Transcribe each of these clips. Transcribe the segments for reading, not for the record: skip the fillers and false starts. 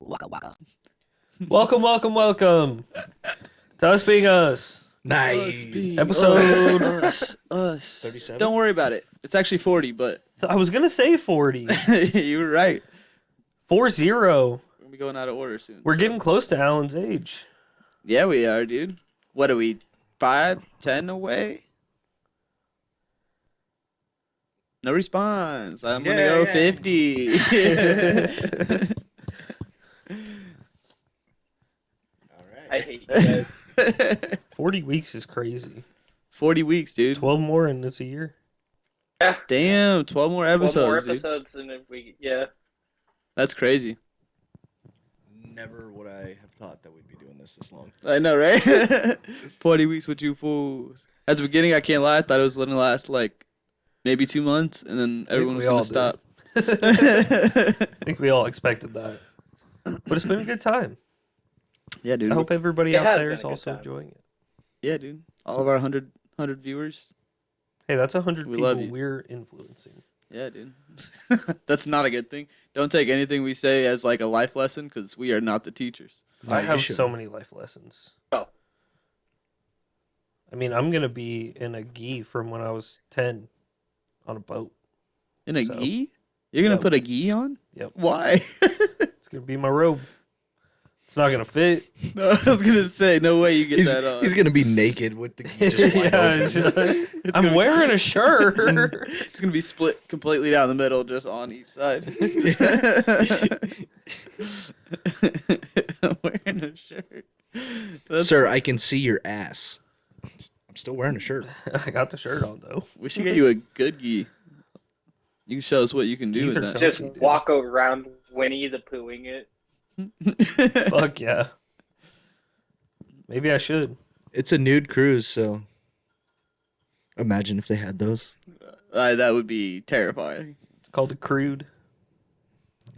Waka waka. Welcome to Us Being Us. Nice. Episode- Us. 37? Don't worry about it. It's actually 40, but I was gonna say 40. you were right. 40. We're gonna be going out of order soon. We're so- getting close to Alan's age. Yeah, we are, dude. What are we? 5, 10 away? No response. I'm gonna Yeah, go yeah. 50. All I right. hate you guys. 40 weeks is crazy. 40 weeks, dude. 12 more and it's a year. Damn, 12 more 12 episodes, more dude. episodes, and if we, yeah. That's crazy. Never would I have thought that we'd be doing this long. I know, right? 40 weeks with you fools. At the beginning, I can't lie, I thought it was going to last like maybe 2 months, and then everyone was we going all to stop. I think we all expected that. But it's been a good time. Yeah, dude. I hope everybody It out has there been is a good also time. enjoying it. Yeah, dude. All of our 100 viewers. Hey, that's 100 We people love you. we're influencing. Yeah, dude. That's not a good thing. Don't take anything we say as like a life lesson because we are not the teachers. I you have should. so many life lessons. Oh. I mean, I'm going to be in a gi from when I was 10 on a boat. In a So- gi? You're going to Yep. put a gi on? Yep. Why? It's going to be my robe. It's not going to fit. No, I was going to say, no way you get He's, that on. he's gonna be naked with the gi just wide Yeah, open. It's I'm gonna be- wearing a shirt. It's going to be split completely down the middle, just on each side. I'm wearing a shirt. That's- Sir, I can see your ass. I'm still wearing a shirt. I got the shirt on, though. We should get you a good gi. You can show us what you can do Gis with are that. Just dude. walk around Winnie the Poohing it. Fuck yeah. Maybe I should. It's a nude cruise, so imagine if they had those. That would be terrifying. It's called a crude.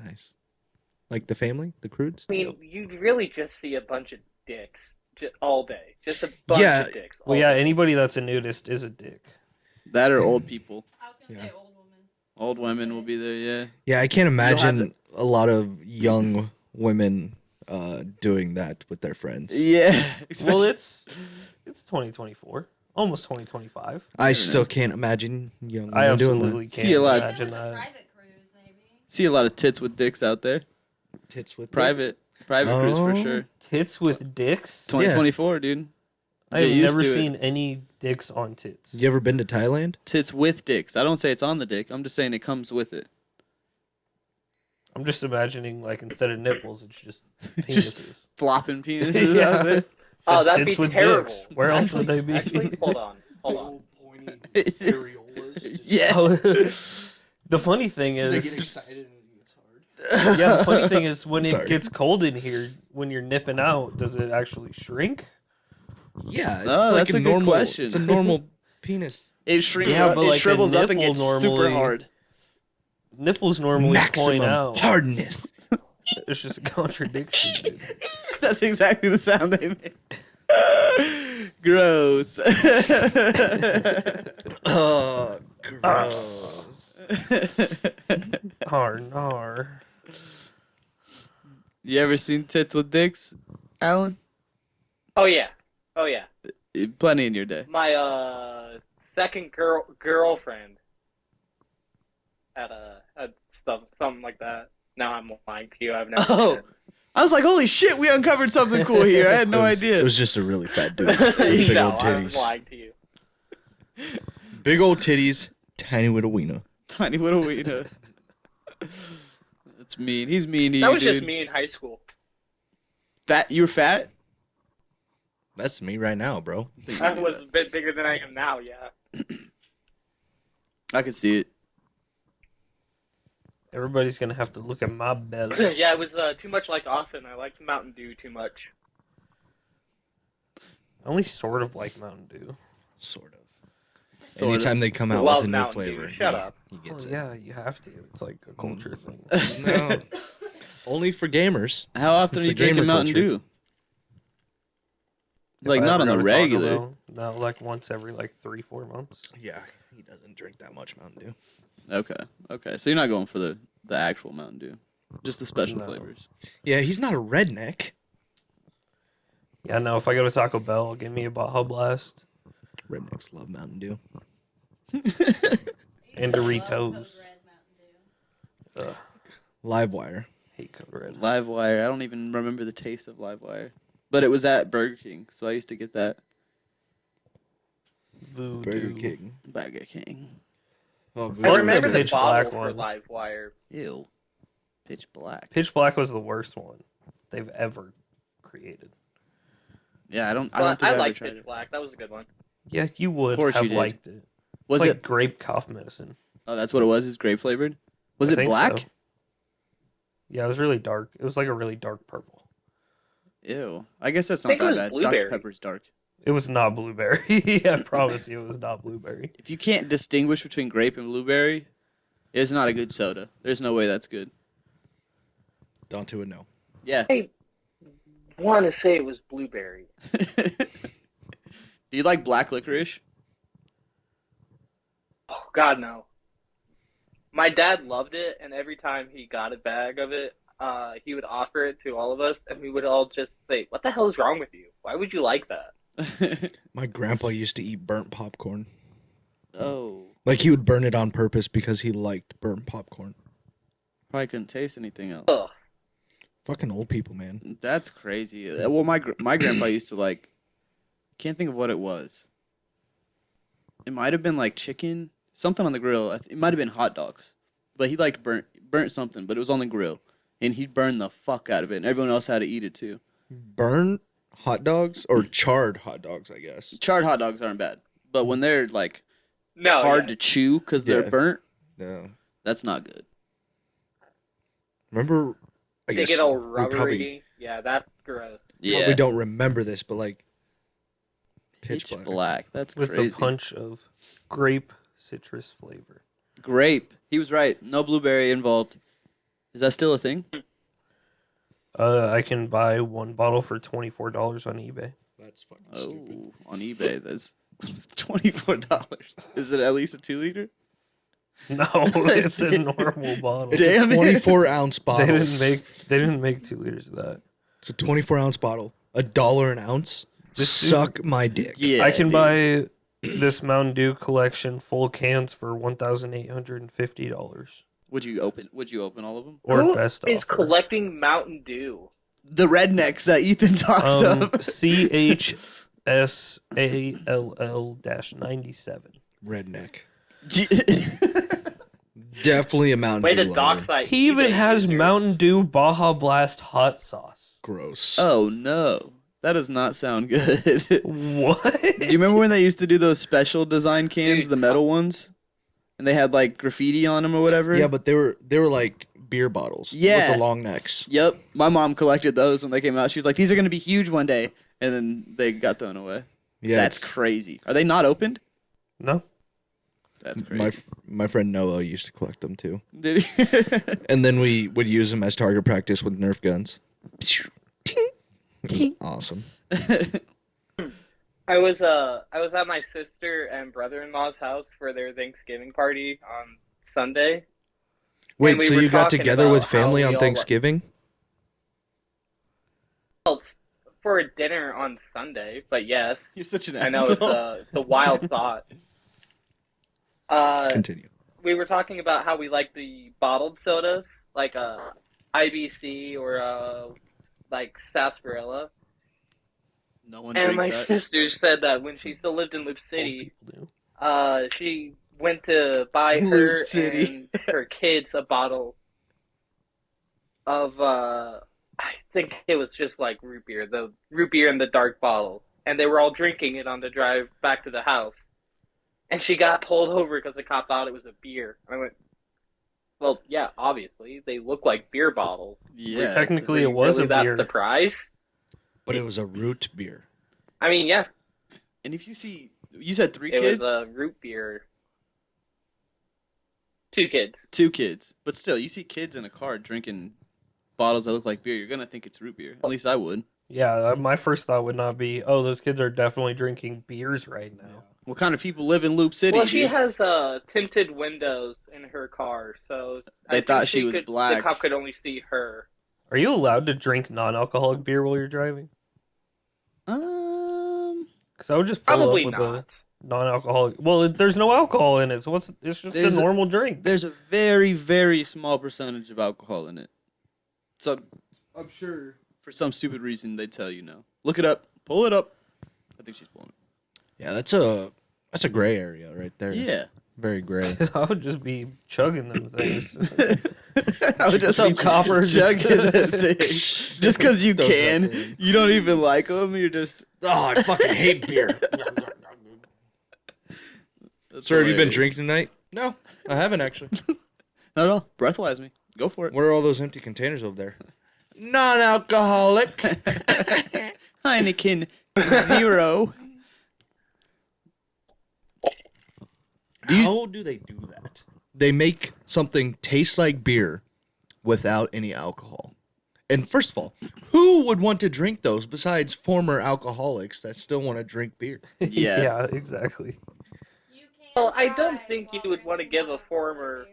Nice. Like the family, the Crudes? I mean, you'd really just see a bunch of dicks all day. Just a bunch Yeah. of dicks. Well, all yeah, day. anybody that's a nudist is a dick. That or old people. I was gonna Yeah. say old woman. Old women will be there, yeah. Yeah, I can't have imagine a lot of young women doing that with their friends. Yeah. Well, especially- it's 2024. Almost 2025. I still can't imagine young I women doing absolutely that. can't See a lot. imagine There was a that. private cruise, maybe. see a lot of tits with dicks out there. Tits with Private cruise for Oh. sure. Tits with dicks? 2024, dude. I Get have used never to it. seen any dicks on tits. You ever been to Thailand? Tits with dicks. I don't say it's on the dick. I'm just saying it comes with it. I'm just imagining, like, instead of nipples, it's just Just penises. Flopping penises Yeah. out there. Oh, Said that'd tits be with terrible. dicks. Where else would they be? Actually, hold on. Yeah. Oh, the funny thing is, excited and it's hard. yeah, the funny thing is when it Sorry. gets cold in here, when you're nipping out, does it actually shrink? Yeah, it's No, like that's a good normal question. It's a normal penis. It shrinks Yeah, up, but it like a shrivels up and nipple gets super normally- hard. Nipples normally Maximum point out. hardness. It's just a contradiction. Dude. That's exactly the sound they make. Gross. Oh, gross. Nar. You ever seen tits with dicks, Alan? Oh yeah. Oh yeah. Plenty in your day. My second girlfriend had had something like that. Now I'm lying to you. I've never. Oh. seen it. I was like, holy shit, we uncovered something cool here. I had no It was- idea. It was just a really fat dude. with Big no, old I'm titties. lying to you. Big old titties, tiny little wiener. Tiny little wiener. That's mean. He's mean to That you, was dude. just me in high school. Fat? You were fat? That's me right now, bro. I was a bit bigger than I am now. Yeah. I could see it. Everybody's gonna have to look at my belly. Yeah, it was too much like Austin. I liked Mountain Dew too much. I only sort of like Mountain Dew. Sort of. Sort Anytime they come out Love with a new Mountain flavor, Dew. Shut up. he Oh, gets it. yeah, you have to. It's like a culture thing. No, only for gamers. How often It's are a you drinking gamer Mountain culture. Dew? If Like, I not ever on the go to Taco regular. Bell, no, like once every like 3-4 months. Yeah, he doesn't drink that much Mountain Dew. Okay. So you're not going for the actual Mountain Dew. Just the special No. flavors. Yeah, he's not a redneck. Yeah, no. If I go to Taco Bell, give me a Baja Blast Rednecks love Mountain Dew. and Doritos. Ugh, Livewire. hate Code Red. Livewire. I don't even remember the taste of Livewire, but it was at Burger King, so I used to get that. Voodoo. Burger King. Burger King. Oh, I Fuck remember the the Pitch bottle Black for one. Livewire. Ew. Pitch black. Pitch Black was the worst one they've ever created. Yeah, I don't But think I I ever liked tried Pitch it. Black. That was a good one. Yeah, you would Of course have you did. liked it. Was It's it? like grape cough medicine. Oh, that's what it was. Is grape flavored? Was I it think black? so. Yeah, it was really dark. It was like a really dark purple. Ew. I guess that's I not think it that was bad. blueberry. Dr Pepper's dark. It was not blueberry. I promise you, it was not blueberry. If you can't distinguish between grape and blueberry, it's not a good soda. There's no way that's good. Down to a no. Yeah. I want to say it was blueberry. Do you like black licorice? Oh God, no. My dad loved it, and every time he got a bag of it, he would offer it to all of us, and we would all just say, "What the hell is wrong with you? Why would you like that?" My grandpa used to eat burnt popcorn. Oh. Like he would burn it on purpose because he liked burnt popcorn. Probably couldn't taste anything else. Ugh. Fucking old people, man. That's crazy. Well, my grandpa used to like. Can't think of what it was. It might have been like chicken, something on the grill. It might have been hot dogs, but he liked burnt something, but it was on the grill, and he'd burn the fuck out of it, and everyone else had to eat it too. Burnt hot dogs or charred hot dogs, I guess. Charred hot dogs aren't bad, but when they're like No, hard yeah. to chew because they're Yeah. burnt, No. that's not good. Remember, I They guess get all we rubbery. probably Yeah, that's gross. probably don't remember this, but like pitch pitch black. black. That's With crazy. a punch of grape citrus flavor. Grape. He was right. No blueberry involved. Is that still a thing? I can buy one bottle for $24 on eBay. That's fucking stupid. Oh, on eBay, that's $24. Is it at least a 2 liter? No, it's a normal bottle. It's Damn a it. 24-ounce bottle. They didn't make 2 liters of that. It's a 24-ounce bottle. $1 an ounce. This dude- Suck my dick. Yeah. I can dude. buy this Mountain Dew collection full cans for $1,850 Would you open all of them? or Who best is offer. collecting Mountain Dew? The rednecks that Ethan talks of. CHSALL-97. Redneck. Yeah. Definitely a Mountain Way Dew to lover. dox that. He even eBay has user. Mountain Dew Baja Blast hot sauce. Gross. Oh no, that does not sound good. Do What? you remember when they used to do those special design cans, Dude. the metal ones, and they had like graffiti on them or whatever? Yeah, but they were like beer bottles. Yeah. With the long necks. Yep. My mom collected those when they came out. She was like, "These are gonna be huge one day," and then they got thrown away. Yeah. That's it's- crazy. Are they not opened? No. That's my crazy. my friend Noah used to collect them too. Did he? And then we would use them as target practice with Nerf guns. Awesome. I was at my sister and brother-in-law's house for their Thanksgiving party on Sunday. Wait, we so were you got talking together with about how family we on all- Thanksgiving? Well, for a dinner on Sunday, but yes, You're such an I know asshole. it's a wild thought. Continue. We were talking about how we like the bottled sodas, like IBC or like sarsaparilla. No one And drinks my that. sister said that when she still lived in Loop Old City, people do. she went to buy Loop her City. and her kids a bottle of I think it was just like root beer, the root beer in the dark bottle, and they were all drinking it on the drive back to the house. And she got pulled over because the cop thought it was a beer. And I went, well, yeah, obviously they look like beer bottles. Yeah. Technically, Were it you was really a that beer. surprised? But it was a root beer. I mean, yeah, And if you see, you said 3 it kids, was a root beer. 2 kids. 2 kids, but still, you see kids in a car drinking bottles that look like beer. You're gonna think it's root beer. At least I would. Yeah, my first thought would not be, oh, those kids are definitely drinking beers right now. What kind of people live in Loop City? Well, she dude? has tinted windows in her car, so They I thought think she was black. The cop could only see her. Are you allowed to drink non-alcoholic beer while you're driving? Because I would just pull Probably up with not. a non-alcoholic. Well, there's no alcohol in it, so it's just There's a a- normal drink. There's a very, very small percentage of alcohol in it. So I'm sure for some stupid reason they tell you no. Look it up. Pull it up. I think she's pulling Yeah, that's a gray area right there. it. Yeah. Very gray. I would just be chugging them things. I would just What's up, be copper? chugging that thing. Just because you Throws that can. thing. You don't even like them. You're just. Oh, I fucking hate beer. That's Sir, have you been hilarious. drinking tonight? No, I haven't actually. Not at all. Breathalyze me. Go for it. What are all those empty containers over there? Non-alcoholic. Heineken Zero. How do they do that? They make something taste like beer without any alcohol. And first of all, who would want to drink those besides former alcoholics that still want to drink beer? Yeah. Yeah, exactly. Well, I don't think you would want to give a former.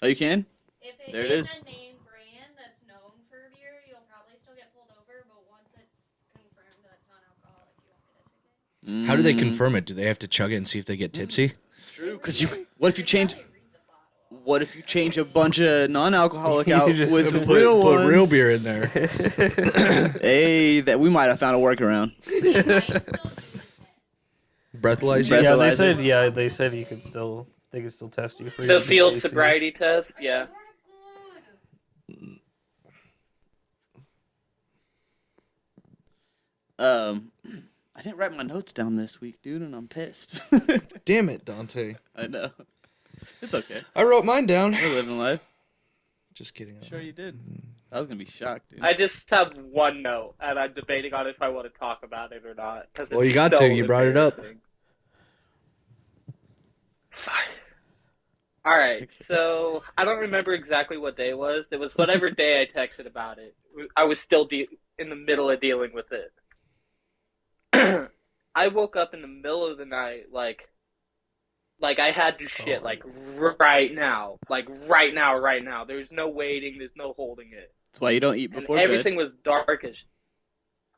Oh, you can? If it There it is is. a name brand that's known for beer, you'll probably still get pulled over, but once it's confirmed that it's non-alcoholic, you won't get a ticket. How do they confirm it? Do they have to chug it and see if they get tipsy? True, because you. What if you change? Probably read the bottle. What if you change a bunch of non-alcoholic You out just with put real ones? Put real beer in there. Hey, that we might have found a workaround. They might still do the test. Breathalyze you? Yeah, they Breathalyzer. said. Yeah, they said you could still. They could still test you for The your field BAC. sobriety test, yeah. I didn't write my notes down this week, dude, and I'm pissed. Damn it, Dante. I know. It's okay. I wrote mine down. We're living life. Just kidding. Sure you did. I was gonna be shocked, dude. I just have one note, and I'm debating on if I want to talk about it or not. 'cause Well, it's you got so to. You brought it up. embarrassing. Fine. All right, so I don't remember exactly what day it was. It was whatever day I texted about it. I was still in the middle of dealing with it. I woke up in the middle of the night, like I had to shit, like right now, right now. There's no waiting, there's no holding it, That's why you don't eat and before everything bed. was dark as.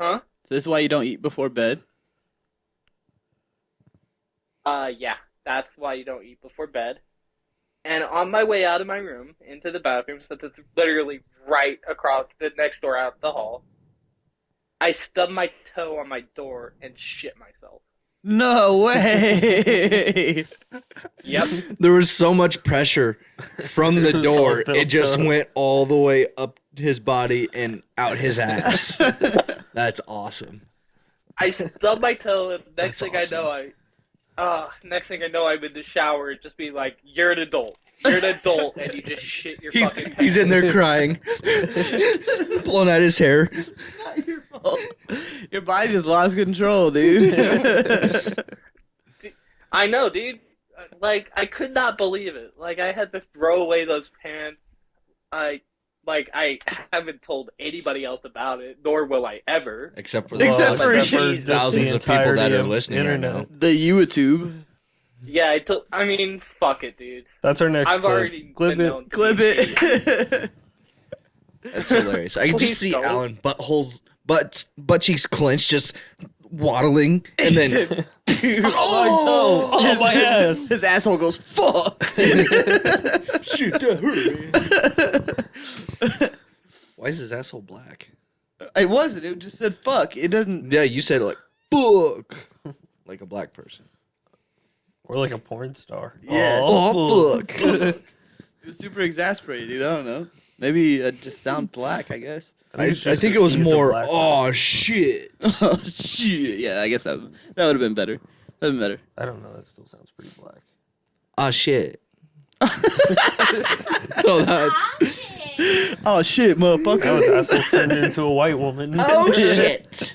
Huh? So this is why you don't eat before bed. Yeah, that's why you don't eat before bed. And on my way out of my room into the bathroom, since it's literally right across the next door out the hall, I stubbed my toe on my door and shit myself. No way. Yep. There was so much pressure from the door, it just went all the way up his body and out his ass. That's awesome. I stubbed my toe, and That's next thing I know, I'm in the shower, and just be like, "You're an adult. You're an adult, and you just shit your fucking pants." He's in there crying, pulling out his hair. Not your fault. Your body just lost control, dude. I know, dude. Like, I could not believe it. Like, I had to throw away those pants. I haven't told anybody else about it, nor will I ever. Except for Except for just you. thousands the of people that entirety are of listening right now. The YouTube. Yeah, I mean, fuck it, dude. That's our next I've clip. already Clip been it. known to Clip be- it. That's hilarious. I can Please just see don't. Alan butt cheeks clenched, just waddling, and then Oh, my ass. His asshole goes, fuck. shoot that hurt. Why is his asshole black? It wasn't. It just said fuck. It doesn't. Yeah, you said it like fuck, like a black person. Or like a porn star. Yeah. Oh, fuck. It was super exasperated, dude. I don't know. Maybe I just sound black, I guess. I it's just think a it was piece of more. black Oh shit. Oh, shit. Yeah, I guess that would have been better. That would have been better. I don't know. That still sounds pretty black. Oh shit. No, that. Okay. Oh, shit, motherfucker. Now his asshole turned into a white woman. Oh shit.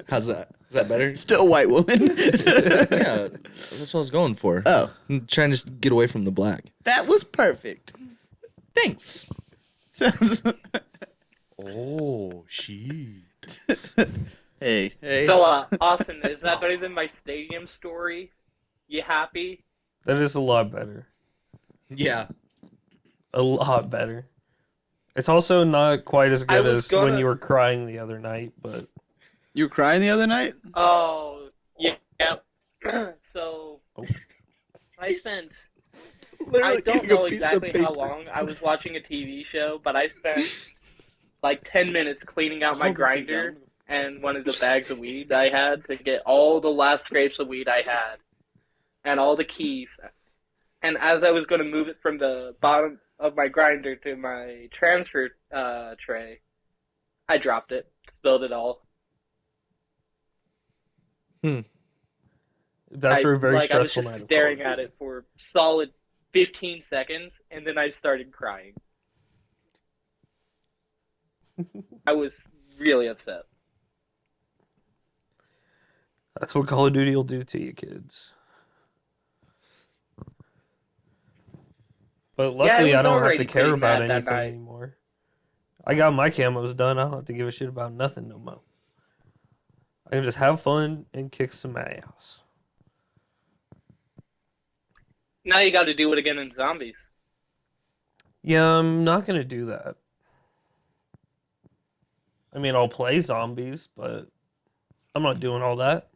How's that? Is that better? Still a white woman. Yeah, that's what I was going for. Oh, I'm trying to get away from the black. that was perfect. Thanks. Sounds. Oh shit. Hey. So, Austin, is that better than my stadium story? You happy? That is a lot better. Yeah. A lot better. It's also not quite as good was as when gonna- you were crying the other night, but You were crying the other night? Oh, yeah. So, Oh. I spent. Literally I don't eating a know piece of exactly how paper. long I was watching a TV show, but I spent like 10 minutes cleaning out my Hold this thing grinder down. and one of the bags of weed I had to get all the last scrapes of weed I had and all the keys. And as I was going to move it from the bottom of my grinder to my transfer tray, I dropped it, spilled it all. after a very I was stressful just night of staring college. at it for solid 15 seconds, and then I started crying. I was really upset. That's what Call of Duty will do to you, kids. But luckily, was I don't have already to care pretty about mad that anything night. anymore. I got my camos done. I don't have to give a shit about nothing no more. I can just have fun and kick some ass. Now you got to do it again in Zombies. Yeah, I'm not gonna do that. I mean, I'll play zombies, but I'm not doing all that.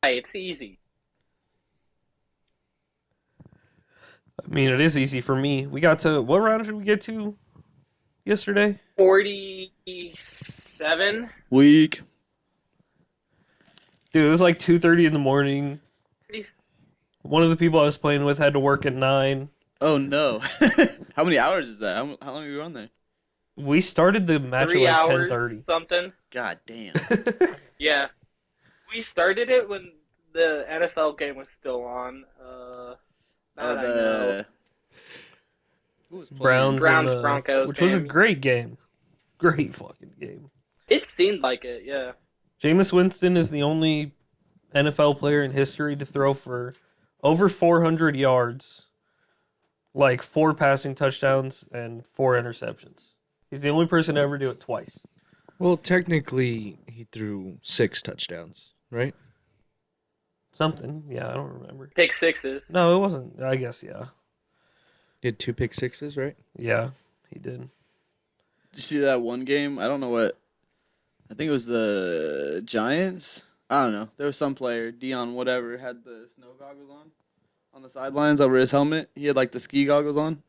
Hey, it's easy. I mean, it is easy for me. We got to what round did we get to yesterday? 47? Weak. Dude, it was like 2:30 in the morning. One of the people I was playing with had to work at 9. Oh no. How many hours is that? How long were you on there? We started the match at 3 like hours, 10:30. something. God damn. Yeah. We started it when the NFL game was still on. Now that I know. Who was playing? Browns, Browns, and, Broncos which was a game. great game. Great fucking game. It seemed like it, yeah. Jameis Winston is the only NFL player in history to throw for over 400 yards, like 4 passing touchdowns and 4 interceptions. He's the only person to ever do it twice. Well, technically, he threw 6 touchdowns, right? Something. Yeah, I don't remember. Pick sixes. No, it wasn't. I guess, yeah. He had 2 pick sixes, right? Yeah, he did. Did you see that one game? I don't know what. I think it was the Giants. I don't know. There was some player, Dion whatever, had the snow goggles on the sidelines over his helmet. He had like the ski goggles on.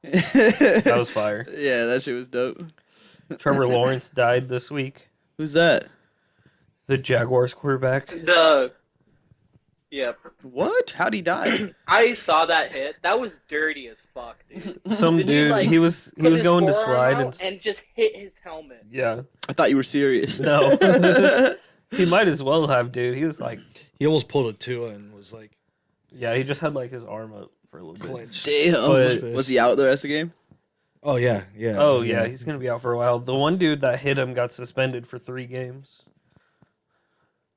That was fire. Yeah, that shit was dope. Trevor Lawrence died this week. Who's that? The Jaguars quarterback. Yep. What? How'd he die? I saw that hit. That was dirty as fuck, dude. Some Did he, dude, like, he was Put his going to forearm slide out and just hit his helmet. yeah. I thought you were serious. No. He might as well have, dude. He was like, He almost pulled a Tua and was like yeah, he just had like his arm up for a little bit. clenched. Damn. But- Was he out the rest of the game? Oh yeah, yeah. Oh yeah, he's gonna be out for a while. The one dude that hit him got suspended for 3 games.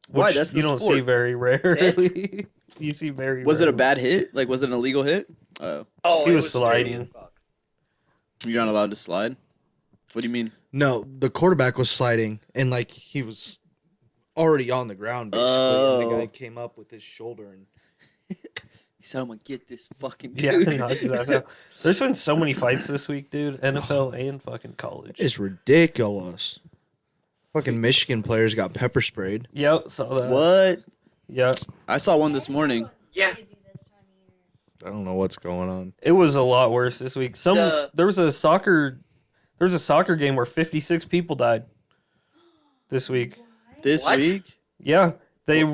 Why? Which That's the you don't sport. see very rarely. You see very. Was it a rarely. bad hit? Like, was it an illegal hit? Oh, Oh, He it was was dirty sliding. as fuck. you're not allowed to slide. What do you mean? No, the quarterback was sliding and like he was already on the ground basically, and Oh. the guy came up with his shoulder and He said, "I'm gonna get this fucking Yeah, dude." knocked his ass out. There's been so many fights this week, dude. NFL and fucking college. it's ridiculous. Fucking Michigan players got pepper sprayed. Yep, saw that. What? Yep, I saw one this morning. Yeah. Crazy this time of year. I don't know what's going on. it was a lot worse this week. The- There was a soccer game where 56 people died this week. What? This What? week? Yeah, it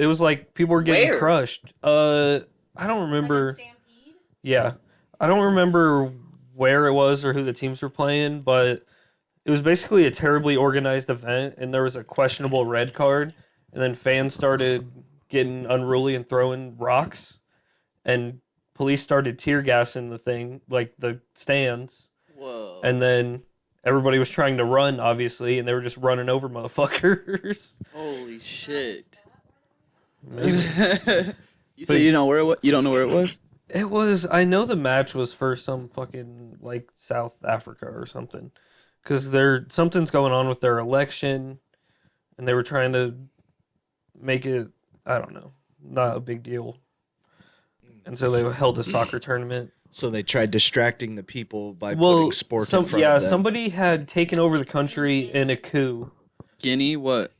was like people were getting Where? crushed. I don't remember. Like a stampede? Yeah, I don't remember where it was or who the teams were playing, but it was basically a terribly organized event, and there was a questionable red card, and then fans started getting unruly and throwing rocks, and police started tear gassing the thing, like the stands, Whoa. and then everybody was trying to run, obviously, and they were just running over motherfuckers. Holy shit. Maybe. You say you know where it was? You don't know where it was? It was. I know the match was for some fucking like South Africa or something, because something's going on with their election, and they were trying to make it I don't know, not a big deal. And so they held a soccer tournament. So they tried distracting the people by putting sports in front of them. Somebody had taken over the country in a coup. Guinea, what?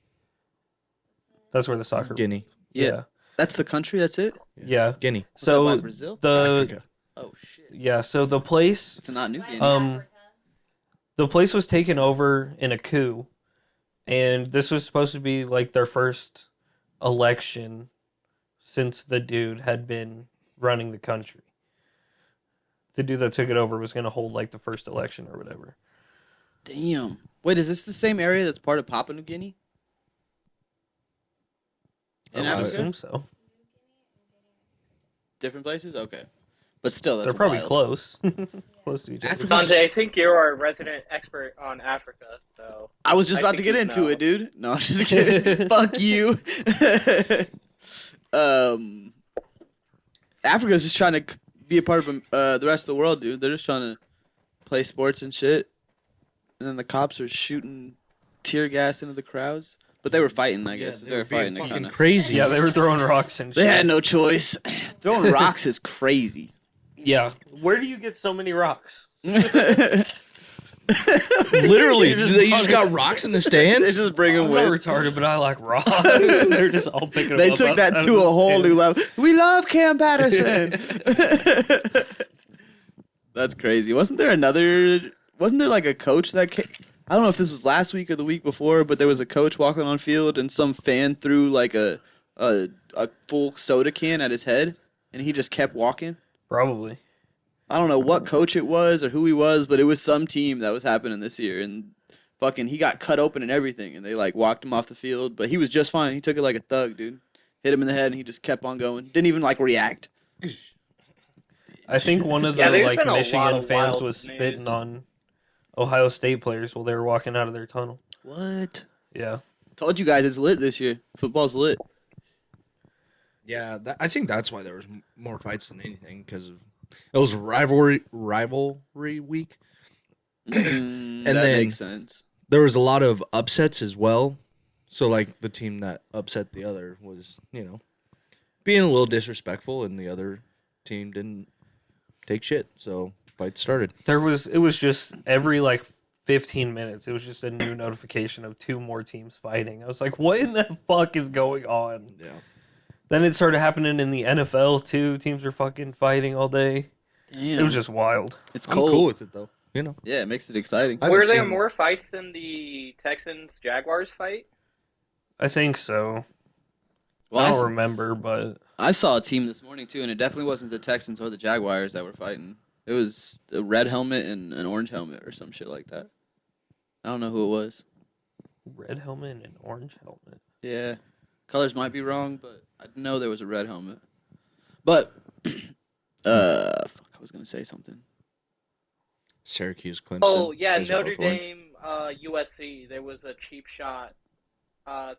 That's where the soccer. Guinea. Yeah. That's the country. That's it. Yeah. Guinea. Was that by So Brazil? the Africa. Oh shit. yeah, so the place It's not New West Guinea. Um, the place was taken over in a coup, and this was supposed to be like their first election since the dude had been running the country. The dude that took it over was going to hold like the first election or whatever. Damn. Wait, is this the same area that's part of Papua New Guinea? In Oh, I Africa? assume so. Different places? Okay. But still, that's They're probably wild. close. Close to each other. Africa- Sanjay, I think you're our resident expert on Africa, so I was just I about to think get you into know. it, dude. No, I'm just kidding. Fuck you. Africa's just trying to be a part of the rest of the world, dude. They're just trying to play sports and shit. And then the cops are shooting tear gas into the crowds. But they were fighting, I guess. They were fighting. They fucking kind of. crazy. Yeah, they were throwing rocks and shit. They had no choice. Throwing rocks is crazy. Yeah. Where do you get so many rocks? Literally, You're just they just fucking- got rocks in the They stands. just bring them I'm not with. retarded, but I like rocks. They're just all picking them They up took that outside to of a the whole stands. new level. We love Cam Patterson. That's crazy. Wasn't there like a coach that I don't know if this was last week or the week before, but there was a coach walking on field and some fan threw like a full soda can at his head and he just kept walking. Probably. I don't know what coach it was or who he was, but it was some team that was happening this year and fucking he got cut open and everything and they like walked him off the field, but he was just fine. He took it like a thug, dude. Hit him in the head and he just kept on going. Didn't even like react. I think one of the Yeah, there's like been a lot Michigan of fans wild was spitting news. on Ohio State players while they were walking out of their tunnel. What? Yeah. Told you guys it's lit this year. Football's lit. Yeah, I think that's why there was more fights than anything because it was rivalry week. And that then- makes sense. There was a lot of upsets as well. So like the team that upset the other was, being a little disrespectful, and the other team didn't take shit. So fight started. It was just every like 15 minutes, it was just a new notification of two more teams fighting. I was like, what in the fuck is going on? Yeah. Then it started happening in the NFL too. Teams are fucking fighting all day. Damn. It was just wild. it's I'm cold. cool with it though. Yeah, it makes it exciting. I haven't Were there seen- more fights than the Texans Jaguars fight? I think so. Well, I I, don't s- remember, but I saw a team this morning too, and it definitely wasn't the Texans or the Jaguars that were fighting. It was a red helmet and an orange helmet or some shit like that. I don't know who it was. red helmet and an orange helmet. Yeah, colors might be wrong, but I know there was a red helmet. But, fuck, I was gonna say something. Syracuse, Clemson. Oh yeah, Those are Notre both orange. Dame, USC. There was a cheap shot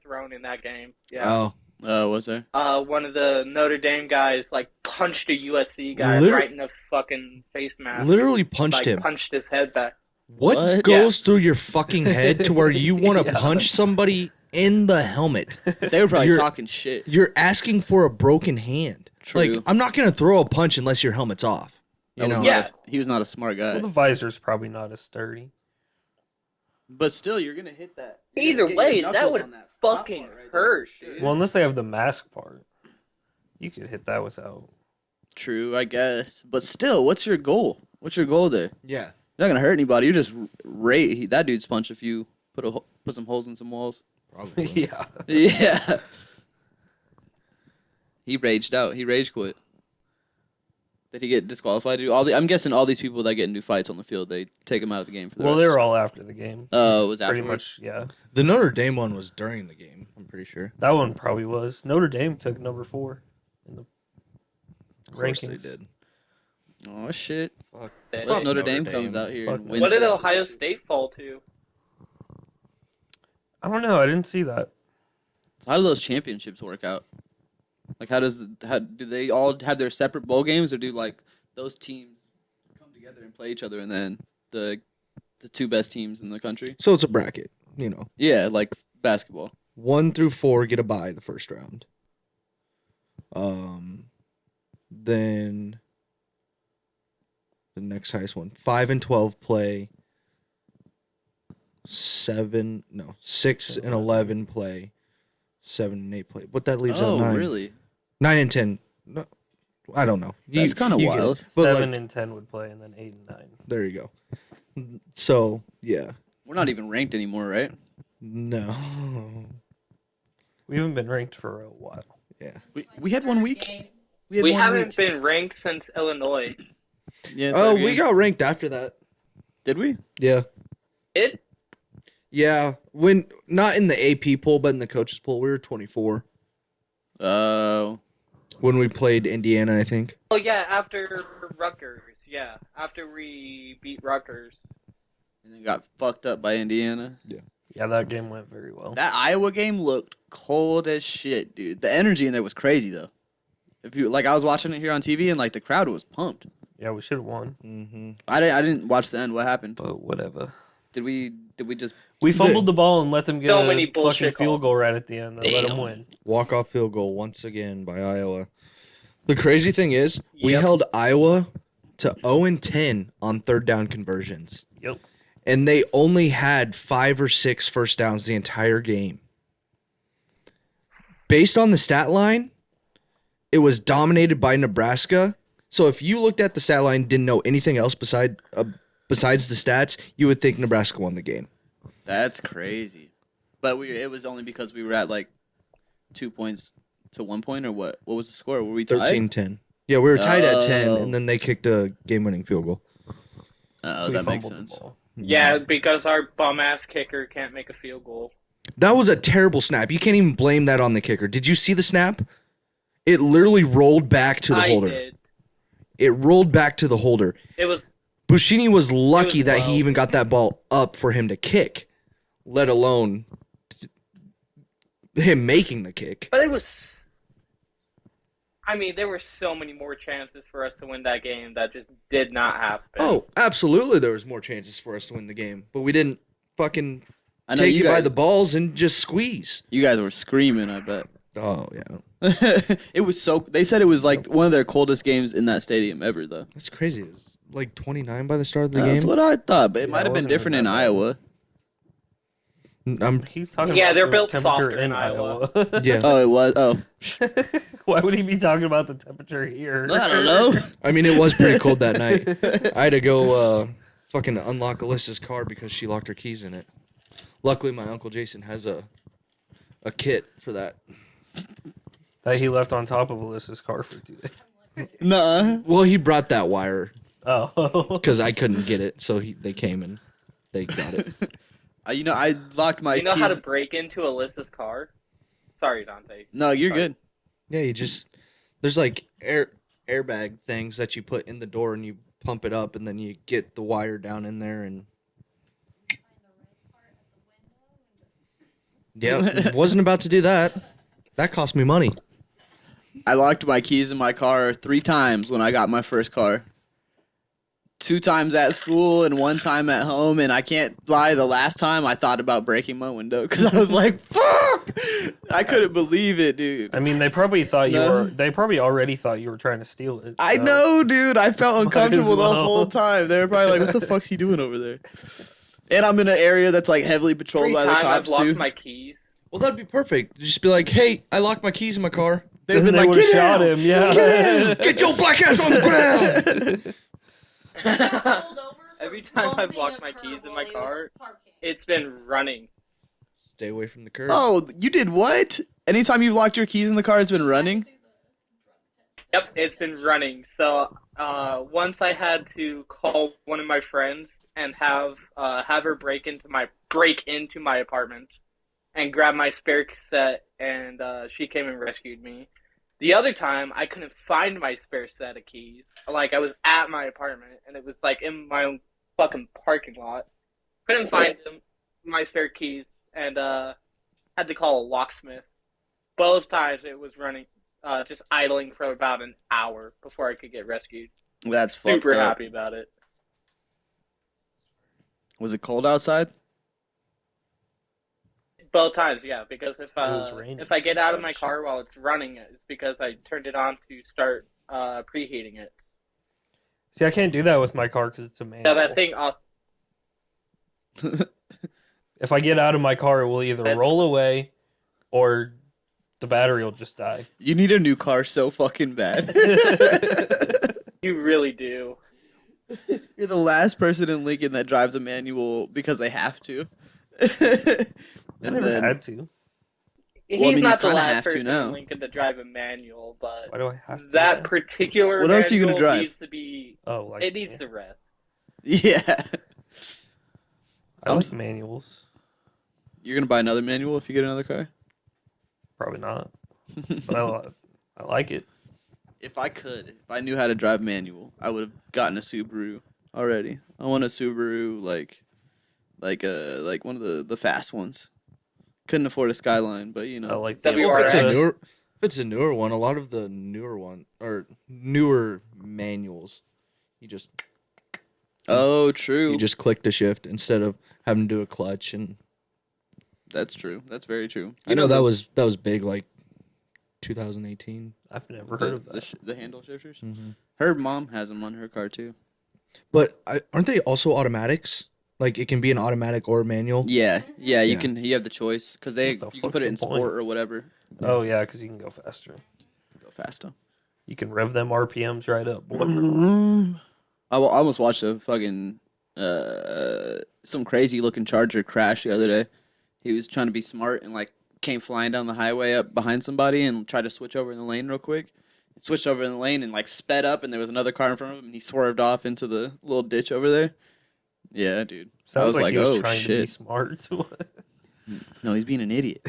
thrown in that game. Yeah. Oh, Was there? One of the Notre Dame guys like punched a USC guy Liter- right in the fucking face mask. literally punched like him. punched his head back. What, What? goes through your fucking head to where you want to Yeah. punch somebody in the helmet? They were probably You're- talking shit. You're asking for a broken hand. True. Like, I'm not gonna throw a punch unless your helmet's off. That was know? not Yeah. he was not a smart guy. Well, the visor's probably not as sturdy. But still, you're gonna hit that. You're Either gonna get way, your that knuckles would on that top fucking part right there hurt, for sure. dude. Well, unless they have the mask part, you could hit that without. True, I guess. But still, what's your goal? What's your goal there? Yeah. You're not gonna hurt anybody. You're just that dude's punched a few, put some holes in some walls. Probably. Yeah. Yeah. He raged out. He rage quit. Did he get disqualified? I'm guessing all these people that get into fights on the field, they take him out of the game for the Well, rest. they were all after the game. It was Pretty afterwards. much, yeah. The Notre Dame one was during the game. I'm pretty sure. That one probably was. Notre Dame took number 4 in the Of course rankings. they did. Oh shit! Fuck. Fuck What if Notre Notre Dame Dame. comes out here Fuck and no. wins? What did that Ohio shit? State fall to? I don't know. I didn't see that. How do those championships work out? Like, how do they all have their separate bowl games, or do like those teams come together and play each other, and then the two best teams in the country? So it's a bracket. Yeah, like basketball. 1 through 4 get a bye the first round. Then the next highest one, 5 and 12 play. 6 and 11 play. 7 and 8 play. What that leaves out Oh, 9. really? 9 and 10. No, I don't know. That's kinda you get wild. it. But 7 like, and 10 would play, and then 8 and 9. there you go. So yeah, We're not even ranked anymore, right? no, We haven't been ranked for a while. yeah. We had 1 week. Had We 1 haven't week. been ranked since Illinois. Yeah. it's Oh, our we game. got ranked after that. Did we? Yeah, It? yeah. When not in the AP poll, but in the coaches poll, we were 24 Oh. when we played Indiana. I think. Oh yeah, after Rutgers. Yeah, after we beat Rutgers. And then got fucked up by Indiana. Yeah, that game went very well. That Iowa game looked cold as shit, dude. The energy in there was crazy though. If you like, I was watching it here on TV and like the crowd was pumped. Yeah, we should have won, Mm-hmm. I didn't watch the end. What happened? but whatever. Did we just? We fumbled the ball and let them get So a many fucking bullshit field calls. goal right at the end. That let them Damn. win. Walk-off field goal once again by Iowa. The crazy thing is, we Yep. held Iowa to 0 and 10 on third down conversions, Yep. and they only had 5 or 6 first downs the entire game. Based on the stat line, it was dominated by Nebraska. So if you looked at the stat line, didn't know anything else besides the stats, you would think Nebraska won the game. That's crazy. But it was only because we were at like 2 points to 1 point, or what? What was the score? Were we tied? 13-10. Yeah, we were tied at 10, Oh. and then they kicked a game-winning field goal. Oh, We that makes fumbled the sense. ball. Yeah, because our bum ass kicker can't make a field goal. That was a terrible snap. You can't even blame that on the kicker. Did you see the snap? It literally rolled back to the I holder. did. It rolled back to the holder. It was Buschini was lucky It was that he wild. even got that ball up for him to kick, let alone him making the kick. But it was. I mean, there were so many more chances for us to win that game that just did not happen. Oh, absolutely there was more chances for us to win the game, but we didn't fucking I know take you you by guys. the balls and just squeeze. You guys were screaming. I bet. Oh, yeah. It was so. They said it was like one of their coldest games in that stadium ever, though. That's crazy. It was like 29 by the start of the That's game. what I thought, but it Yeah, might it have been wasn't even different in that bad. Iowa. He's talking Yeah, about they're the built temperature softer in in Iowa. Iowa. Yeah. Oh, it was. Oh, Why would he be talking about the temperature here? I don't know. I mean, it was pretty cold that night. I had to go fucking unlock Alyssa's car because she locked her keys in it. Luckily, my Uncle Jason has a kit for that. That he left on top of Alyssa's car for 2 days. Nuh-uh. Well, he brought that wire Oh. because I couldn't get it, so they came and they got it. I locked my You know keys. how to break into Alyssa's car? Sorry, Dante. No, you're Sorry. good. Yeah, you just there's like airbag things that you put in the door and you pump it up and then you get the wire down in there and yeah, wasn't about to do that. That cost me money. I locked my keys in my car 3 times when I got my first car. 2 times at school and 1 time at home, and I can't lie, the last time I thought about breaking my window because I was like, fuck! I couldn't believe it, dude. I mean, they probably thought you No. were. They probably already thought you were trying to steal it. I so- know, dude. I felt uncomfortable the well. whole time. They were probably like, what the fuck's he doing over there? And I'm in an area that's like heavily patrolled Every by the time I've cops, lost too. my keys. Well, that'd be perfect. Just be like, hey, I locked my keys in my car. They'd Then been they like, would have get shot out! him. Yeah. Get your black ass on the ground. Every time I've locked my keys in my car, it's been running. Stay away from the curb. Oh, you did what? Anytime you've locked your keys in the car, it's been running? Yep, it's been running. So once I had to call one of my friends and have her break into my apartment and grab my spare cassette, and she came and rescued me. The other time, I couldn't find my spare set of keys. Like, I was at my apartment, and it was, like, in my own fucking parking lot. Couldn't find my spare keys, and had to call a locksmith. Both times it was running, just idling for about an hour before I could get rescued. That's fucked Super up. happy about it. Was it cold outside? Both times, yeah. Because was raining. if I get out of Oh, my shit. car while it's running, it's because I turned it on to start preheating it. See, I can't do that with my car because it's a Yeah, manual. that thing. If I get out of my car, it will either That- roll away or the battery will just die. You need a new car so fucking bad. You really do. You're the last person in Lincoln that drives a manual because they have to. I and never then had to. He's Well, I mean, you not the kinda last have to person now. in Lincoln to drive a manual, but Why do I have to? that do particular What else are you gonna manual drive? needs to be. Oh, like It needs to rest. yeah, I I'm like s- manuals. you're gonna buy another manual if you get another car. Probably not, but I like it. If I knew how to drive manual, I would have gotten a Subaru already. I want a Subaru like one of the fast ones. Couldn't afford a Skyline, but you I know. like the WRX. If it's a Alright. newer, if it's a newer one, a lot of the newer manuals, you just Oh, true. you just click the shift instead of having to do a clutch. And That's true. That's very true. I know that was big, like 2018. I've never heard of that. the handle shifters. Mm-hmm. Her mom has them on her car too. But aren't they also automatics? Like it can be an automatic or manual. Yeah, you Yeah. You have the choice because What the you can fuck's put it the in point? sport or whatever. Oh yeah, because you can go faster. Go faster. You can rev them RPMs right up. Boy. I almost watched a fucking some crazy looking Charger crash the other day. He was trying to be smart and like came flying down the highway up behind somebody and tried to switch over in the lane real quick. He switched over in the lane and like sped up and there was another car in front of him and he swerved off into the little ditch over there. Yeah, dude. I Sounds was like, he was oh trying to be shit. smart. No, he's being an idiot.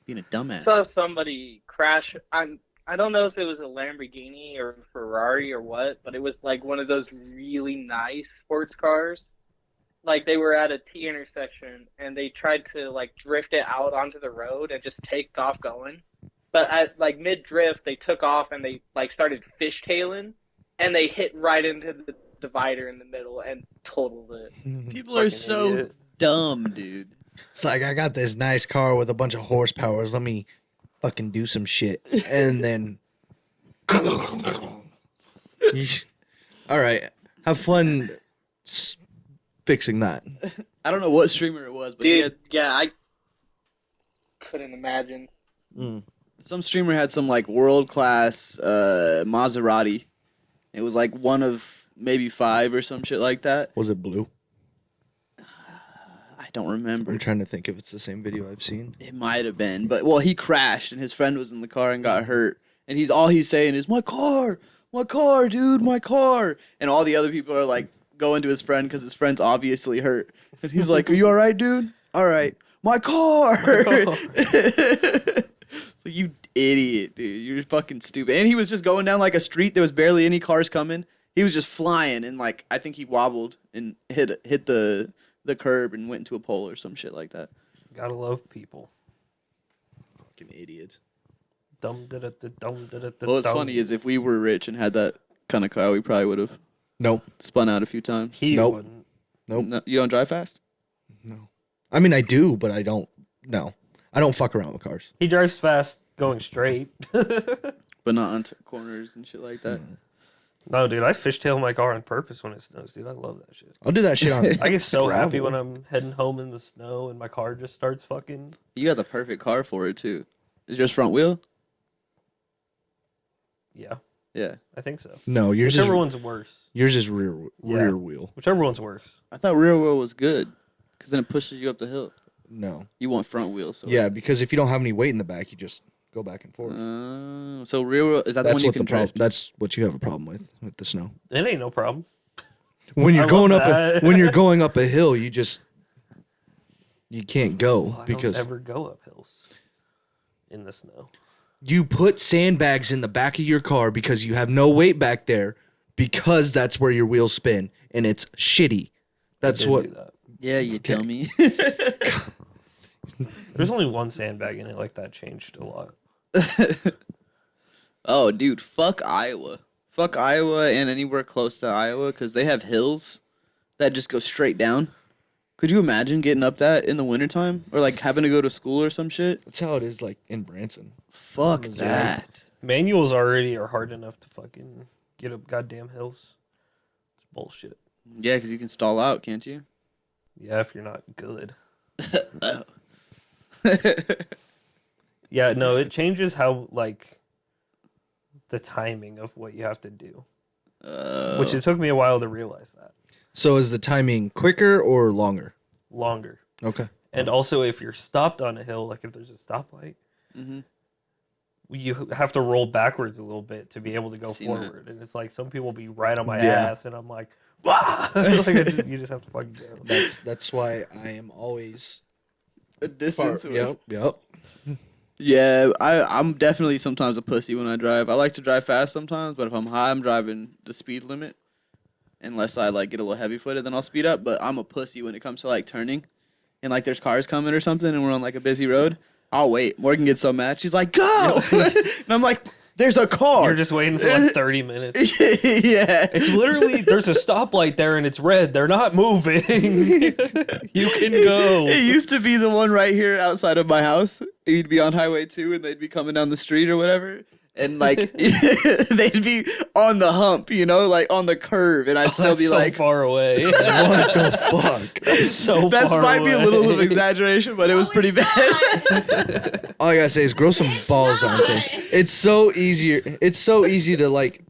Being a dumbass. Saw somebody crash. I don't know if it was a Lamborghini or a Ferrari or what, but it was like one of those really nice sports cars. Like they were at a T intersection and they tried to like drift it out onto the road and just take off going. But at like mid drift, they took off and they like started fishtailing and they hit right into the divider in the middle and totaled it. People are Fucking so idiot. dumb, dude. It's like I got this nice car with a bunch of horsepowers. Let me fucking do some shit, and then. All right, have fun fixing that. I don't know what streamer it was, but he Dude, had, yeah, I couldn't imagine. some streamer had some like world class Maserati. It was like one of maybe 5 or some shit like that. Was it blue? I don't remember. I'm trying to think if it's the same video I've seen. It might have been, but well, he crashed and his friend was in the car and got hurt. And all he's saying is my car, dude, my car. And all the other people are like going to his friend because his friend's obviously hurt. And he's like, "Are you all right, dude? All right, my car." It's like, you idiot, dude. You're fucking stupid. And he was just going down like a street. There was barely any cars coming. He was just flying and like I think he wobbled and hit the curb and went into a pole or some shit like that. Gotta love people. Fucking idiot. Dum da da da dum da da da. Well, what's funny is if we were rich and had that kind of car, we probably would have Nope. spun out a few times. he Nope. wouldn't. Nope. No, you don't drive fast? No. I mean, I do, but I don't. No, I don't fuck around with cars. He drives fast going straight. But not on corners and shit like that. No, dude, I fishtail my car on purpose when it snows, dude. I love that shit. I'll do that shit on. I get so happy Gravel. when I'm heading home in the snow and my car just starts fucking. You got the perfect car for it, too. Is yours front wheel? Yeah, Yeah. I think so. No, yours is Whichever one's worse. rear Yeah. wheel. Whichever one's worse. I thought rear wheel was good because then it pushes you up the hill. No. You want front wheel. So Yeah, because if you don't have any weight in the back, you just go back and forth. So rear wheel, is that the That's one you what can the problem. drive? That's what you have a problem with the snow. It ain't no problem. When you're I going love up that. when you're going up a hill, you can't go Well, I because don't ever go up hills in the snow. you put sandbags in the back of your car because you have no weight back there because that's where your wheels spin and it's shitty. That's Did what do that. Yeah, you tell me. There's only one sandbag in it. Like that changed a lot. Oh, dude, fuck Iowa. Fuck Iowa and anywhere close to Iowa because they have hills that just go straight down. Could you imagine getting up that in the wintertime? Or like having to go to school or some shit? That's how it is like in Branson. Fuck Missouri. that. Manuals already are hard enough to fucking get up goddamn hills. It's bullshit. Yeah, because you can stall out, can't you? Yeah, if you're not good. Yeah, no, it changes how, like, the timing of what you have to do. Which it took me a while to realize that. So is the timing quicker or longer? Longer. Okay. And also, if you're stopped on a hill, like if there's a stoplight, you have to roll backwards a little bit to be able to go Seen that. forward. And it's like some people be right on my Yeah. ass, and I'm like, "Wah!" Like, you just have to fucking go. That's why I am always A distance away. Yep. Yeah, I'm definitely sometimes a pussy when I drive. I like to drive fast sometimes, but if I'm high, I'm driving the speed limit. Unless I like get a little heavy footed, then I'll speed up. But I'm a pussy when it comes to like turning, and like there's cars coming or something, and we're on like a busy road. I'll wait. Morgan gets so mad. She's like, "Go!" And I'm like, "There's a car." You're just waiting for like 30 minutes. Yeah. It's literally, there's a stoplight there and it's red. They're not moving. You can go. It used to be the one right here outside of my house. You'd be on Highway 2 and they'd be coming down the street or whatever. And like they'd be on the hump, you know, like on the curve, and I'd still That's be so like, far away. What the fuck? So that far might be a little of away. exaggeration, but it was pretty bad. All I gotta say is grow some balls, Dante. It's so easier. It's so easy to like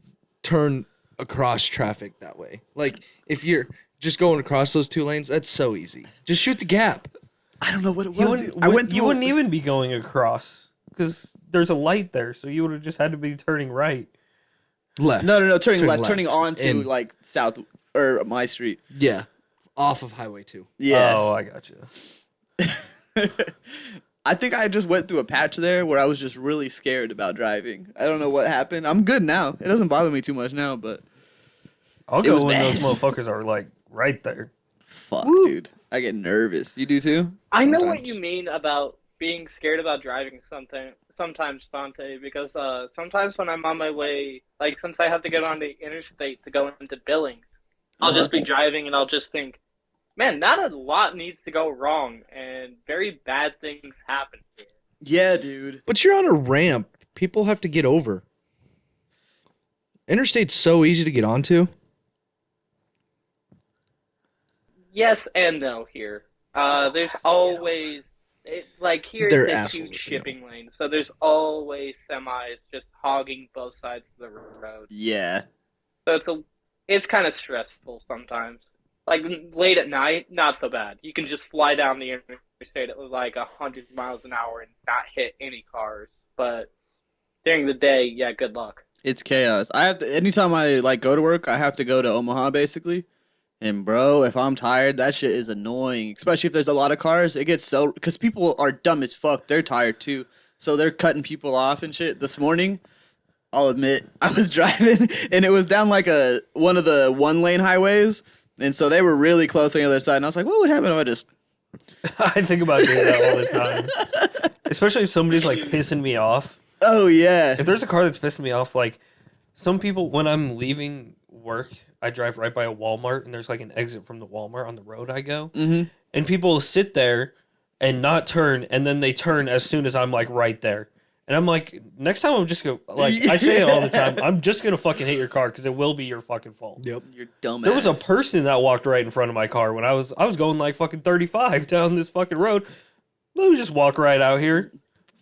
turn across traffic that way. Like if you're just going across those two lanes, that's so easy. Just shoot the gap. I don't know what it You was. wouldn't, dude. I went through. you wouldn't even be going across because there's a light there, so you would have just had to be turning right. Left. No, turning Turn left, left. turning onto And- like south or my street. Yeah. Off of Highway 2. Yeah. Oh, I got you. I think I just went through a patch there where I was just really scared about driving. I don't know what happened. I'm good now. It doesn't bother me too much now, but I'll It go was when bad. those motherfuckers are like right there. fuck, dude. I get nervous. You do too? I know what Sometimes. you mean about being scared about driving sometimes, Dante, because sometimes when I'm on my way, like since I have to get on the interstate to go into Billings, I'll just be driving and I'll just think, man, not a lot needs to go wrong, and very bad things happen here. Yeah, dude. But you're on a ramp. People have to get over. Interstate's so easy to get onto. Yes and no here. There's always like here They're it's a assholes, huge you know. shipping lane, so there's always semis just hogging both sides of the road. Yeah. So it's kind of stressful sometimes. Like late at night, not so bad. You can just fly down the interstate at like 100 miles an hour and not hit any cars. But during the day, yeah, good luck. It's chaos. I have to, anytime I like go to work, I have to go to Omaha basically. And bro, if I'm tired, that shit is annoying. Especially if there's a lot of cars. It gets so because people are dumb as fuck. They're tired too, so they're cutting people off and shit. This morning, I'll admit, I was driving and it was down like one of the 1-lane highways, and so they were really close on the other side. And I was like, what would happen if I just? I think about doing that all the time. Especially if somebody's like pissing me off. Oh yeah. If there's a car that's pissing me off, like some people, when I'm leaving work, I drive right by a Walmart and there's like an exit from the Walmart on the road I go. Mm-hmm. And people will sit there and not turn, and then they turn as soon as I'm like right there. And I'm like, next time I'm just gonna, like, I say it all the time, I'm just gonna fucking hit your car because it will be your fucking fault. Yep. You're dumb. There was a person that walked right in front of my car when I was going like fucking 35 down this fucking road. Let me just walk right out here.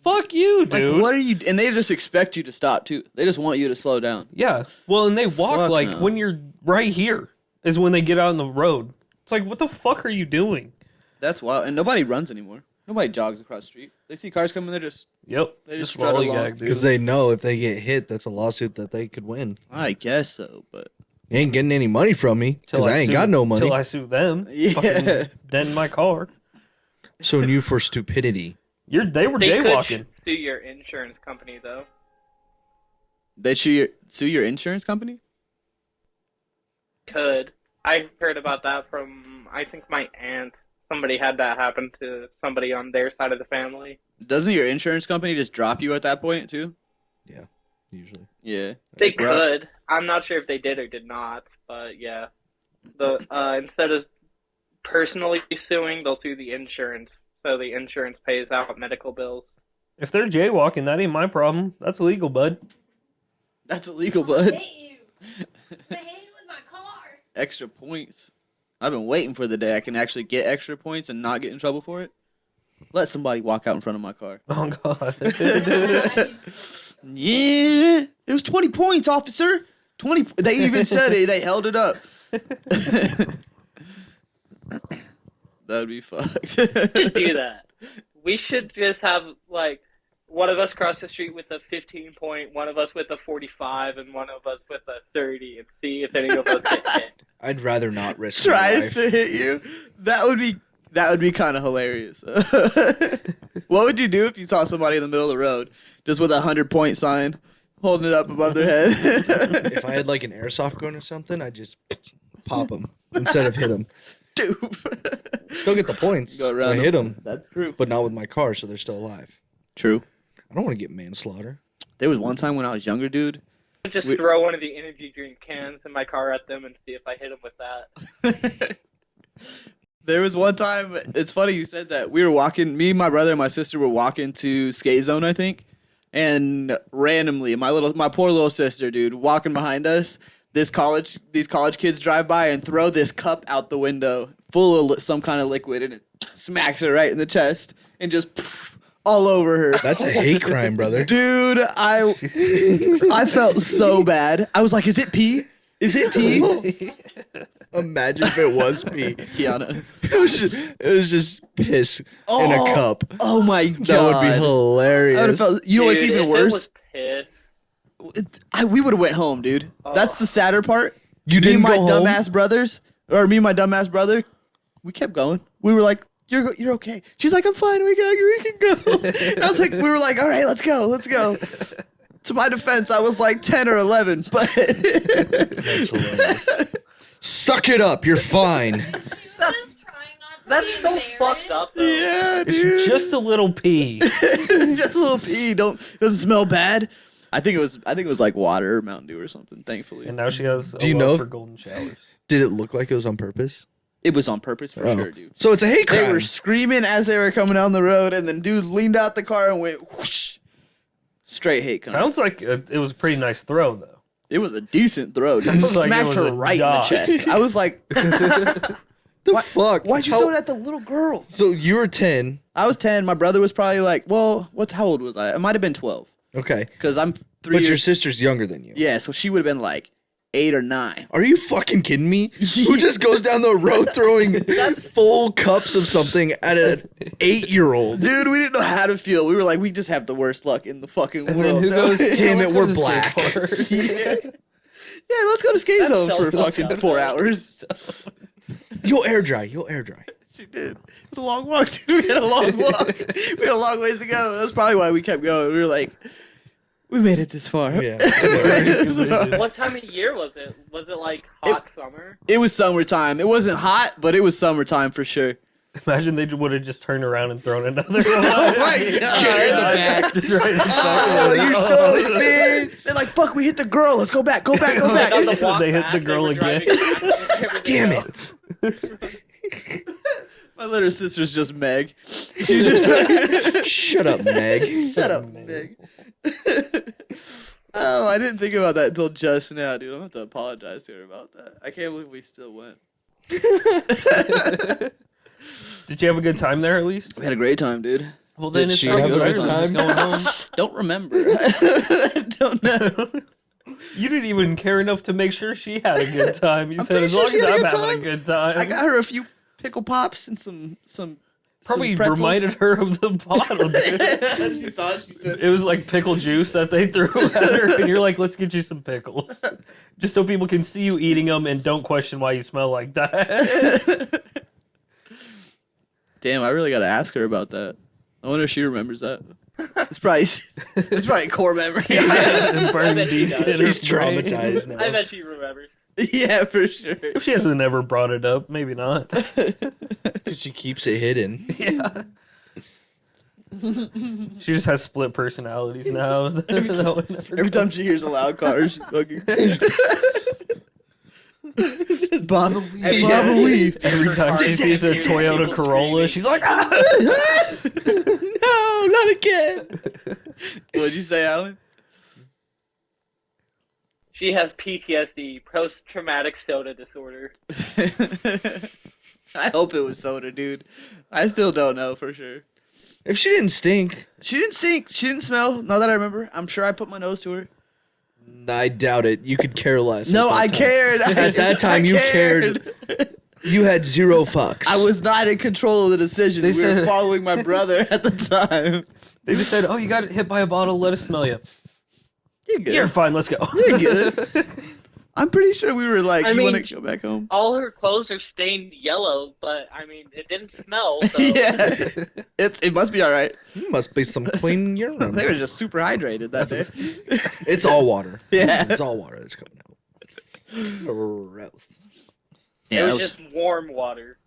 Fuck you, dude. Like, what are you? And they just expect you to stop too. They just want you to slow down. Yeah. Well, and they walk Fuck like no. when you're right here is when they get out on the road. It's like, what the fuck are you doing? That's wild. And nobody runs anymore. Nobody jogs across the street. They see cars coming, they're just. Yep. They just Just strut along. lollygag, dude. Because they know if they get hit, that's a lawsuit that they could win. I guess so, but You ain't getting any money from me because I ain't got no money. Till I sue them. Yeah. Fucking dent my car. Suing you for stupidity. They were They jaywalking. could sue your insurance company, though. they sue your insurance company. Could. I heard about that from, I think, my aunt. Somebody had that happen to somebody on their side of the family. Doesn't your insurance company just drop you at that point too? Usually. Yeah. They That sucks. could. I'm not sure if they did or did not, but yeah. The instead of personally suing, they'll sue the insurance. So the insurance pays out medical bills. If they're jaywalking, that ain't my problem. That's illegal, bud. That's illegal, I bud. hate you. I hate you with my car. Extra points. I've been waiting for the day I can actually get extra points and not get in trouble for it. Let somebody walk out in front of my car. Oh god. Yeah, it was 20 points, officer. 20. They even said it. They held it up. That'd be fucked. Just do that. We should just have, like, one of us cross the street with a 15 point, one of us with a 45, and one of us with a 30, and see if any of us get hit. I'd rather not risk my Tries life. to hit you. That would be kind of hilarious. What would you do if you saw somebody in the middle of the road just with a 100-point sign holding it up above their head? If I had like an airsoft gun or something, I'd just pop them instead of hit them. Dude. Still get the points. Go 'cause around I hit them, That's true. but not with my car, so they're still alive. True. I don't want to get manslaughter. There was one time when I was younger, dude. Just We- throw one of the energy drink cans in my car at them and see if I hit them with that. There was one time, it's funny you said that. We were walking, me, my brother, and my sister were walking to Skate Zone, I think. And randomly, my poor little sister, dude, walking behind us, these college kids drive by and throw this cup out the window full of some kind of liquid, and it smacks her right in the chest and just poof, all over her. That's a hate crime, brother. Dude, I felt so bad. I was like, is it pee? Is it pee? Imagine if it was pee. Kiana. It was just piss in a cup. Oh my god. That would be hilarious. I would've felt, you know what's Dude, even if worse? It was piss. We would have went home, dude. That's the sadder part. You Me didn't and my go home? dumbass brothers, or me and my dumbass brother, we kept going. We were like, "You're okay." She's like, "I'm fine. We can go." And I was like, we were like, "All right, let's go." To my defense, I was like 10 or 11, but That's hilarious. Suck it up. You're fine. She was just trying not to That's be so embarrassed. fucked up, though. yeah, dude. It's just a little pee. just a little pee. Doesn't smell bad. I think it was like water or Mountain Dew or something. Thankfully, And now she has a Do you love know for if- golden showers. Did it look like it was on purpose? it was on purpose for Oh. sure, dude. So it's a hate They crime. were screaming as they were coming down the road, and then dude leaned out the car and went whoosh. Straight hate crime. Sounds like it was a pretty nice throw, though. It was a decent throw, dude. Sounds like it Smacked was her a right dodge. in the chest. I was like, the fuck? why'd you How- throw it at the little girl? So you were 10. I was 10. My brother was probably like, well, how old was I? I might have been 12. Okay. Because I'm 3 But your years. sister's younger than you. Yeah, so she would have been like 8 or 9. Are you fucking kidding me? Who just goes down the road throwing full cups of something at an 8-year-old? Dude, we didn't know how to feel. We were like, we just have the worst luck in the fucking And world. then who goes, Damn "Let's it, go we're to the skate black." park." yeah. Yeah, let's go to Skate That's Zone so for fucked fucking up. 4 hours. You'll air dry. You'll air dry. She did. It was a long walk, dude. We had a long walk. We had a long ways to go. That's probably why we kept going. We were like, we made it this far. Yeah. We made it this far. What time of year was it? Was it like hot summer? It was summertime. It wasn't hot, but it was summertime for sure. Imagine they would have just turned around and thrown another one. Oh my god. Just right in the Oh, back. you son of a bitch. They're like, fuck, we hit the girl. Let's go back. Go back. Go Like, on back. the walk They hit back, the girl were again. driving back, they were Damn go. it. My little sister's just Meg. She's just Shut up, Meg. Shut up, Meg. Oh, I didn't think about that until just now, dude. I'm going to have to apologize to her about that. I can't believe we still went. Did you have a good time there at least? We had a great time, dude. Well, then Did it's she not have a good good time. time? Just going home. Don't remember. I don't know. You didn't even care enough to make sure she had a good time. You I'm said pretty as sure long she as had a I'm good having time. a good time. I got her a few pickle pops and some Probably pretzels. reminded her of the bottle. Dude. She saw it. She said, It was like pickle juice that they threw at her, and you're like, "Let's get you some pickles, just so people can see you eating them and don't question why you smell like that." Damn, I really got to ask her about that. I wonder if she remembers that. It's probably a core memory. And burned bet she deep does. in her She's brain. traumatized now. I bet she remembers. Yeah, for sure. If she hasn't ever brought it up, maybe not. Because she keeps it hidden. Yeah. She just has split personalities now. Every time she hears a loud car, she fucking. Bottle Every- Bottle weave. Every time she sees a Toyota People Corolla, screaming. she's like, ah! No, not again. What'd you say, Alan? She has PTSD, post-traumatic soda disorder. I hope it was soda, dude. I still don't know for sure. If she didn't stink, She didn't stink. She didn't smell. Now that I remember, I'm sure I put my nose to her. I doubt it. You could care less. No, at that I time. cared. At that time, you cared. You had zero fucks. I was not in control of the decision. They We were said- following my brother at the time. They just said, oh, you got hit by a bottle, let us smell you. You're good. You're fine, let's go. You're good. I'm pretty sure we were like, I you mean, want to go back home? All her clothes are stained yellow, but I mean, it didn't smell. So. Yeah. It must be all right. Must be some clean urine. They were just super hydrated that day. It's all water. Yeah. It's all water that's coming out. Gross. Yeah, It was just warm water.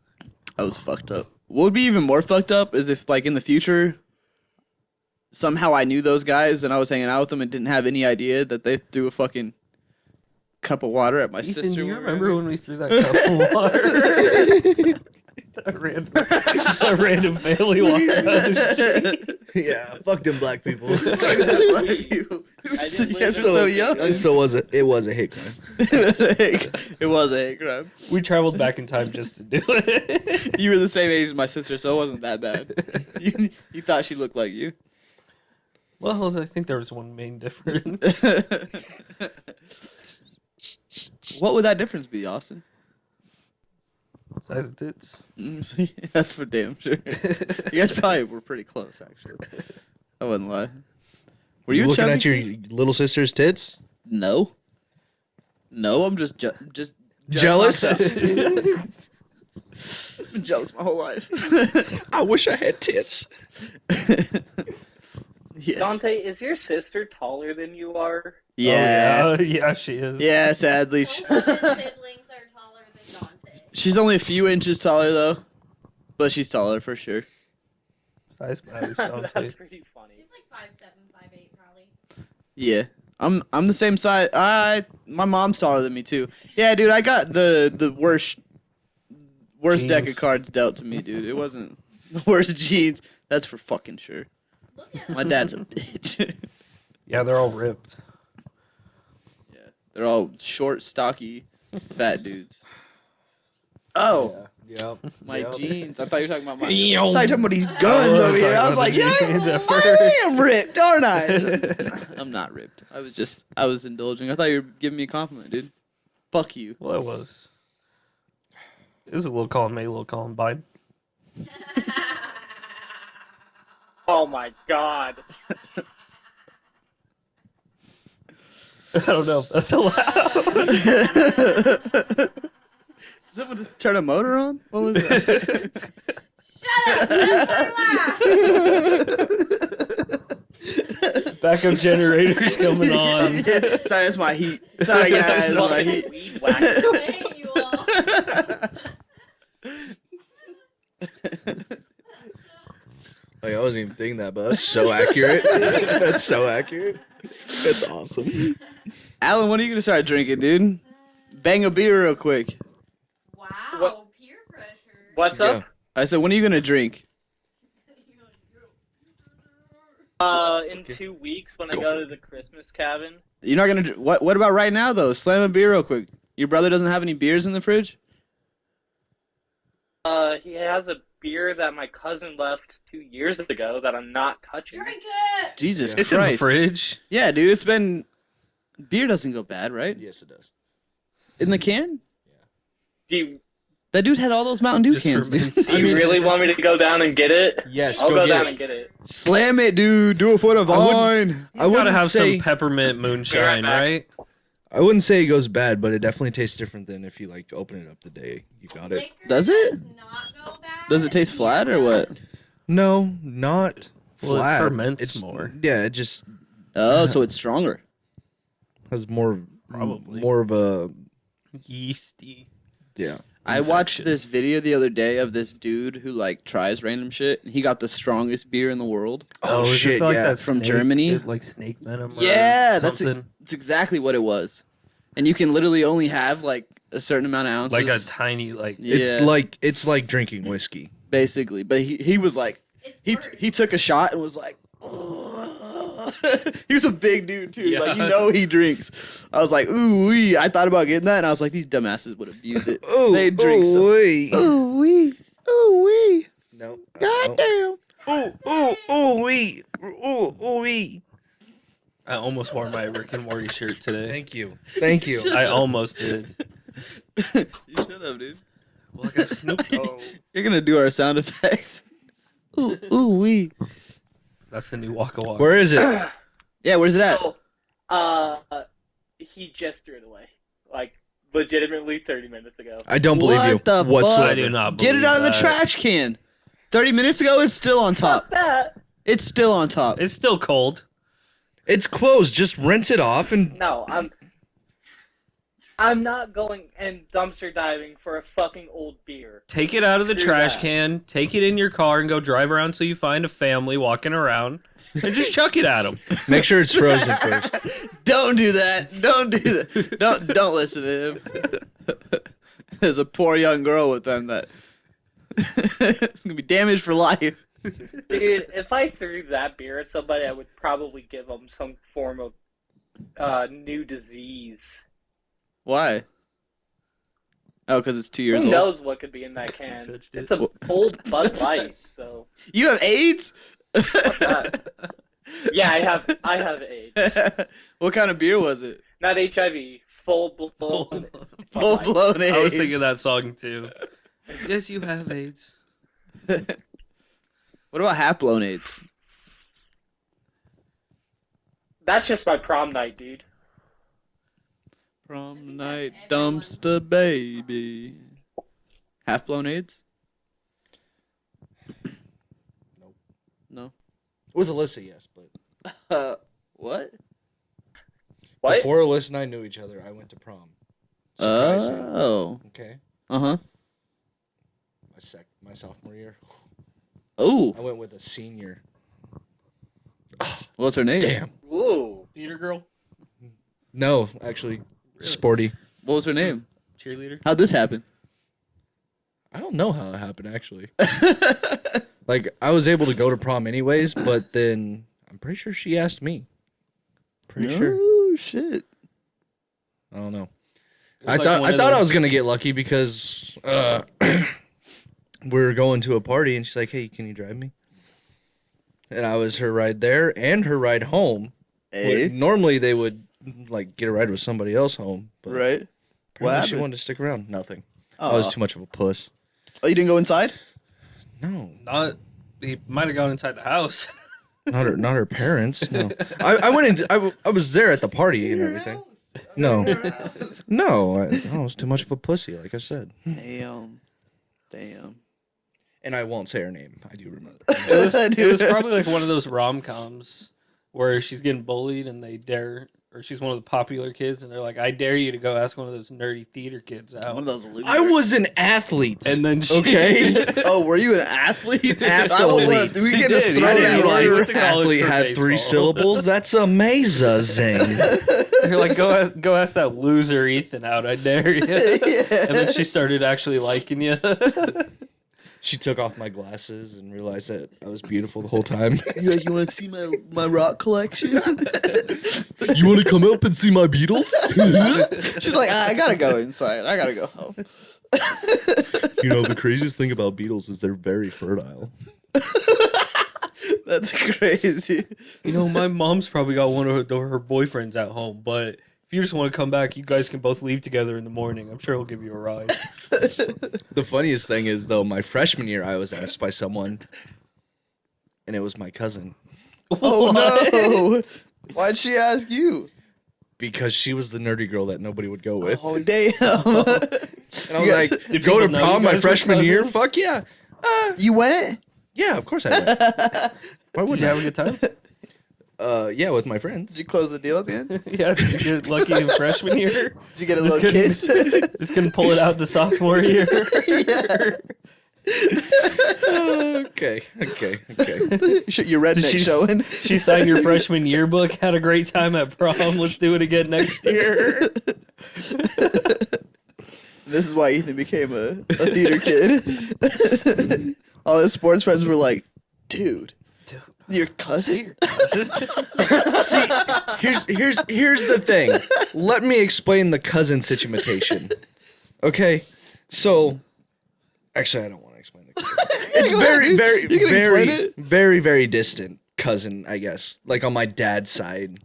that was fucked up. What would be even more fucked up is if, like, in the future, somehow I knew those guys and I was hanging out with them and didn't have any idea that they threw a fucking cup of water at my Ethan, sister. do you when we were remember in- when we threw that cup of water? a random family walking down the street. Yeah, fuck them black people. You guys are didn't so young. So it was a hate crime. It was a hate crime. We traveled back in time just to do it. You were the same age as my sister, so it wasn't that bad. You thought she looked like you. Well, I think there was one main difference. What would that difference be, Austin? Size of tits. See, that's for damn sure. You guys probably were pretty close, actually. I wouldn't lie. Were you a looking chubby at your kid? little sister's tits? No. No, I'm just Jealous? I've been jealous my whole life. I wish I had tits. Yes. Dante, is your sister taller than you are? Yeah. Oh, yeah, she is. Yeah, sadly. All of his siblings are taller than Dante. She's only a few inches taller, though. But she's taller for sure. Size matters, Dante. That's pretty funny. She's like 5'7", 5'8", probably. Yeah. I'm the same size. My mom's taller than me, too. Yeah, dude, I got the worst deck of Genes. cards dealt to me, dude. It wasn't the worst genes. That's for fucking sure. Look at My him. dad's a bitch. Yeah, they're all ripped. Yeah. They're all short, stocky, fat dudes. Oh, Yeah. my jeans. I thought you were talking about my. I Yo. thought you were talking about these guns over here. I was like, yeah, Jeans at I am ripped, aren't I? I'm not ripped. I was indulging. I thought you were giving me a compliment, dude. Fuck you. Well, it was. It was a little column A, a little column B. Oh my god. I don't know if that's allowed. Someone just turn a motor on? What was that? Shut up! That's my laugh. Backup generators coming on. Yeah. Sorry, that's my heat. Sorry, guys, that's my heat. Weed whacker. Hey, you all. Like, I wasn't even thinking that, but that's so accurate. That's so accurate. That's awesome. Alan, when are you gonna start drinking, dude? Bang a beer real quick. Wow, What- peer pressure. What's up? I said, when are you gonna drink? In 2 weeks when I go to the Christmas cabin. You're not gonna. What about right now though? Slam a beer real quick. Your brother doesn't have any beers in the fridge. He has a beer that my cousin left 2 years ago that I'm not touching. Drink it. Jesus It's in the Christ! fridge. Yeah, dude, it's been. Beer doesn't go bad, right? Yes, it does. In the can. Do you, That dude had all those Mountain Dew Just cans, dude. ferments. do you really want me to go down and get it? Yes, I'll go get down it. and get it. Slam it, dude. Do it for the vine. You gotta wouldn't have say- some peppermint moonshine, back. right? I wouldn't say it goes bad, but it definitely tastes different than if you like open it up the day you got it. Liquor Does it? not go bad. Does it taste flat or what? No, not Well, it flat. ferments It's more. Yeah, it just Oh, so it's stronger. has more, Probably. more of a Yeasty. yeah. I watched Infection. this video the other day of this dude who like tries random shit, and he got the strongest beer in the world. Oh, is it shit, like yeah. that From snake- Germany? it, like snake venom. Or Yeah, that's something. It's exactly what it was. And you can literally only have like a certain amount of ounces. Like a tiny, like Yeah. It's like drinking whiskey. Basically, but he was like It's he took a shot and was like he was a big dude too. Yeah. Like he drinks. I was like, ooh wee. I thought about getting that and I was like, these dumbasses would abuse it. They drink some. Ooh wee. Ooh wee. No. Goddamn. Wee. Wee. I almost wore my Rick and Morty shirt today. Thank you. Thank you. I almost did. You should have, dude. Well, I got Snoop Dogg. You're gonna do our sound effects. Ooh wee. That's the new Waka Waka. Where is it? Yeah, where's it at? So, he just threw it away. Like, legitimately 30 minutes ago. I don't believe What you the fuck? whatsoever. I do not Get believe it out of the that. trash can. 30 minutes ago, it's still on top. Fuck that! It's still on top. It's still cold. It's closed. Just rinse it off and No, I'm not going and dumpster diving for a fucking old beer. Take it out of the Screw trash that. can, take it in your car, and go drive around till you find a family walking around, and just chuck it at them. make sure it's frozen first. Don't do that. Don't do that. Don't listen to him. There's a poor young girl with them that it's gonna be damaged for life. Dude, if I threw that beer at somebody, I would probably give them some form of new disease. Why? Oh, because it's 2 years Who old. knows what could be in that 'Cause you can? touched it. It's a old Bud Light, so You have AIDS? that? Yeah, I have AIDS. What kind of beer was it? Not HIV. Full blown. Full blown AIDS. I was thinking that song too. Yes, you have AIDS. What about half blown AIDS? That's just my prom night, dude. Prom night everyone's- dumpster baby. Half blown AIDS? Nope. No. With Alyssa, yes, but What? What? before Alyssa and I knew each other, I went to prom. Surprising. Oh. Okay. Uh huh. My sophomore year, Oh. I went with a senior. What's her name? Damn. Ooh. Theater girl, No, actually, sporty. What was her name? cheerleader. How'd this happen? I don't know how it happened actually. Like I was able to go to prom anyways, but then I'm pretty sure she asked me. Pretty sure. Oh shit. I don't know. It was I like thought one of I those- was gonna get lucky because we were going to a party and she's like, "Hey, can you drive me?" And I was her ride there and her ride home. Hey. Normally they would like get a ride with somebody else home, but Right. apparently What she happened? wanted to stick around. Nothing. Oh. I was too much of a puss. Oh, you didn't go inside? No, Not. He might have gone inside the house. not her parents. No, I went in. I was there at the party and everything. No, no, I was too much of a pussy, like I said. Damn. Damn. And I won't say her name. I do remember. It was probably like one of those rom-coms where she's getting bullied and they dare, or she's one of the popular kids and they're like, "I dare you to go ask one of those nerdy theater kids out." One of those losers. I was an athlete. And then she, Okay. Oh, were you an athlete? Athlete. We He can just did. throw He I did. that didn't He word. went to college athlete for had 3 baseball. syllables. That's amazing. You're like, go ask that loser Ethan out. I dare you. And then she started actually liking you. She took off my glasses and realized that I was beautiful the whole time. You like, you want to see my rock collection? You want to come up and see my Beatles? She's like, I gotta go inside. I gotta go home. You know, the craziest thing about Beatles is they're very fertile. That's crazy. You know, my mom's probably got one of her boyfriends at home, but if you just want to come back, you guys can both leave together in the morning. I'm sure he'll give you a ride. The funniest thing is, though, my freshman year, I was asked by someone, and it was my cousin, Oh no! Why'd she ask you? because she was the nerdy girl that nobody would go with. Oh damn! And I was You like, Did go to people know you prom my guys were freshman year? cousins? Fuck yeah. You went? Yeah, of course I went. Why Did wouldn't you I? have a good time? Yeah, with my friends. Did you close the deal at the end? Yeah, did you get lucky in freshman year? Did you get a Just little couldn't- kiss? Just couldn't pull it out the sophomore year. Yeah. Okay. Your redneck She- showing. She signed your freshman yearbook, had a great time at prom. Let's do it again next year. This is why Ethan became a theater kid. All his sports friends were like, dude, your cousin? See, here's the thing. Let me explain the cousin situation. Okay, so actually, I don't want to explain the cousin. It's very, very, You can explain very, it. very, very distant cousin, I guess. Like on my dad's side,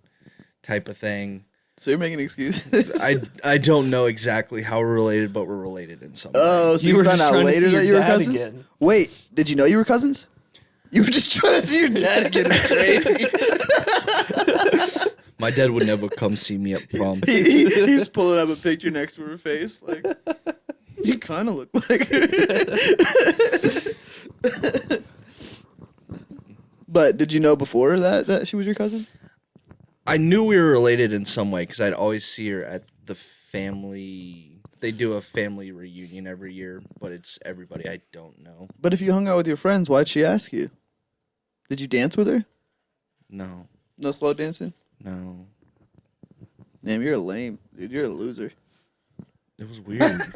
type of thing. So you're making excuses? I don't know exactly how we're related, but we're related in some way. Oh, so you, were found just out trying to later see that your you were a dad cousin? again. Wait, did you know you were cousins? You were just trying to see your dad again. It's crazy. My dad would never come see me at prom. He's pulling up a picture next to her face, like you kind of look like her. But did you know before that she was your cousin? I knew we were related in some way because I'd always see her at the family. They do a family reunion every year, but it's everybody I don't know. But if you hung out with your friends, why'd she ask you? Did you dance with her? No, No slow dancing? no. Damn, you're a lame, dude. You're a loser. It was weird.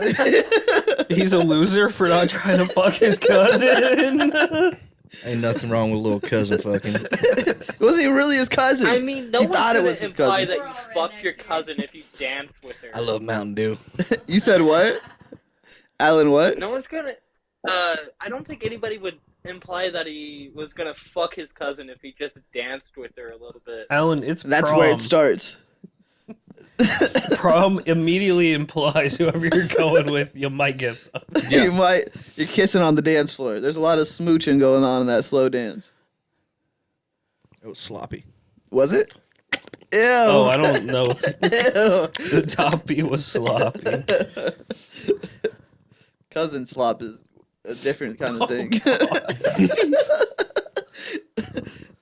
He's a loser for not trying to fuck his cousin. Ain't nothing wrong with little cousin fucking. It wasn't even really his cousin. I mean, no He one's thought it gonna was his imply cousin. that We're you all fuck rednecks your here. cousin if you dance with her. I love Mountain Dew. You said what? Alan, what? No one's gonna. I don't think anybody would imply that he was gonna fuck his cousin if he just danced with her a little bit. Alan, it's That's prom. where it starts. Prom immediately implies whoever you're going with, you might get some. Yeah. You're kissing on the dance floor. There's a lot of smooching going on in that slow dance. It was sloppy. Was it? Ew. Oh, I don't know if Ew. the top beat was sloppy. Cousin slop is a different kind of thing.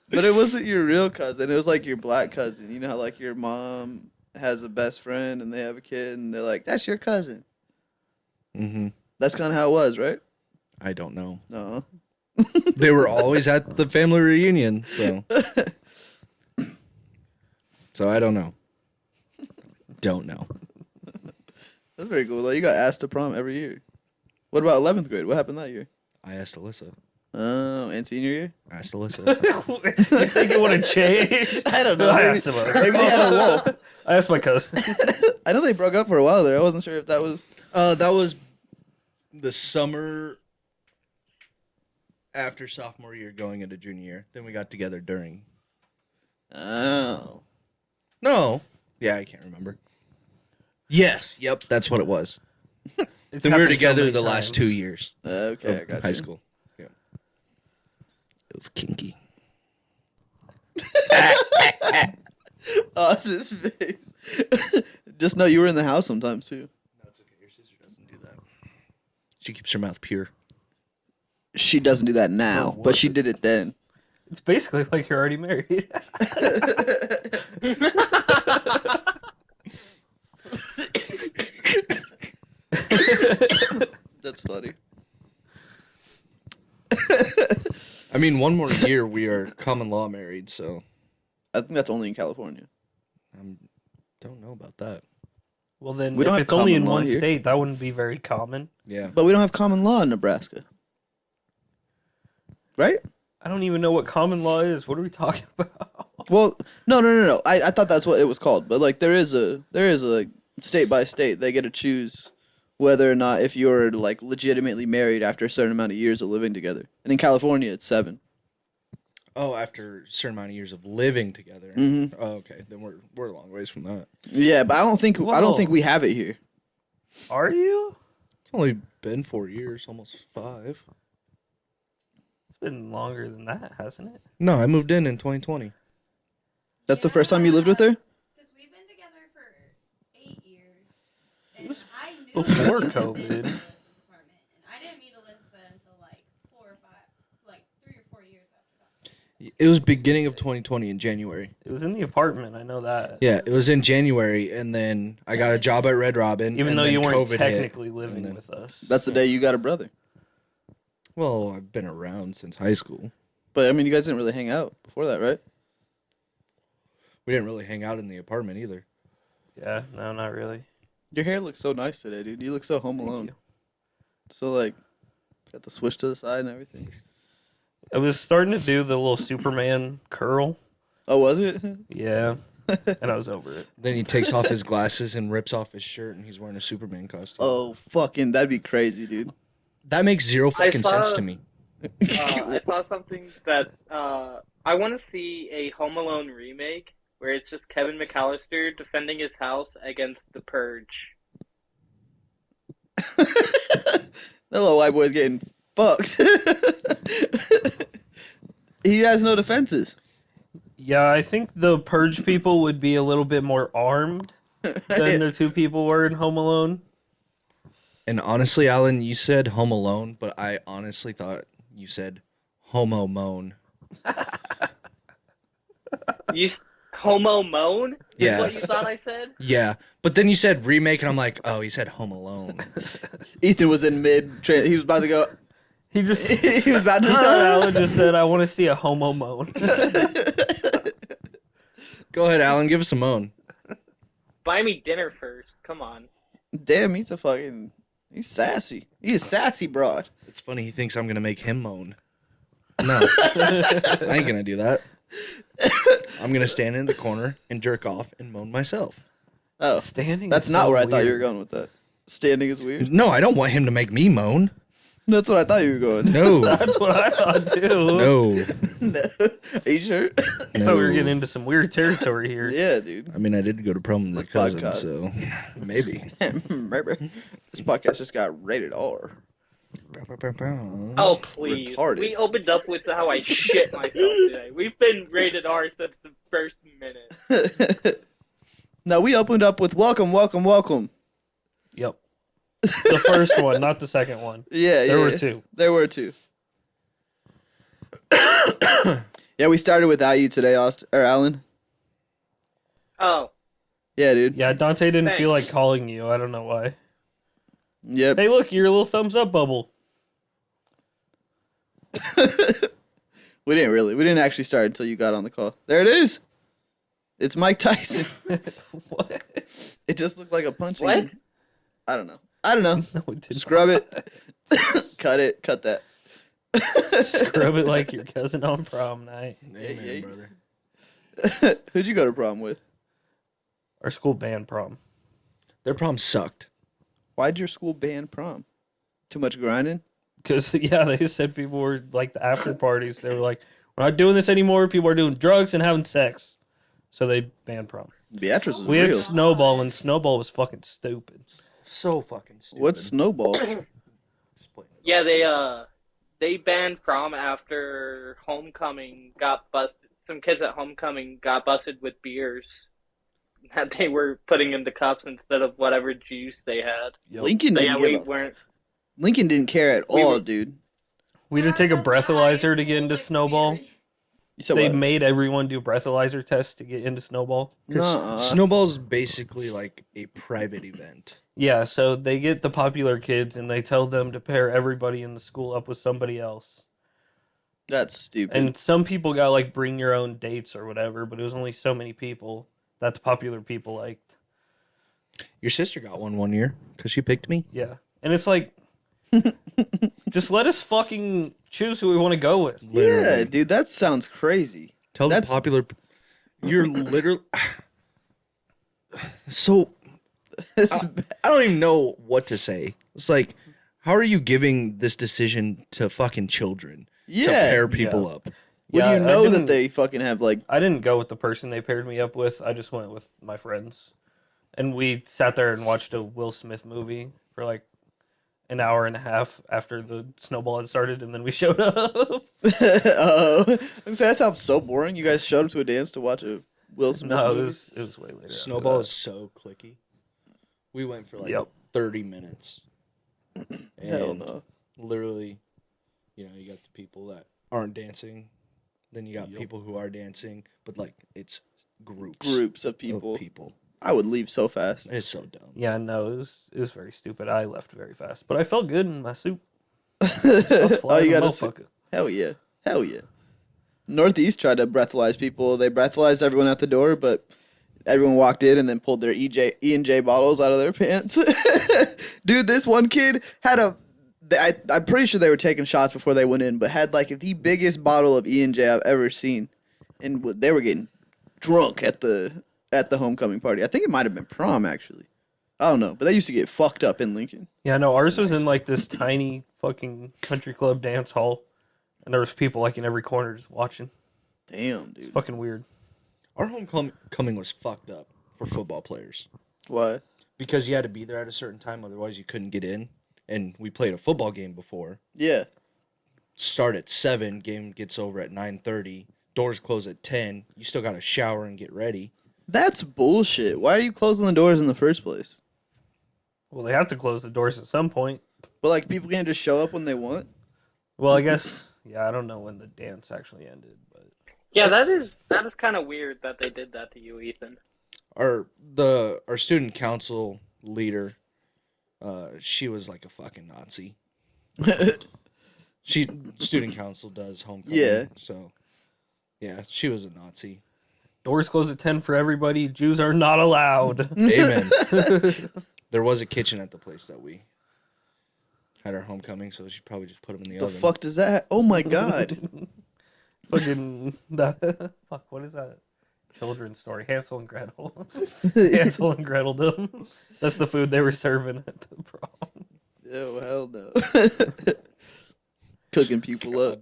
But it wasn't your real cousin. It was like your black cousin. You know how like your mom has a best friend and they have a kid and they're like, that's your cousin. Mm-hmm. That's kind of how it was, right? I don't know. No. They were always at the family reunion, so. So I don't know. Don't know. That's very cool though. You got asked to prom every year. What about 11th grade? What happened that year? I asked Alyssa. Oh, and senior year? I asked Alyssa. You think it would have changed? I don't know. I Maybe, asked him. maybe they had a lull. I asked my cousin. I know they broke up for a while there. I wasn't sure if that was. That was the summer after sophomore year going into junior year. Then we got together during. Oh. No. Yeah, I can't remember. Yes. Yep. That's what it was. It's Then we were happened so together many the last times. 2 years Okay, I of got high you. school. Yeah. It was kinky. Oh, it's his face. Just know you were in the house sometimes too. No, it's okay. Your sister doesn't do that. She keeps her mouth pure. She doesn't do that now, but she did it then. It's basically like you're already married. That's funny. I mean, one more year we are common law married, so I think that's only in California. I don't know about that. Well, then, We don't if have it's only in common law one here. state, that wouldn't be very common. Yeah. But we don't have common law in Nebraska. Right? I don't even know what common law is. What are we talking about? Well, no. I thought that's what it was called. But like there is a like state by state they get to choose whether or not if you're like legitimately married after a certain amount of years of living together. And in California it's 7. Oh, after a certain amount of years of living together. Mhm. Oh, okay. Then we're a long ways from that. Yeah, but I don't think Whoa. we have it here. Are you? It's only been 4 years, almost 5. It's been longer than that, hasn't it? No, I moved in 2020. That's the first time you lived with her? Because we've been together for 8 years. And was I knew before we lived in COVID. Alyssa's apartment. And I didn't meet Alyssa until like 4 or 5, like 3 or 4 years after that. It was beginning of 2020 in January. It was in the apartment. I know that. Yeah, it was in January, and then I got a job at Red Robin. Even and though then you weren't COVID hit, technically living and then- with us. That's the day you got a brother. Well, I've been around since high school. But I mean you guys didn't really hang out before that, right? We didn't really hang out in the apartment either. Yeah, no, not really. Your hair looks so nice today, dude. You look so Home Thank Alone. you. So like, it's got the switch to the side and everything. I was starting to do the little Superman curl. Oh, was it? Yeah, and I was over it. Then he takes off his glasses and rips off his shirt, and he's wearing a Superman costume. Oh, fucking, that'd be crazy, dude. That makes zero fucking saw- sense to me. I saw something that I want to see a Home Alone remake where it's just Kevin McAllister defending his house against the Purge. That little white boy's getting fucked. He has no defenses. Yeah, I think the Purge people would be a little bit more armed than the two people were in Home Alone. And honestly, Alan, you said Home Alone, but I honestly thought you said Homo Moan. Homo Moan? Is Yeah. what you thought I said? Yeah, but then you said remake, and I'm like, oh, he said Home Alone. Ethan was in mid. He was about to go. He just He was about to Alan just said, "I want to see a homo moan." Go ahead, Alan, give us a moan. Buy me dinner first. Come on. Damn, he's a fucking. He's sassy. He's a sassy broad. It's funny, he thinks I'm gonna make him moan. No, I ain't gonna do that. I'm gonna stand in the corner and jerk off and moan myself. Oh, Standing. that's is not so where I thought you were weird. going with that. Standing is weird. No, I don't want him to make me moan. That's what I thought you were going. No, That's what I thought too. no, No. Are you sure? I thought we were getting into some weird territory here. Yeah, dude. I mean, I did go to prom with my This cousin, podcast. so maybe. Remember, this podcast just got rated R. Oh, please. Retarded. We opened up with how I shit myself today. We've been rated R since the first minute. No, we opened up with welcome, welcome, welcome. Yep. The first one, not the second one. Yeah, There yeah. were two. There were two. Yeah, we started without you today, Austin or Alan. Oh, Yeah, dude. Yeah, Dante didn't Thanks. feel like calling you. I don't know why. Yep. Hey, look, your little thumbs up bubble. We didn't really. We didn't actually start until you got on the call. There it is. It's Mike Tyson. What? It just looked like a punching. What? I don't know. I don't know. No, it didn't. Scrub it. Cut it. Cut that. Scrub it like your cousin on prom night. Amen, yeah. brother. Who'd you go to prom with? Our school band prom. Their prom sucked. Why'd your school ban prom? Too much grinding? Because, yeah, they said people were like the after parties. They were like, we're not doing this anymore. People are doing drugs and having sex. So they banned prom. Beatrice was We had real. Snowball, and Snowball was fucking stupid. So fucking stupid. What's Snowball? yeah, they banned prom after homecoming got busted. Some kids at homecoming got busted with beers that they were putting in the cups instead of whatever juice they had. Lincoln So yeah, didn't we give a, weren't. Lincoln didn't care at We all, were- dude. We did take a breathalyzer to get into Snowball. You said They what? made everyone do breathalyzer tests to get into Snowball. Nuh-uh. Snowball's basically like a private event. Yeah, so they get the popular kids and they tell them to pair everybody in the school up with somebody else. That's stupid. And some people got like bring your own dates or whatever, but it was only so many people that the popular people liked. Your sister got one year because she picked me. Yeah. And it's like, just let us fucking choose who we want to go with. yeah, Literally. dude, that sounds crazy. Tell That's- the popular. You're literally. So It's I don't even know what to say. It's like, how are you giving this decision to fucking children to yeah. pair people Yeah. up? When Yeah, you I know that didn't- they fucking have like I didn't go with the person they paired me up with. I just went with my friends. And we sat there and watched a Will Smith movie for like an hour and a half after the snowball had started, and then we showed up. that sounds so boring. You guys showed up to a dance to watch a Will Smith No, movie. it was way later. after Snowball that. is so clicky. We went for like Yep. 30 minutes. Hell And no. literally, you know, you got the people that aren't dancing, then you got Yep. people who are dancing, but like it's groups Groups of of people. people. I would leave so fast. It's so dumb. Yeah, no, it was very stupid. I left very fast, but I felt good in my suit. Oh, you got to see. motherfucker. Hell yeah. Hell yeah. Northeast tried to breathalyze people. They breathalyzed everyone at the door, but everyone walked in and then pulled their E&J bottles out of their pants. Dude, this one kid had I'm pretty sure they were taking shots before they went in, but had like the biggest bottle of E&J I've ever seen, and they were getting drunk at the homecoming party. I think it might have been prom actually. I don't know, but they used to get fucked up in Lincoln. Yeah, no, ours was in like this tiny fucking country club dance hall, and there was people like in every corner just watching. Damn, It's dude. fucking weird. Our homecoming was fucked up for football players Why? because you had to be there at a certain time, otherwise you couldn't get in. And we played a football game before. Yeah. Start at 7, game gets over at 9:30. Doors close at 10. You still got to shower and get ready. That's bullshit. Why are you closing the doors in the first place? Well, they have to close the doors at some point. But like people can't just show up when they want. Well, I guess, yeah, I don't know when the dance actually ended, but Yeah, that is kind of weird that they did that to you, Ethan. Our student council leader, she was like a fucking Nazi. Student council does homecoming. Yeah. So, yeah, she was a Nazi. doors close at 10 for everybody. Jews are not allowed. Amen. There was a kitchen at the place that we had our homecoming, so she probably just put them in the The oven. fuck does that? Oh my god. Fucking, fuck, what is that? Children's story. Hansel and Gretel. Hansel and Gretel them. That's the food they were serving at the prom. Oh hell no. Cooking people up.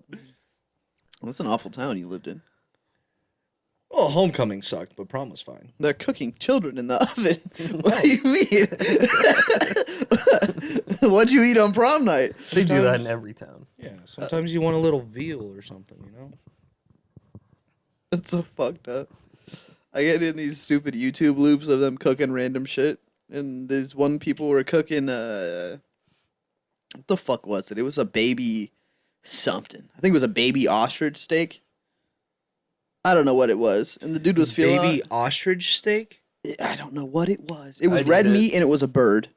That's an awful town you lived in. Well, homecoming sucked, but prom was fine. They're cooking children in the oven. What do you mean? What'd you eat on prom night? They do that in Sometimes- every town. Yeah, sometimes you want a little veal or something, you know? That's so fucked up. I get in these stupid YouTube loops of them cooking random shit. And there's one people were cooking what the fuck was it? It was a baby something. I think it was a baby ostrich steak. I don't know what it was. And the dude was feeling Baby ostrich steak? I don't know what it was. It was I'd red eat it. meat and it was a bird.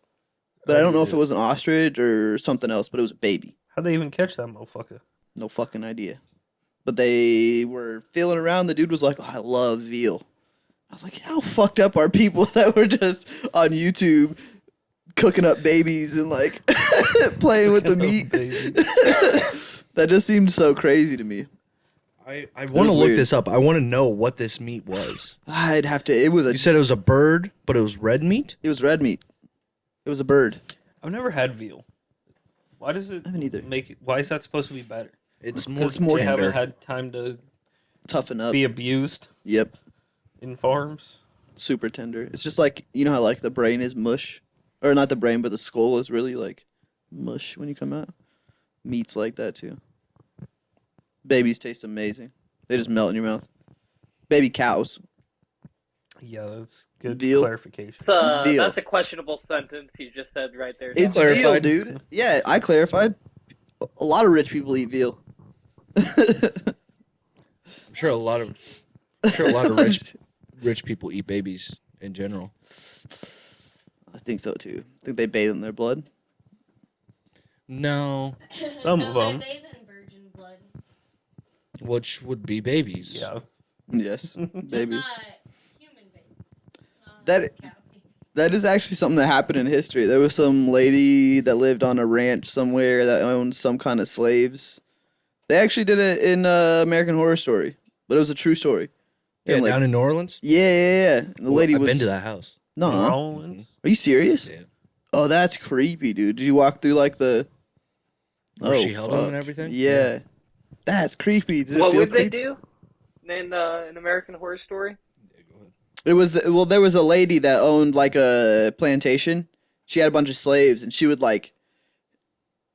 But I I'd don't know eat if it was an ostrich or something else, but it was a baby. How'd they even catch that motherfucker? No fucking idea. But they were feeling around. The dude was like, oh, I love veal. I was like, how fucked up are people that were just on YouTube cooking up babies and like playing with the meat? That just seemed so crazy to me. I want was to look weird. this up. I want to know what this meat was. I'd have to. It was You said it was a bird, but it was red meat? It was red meat. It was a bird. I've never had veal. Why does it I haven't either. make it? Why is that supposed to be better? It's more, It's more They tender. haven't had time to Toughen up. be abused Yep. in farms. Super tender. It's just like, you know how like the brain is mush? Or not the brain, but the skull is really like mush when you come out? Meat's like that too. Babies taste amazing. They just melt in your mouth. Baby cows. Yeah, that's good Veal. clarification. Veal. That's a questionable sentence you just said right there. It's clarified. veal, dude. Yeah, I clarified. A lot of rich people eat veal. I'm sure a lot of rich people eat babies in general. I think so too. I think they bathe in their blood. No, Some No, of they 'em. bathe in virgin blood. which would be babies. Yeah. Yes, It's babies. not human baby. That- That is actually something that happened in history. There was some lady that lived on a ranch somewhere that owned some kind of slaves. They actually did it in American Horror Story, but it was a true story. Yeah, And, like, down in New Orleans. yeah. And the lady I've was. been to that house. New No, Orleans. are you serious? Yeah. Oh, that's creepy, dude. Did you walk through like the? Where she held him and fuck. everything? Yeah, that's creepy. Did it What feel would they creepy? do in an American Horror Story? It was there was a lady that owned like a plantation. She had a bunch of slaves, and she would like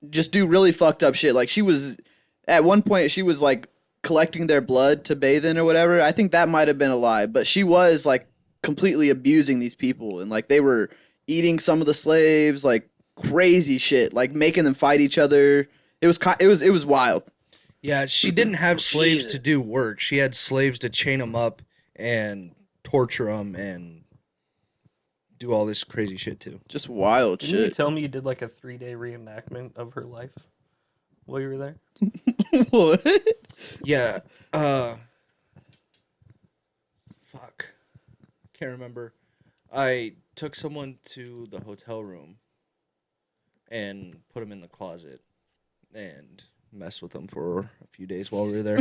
just do really fucked up shit. Like she was at one point she was like collecting their blood to bathe in or whatever. I think that might have been a lie, but she was like completely abusing these people, and like they were eating some of the slaves, like crazy shit, like making them fight each other. It was wild. Yeah, she didn't have slaves Jesus. to do work. She had slaves to chain them up and torture them and do all this crazy shit too. Just wild Didn't you shit. tell me you did like a 3-day reenactment of her life while you were there? What? Yeah. Fuck. Can't remember. I took someone to the hotel room and put them in the closet and messed with them for a few days while we were there.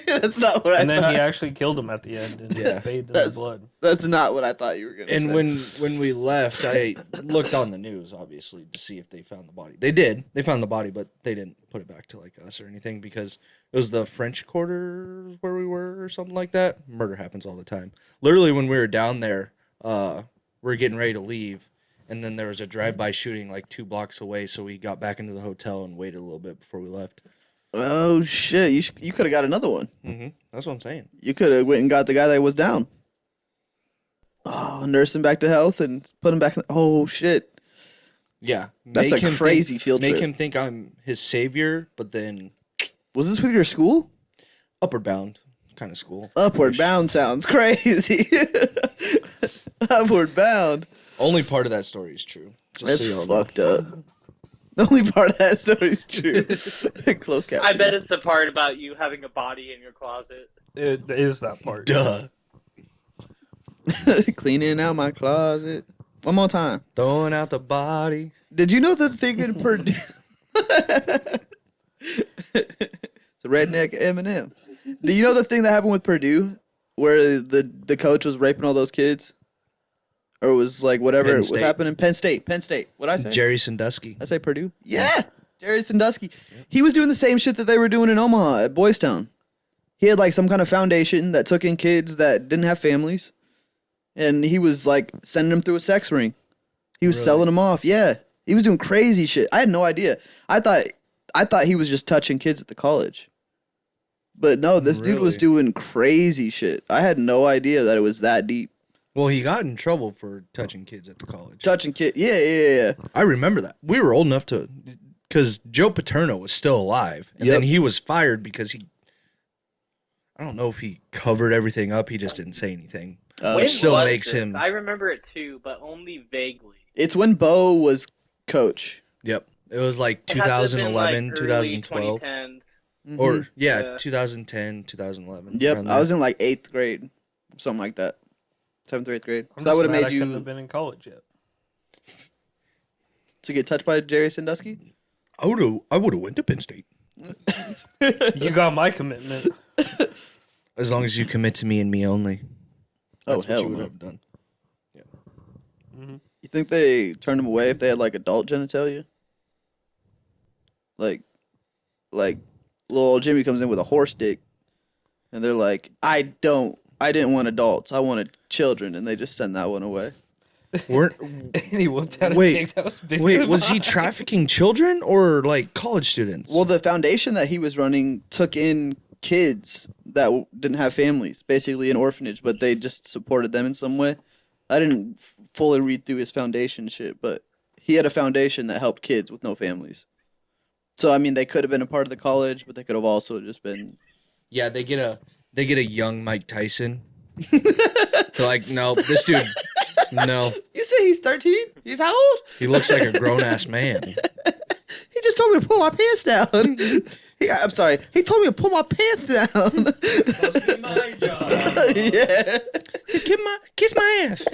That's not what I And then thought. he actually killed him at the end and Yeah. bathed in their That's- blood. That's not what I thought you were gonna say. And when we left, I looked on the news, obviously, to see if they found the body. They did. They found the body, but they didn't put it back to like us or anything because it was the French Quarter where we were or something like that. Murder happens all the time. Literally, when we were down there, we're getting ready to leave, and then there was a drive-by shooting like 2 blocks away. So we got back into the hotel and waited a little bit before we left. Oh shit! You could have got another one. Mm-hmm. That's what I'm saying. You could have went and got the guy that was down. Oh, nurse him back to health and put him back. Oh shit! Yeah, That's make a him crazy think, field Make trip. him think I'm his savior, but then Was this with your school? upward bound kind of school. Upward Bound sounds crazy. Upward Bound. Only part of that story is true. Just That's so y'all know. fucked up. The only part of that story is true. Close caption. I bet it's the part about you having a body in your closet. It is that part. Duh. Cleaning out my closet. One more time. Throwing out the body. Did you know the thing in Purdue? It's a redneck Eminem. Do you know the thing that happened with Purdue, where the coach was raping all those kids, or was like whatever Penn was State. happening? Penn State. Penn State. What I say? Jerry Sandusky. I say Purdue. Yeah, Jerry Sandusky. He was doing the same shit that they were doing in Omaha at Boys Town. He had like some kind of foundation that took in kids that didn't have families, and he was like sending them through a sex ring. He was Really? selling them off. Yeah, he was doing crazy shit. I had no idea. I thought he was just touching kids at the college, but no, this dude was Really? doing crazy shit. I had no idea that it was that deep. Well, he got in trouble for touching kids at the college. Touching kid. Yeah. I remember that. We were old enough to, because Joe Paterno was still alive, and Yep. then he was fired because he. I don't know if he covered everything up. He just didn't say anything. When still was makes this? him- I remember it too, but only vaguely. It's when Bo was coach. Yep. It was like It had to have been, 2011, like, early 2012. 2010s. Mhm. Or, yeah, Yeah. 2010, 2011. Yep, around I was there. in like 8th grade, something like that, 7th or 8th grade. I'm So that just would have mad made I couldn't you have been in college yet. to get touched by Jerry Sandusky. I would have went to Penn State. You got my commitment. As long as you commit to me and me only. Oh That's what hell you would no! have done. You think they turned him away if they had like adult genitalia? Like little old Jimmy comes in with a horse dick, and they're like, I didn't want adults, I wanted children, and they just send that one away. Weren't, And he whipped out a Wait, dick that was bigger wait, than was he mine. trafficking children or like college students? Well, the foundation that he was running took in kids that didn't have families, basically an orphanage, but they just supported them in some way. I didn't fully read through his foundation shit, but he had a foundation that helped kids with no families. So I mean, they could have been a part of the college, but they could have also just been. yeah, they get a young Mike Tyson. They're like, no, this dude, no, You say he's 13? He's how old? he looks like a grown ass man. He just told me to pull my pants down. I'm sorry. He told me to pull my pants down. My job. Yeah. Kiss my ass.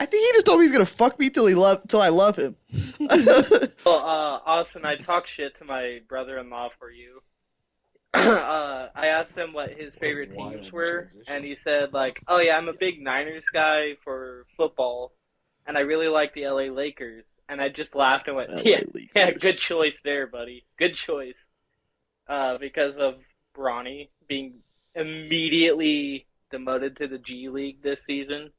I think he just told me he's gonna fuck me till I love him. Well, Austin, I talked shit to my brother-in-law for you. I asked him what his favorite teams Wild were, transition. and he said, like, oh yeah, I'm a big Niners guy for football, and I really like the LA Lakers. And I just laughed and went, LA yeah, Lakers. good choice there, buddy. Good choice. Because of Bronny being immediately demoted to the G League this season.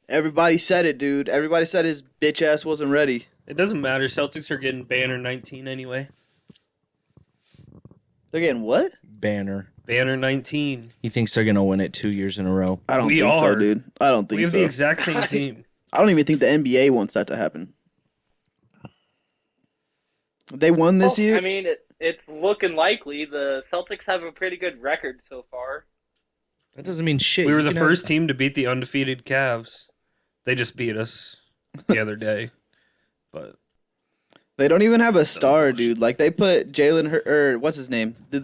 Everybody said it, dude. Everybody said his bitch ass wasn't ready. It doesn't matter. Celtics are getting Banner 19 anyway. They're getting what? Banner. Banner 19. He thinks they're gonna win it 2 years in a row. I don't We think so, are. dude. I don't think We have so. the exact same team. I don't even think the NBA wants that to happen. They won this year. I mean, it's looking likely. The Celtics have a pretty good record so far. That doesn't mean shit. We were You the can first team to beat the undefeated Cavs. They just beat us the other day. But They don't even have a star, dude. Like they put Jalen or what's his name? The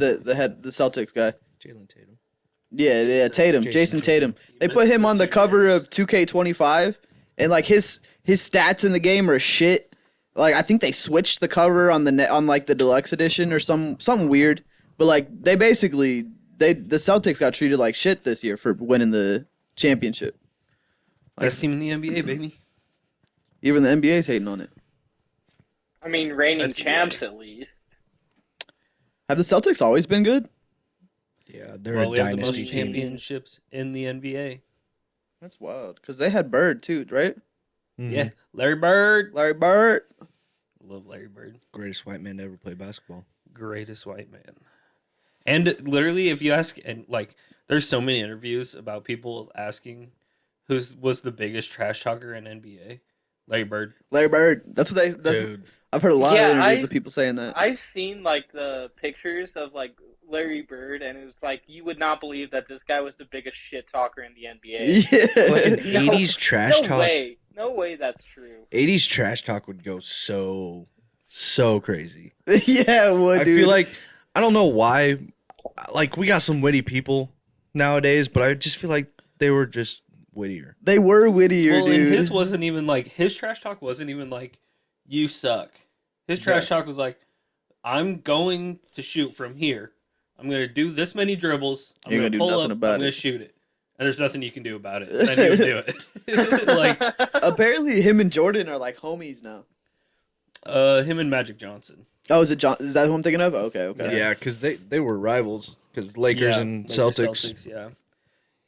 Celtics guy. Jalen Tatum. Yeah, Tatum, Jason Tatum. They put him on the cover of 2K25, and like his stats in the game are shit. Like I think they switched the cover on on like the deluxe edition or something weird. But like the Celtics got treated like shit this year for winning the championship. Best team in the NBA, baby. Even the NBA's hating on it. I mean, reigning That's champs good. at least. Have the Celtics always been good? Yeah, they're Well, a we have the most dynasty team. championships in the NBA. That's wild. Because they had Bird too, right? Mhm. Yeah, Larry Bird. Larry Bird. Love Larry Bird. Greatest white man to ever play basketball. Greatest white man. And literally, if you ask, and like, there's so many interviews about people asking was the biggest trash talker in NBA. Larry Bird. Larry Bird. That's Dude. I've heard a lot Yeah, of interviews of people saying that. I've seen like the pictures of like Larry Bird, and it was like you would not believe that this guy was the biggest shit talker in the NBA. Fucking Yeah. 80s trash No talk. way, no way, that's true. 80s trash talk would go so crazy. Yeah, it would, I dude. feel like I don't know why. Like we got some witty people nowadays, but I just feel like they were just wittier. they were wittier, Well, and dude. his wasn't even like his trash talk wasn't even like you suck. His trash talk was like, I'm going to shoot from here. I'm gonna do this many dribbles. I'm You're gonna gonna do pull nothing up. about I'm gonna it. shoot it, and there's nothing you can do about it. And then he would do it. Like Apparently, him and Jordan are like homies now. him and Magic Johnson. Oh, is it John? Is that who I'm thinking of? Okay. Yeah, because they were rivals. Because Lakers Yeah, and Lakers, Celtics. Yeah,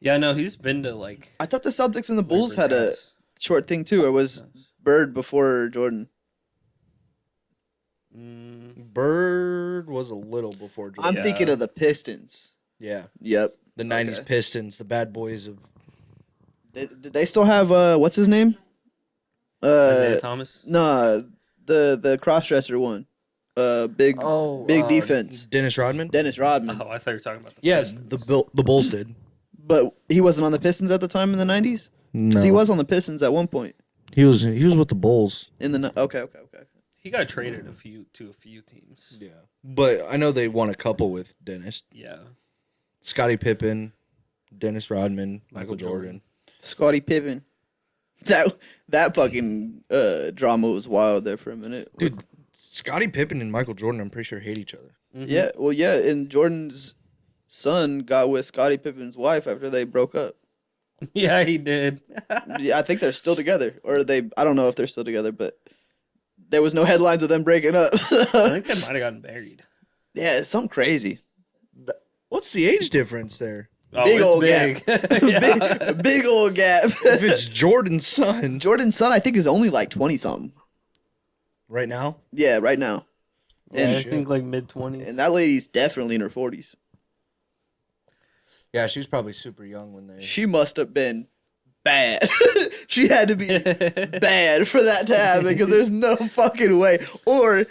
yeah. No, he's been to like. I thought the Celtics and the Bulls Bird had a has. short thing too, or was Bird before Jordan? Bird was a little before Jordan. I'm thinking of the Pistons. Yeah, Yep. the '90s Okay. Pistons, the bad boys of. Did they still have what's his name? Isaiah Thomas. Nah, the crossdresser one. Big defense. Dennis Rodman. Dennis Rodman. Oh, I thought you were talking about the Yeah, Pistons. the Bulls did. But he wasn't on the Pistons at the time in the 90s? No, Because he was on the Pistons at one point. He was with the Bulls. In the okay. He got traded to a few teams. Yeah, but I know they won a couple with Dennis, Yeah. Scottie Pippen, Dennis Rodman, Michael Jordan. Scottie Pippen. That fucking drama was wild there for a minute. Dude, Scottie Pippen and Michael Jordan, I'm pretty sure hate each other. Mhm. Yeah, well, yeah, and Jordan's son got with Scottie Pippen's wife after they broke up. Yeah, he did. Yeah, I think they're still together, or I don't know if they're still together, but there was no headlines of them breaking up. I think they might have gotten married. Yeah, it's something crazy. What's the age difference there? Oh, Big it's old big. Yeah. big old gap. If it's Jordan's son Jordan's son, I think, is only like 20 something. right now, Yeah, right now. Yeah, I And, think like mid-20s. and that lady's definitely in her 40s. yeah, she was probably super young when they. She must have been bad. She had to be bad for that to happen because there's no fucking way. Or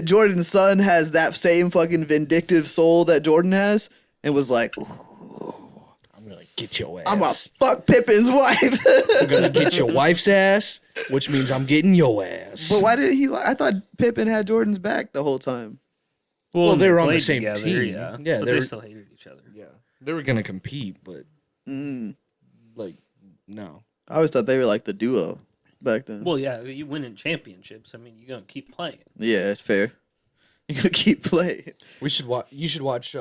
Jordan's son has that same fucking vindictive soul that Jordan has and was like, I'm gonna get your ass. I'm gonna fuck Pippen's wife. I'm gonna get your wife's ass, which means I'm getting your ass. But why did he? I thought Pippen had Jordan's back the whole time. Well, they were on the played same together, team. Yeah, Yeah, but they they were- still hated each other. Yeah, they were gonna compete, but Mm. like, no. I always thought they were like the duo back then. Well, yeah, you win in championships. I mean, you're gonna keep playing. Yeah, it's fair. You're gonna keep playing. We should watch. You should watch.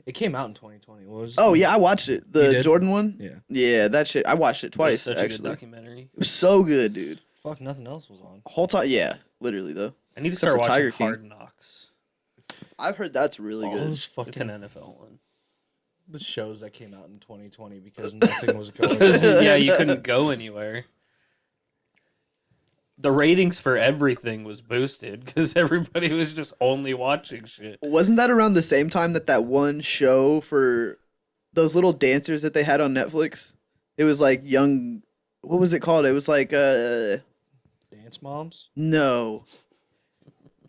It came out in 2020. What was it? Oh yeah, I watched it. You The did? Jordan one. Yeah. Yeah, that shit. I watched it It's twice such a good actually. documentary. It was so good, dude. Fuck, nothing else was on. Whole time, yeah, literally though. I need to Except start for watching Tiger King. Hard Knocks. I've heard that's really All good. those fucking It's an NFL one. the shows that came out in 2020 because nothing was going Because on. yeah, you couldn't go anywhere. The ratings for everything was boosted because everybody was just only watching shit. Wasn't that around the same time that one show for those little dancers that they had on Netflix? It was like young. What was it called? It was like Dance Moms. no.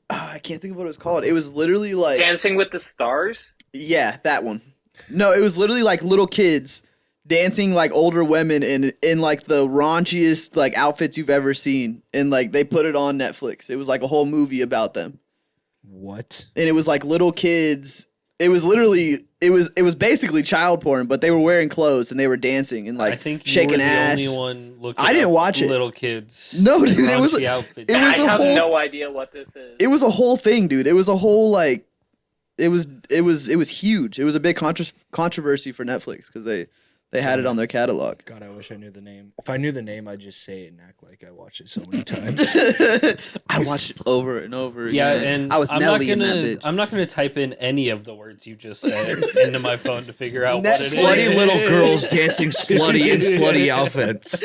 I can't think of what it was called. It was literally like Dancing with the Stars? yeah, that one. No, it was literally like little kids dancing like older women in like the raunchiest like outfits you've ever seen, and like they put it on Netflix. It was like a whole movie about them, What? and it was like little kids. It was literally it was basically child porn, but they were wearing clothes and they were dancing and I like think you shaking were the ass. only one looking. I didn't up watch it. Little kids. No, dude, it was raunchy a- outfits. it was I a have whole- no idea what this is. It was a whole thing, dude. It was a whole like, it was huge. It was a big controversy for Netflix because they had it on their catalog. God, I wish I knew the name. If I knew the name, I'd just say it and act like I watched it so many times. I watched it over and over. Yeah, again. and I was I'm Nelly not in gonna. that bitch. I'm not gonna type in any of the words you just said into my phone to figure out what it is. Slutty little girls dancing slutty in slutty outfits.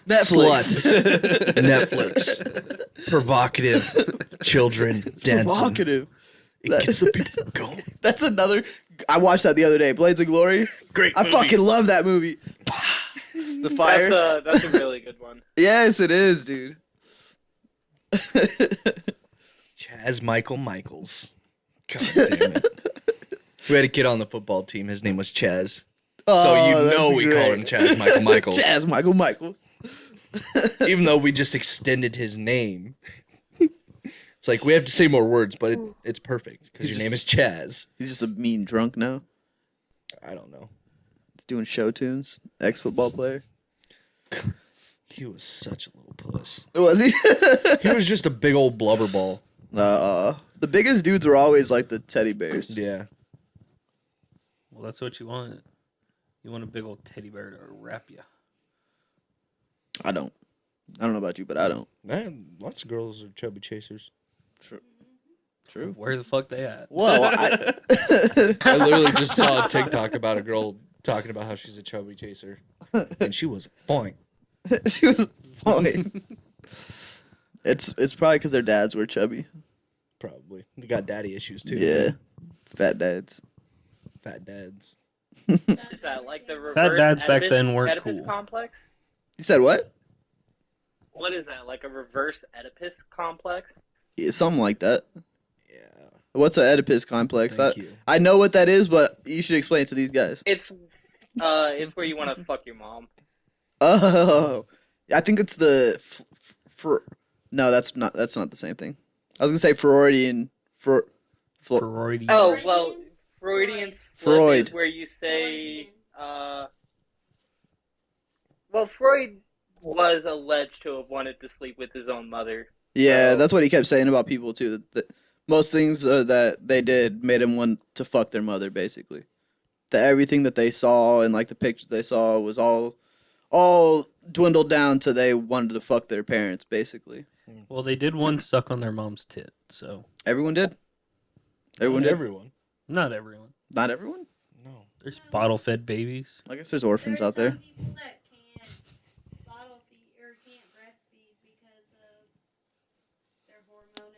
Netflix. Sluts. Netflix. Provocative children dancing. Provocative. It gets the people going. That's another. I watched that the other day. Blades of Glory. Great I fucking love that movie. The fire. That's a really good one. Yes, it is, dude. Chaz Michael Michaels. God damn it. We had a kid on the football team. His name was Chaz. So you that's know we call him great. Chaz Michael Michaels. Chaz Michael Michaels. Even though we just extended his name. It's like we have to say more words, but it's perfect because He's your name is just- Chaz. He's just a mean drunk now. I don't know. Doing show tunes. Ex-football player. He was such a little puss. Was he? He was just a big old blubber ball. The biggest dudes were always like the teddy bears. Yeah. Well, that's what you want. You want a big old teddy bear to wrap you. I don't know about you, but I don't. Man, lots of girls are chubby chasers. True. Where the fuck they at? Whoa. I literally just saw a TikTok about a girl talking about how she's a chubby chaser. And she was fine. She was fine. It's probably because their dads were chubby. Probably. They got daddy issues too. Yeah. Fat dads. Fat dads. Is that like the reverse dads back Oedipus- then weren't Oedipus cool. complex? You said what? What is that? Like a reverse Oedipus complex? Yeah, something like that. Yeah. What's an Oedipus complex? Thank you. I know what that is, but you should explain it to these guys. It's where you want to fuck your mom. Oh, I think it's the no, that's not the same thing. I was gonna say Freudian Sorority. Oh Freudian? well, Freudian slip Freud. is where you say. Freudian. Well, Freud was alleged to have wanted to sleep with his own mother. Yeah, So- that's what he kept saying about people too. That most things that they did made him want to fuck their mother, basically. That everything that they saw and like the pictures they saw was all dwindled down to they wanted to fuck their parents, basically. Well, they did one suck on their mom's tit, so Everyone did. Everyone did. Everyone. not everyone. Not everyone. No. There's bottle-fed babies. I guess there's orphans There are out there. some people that can't bottle feed or can't breastfeed because of their hormone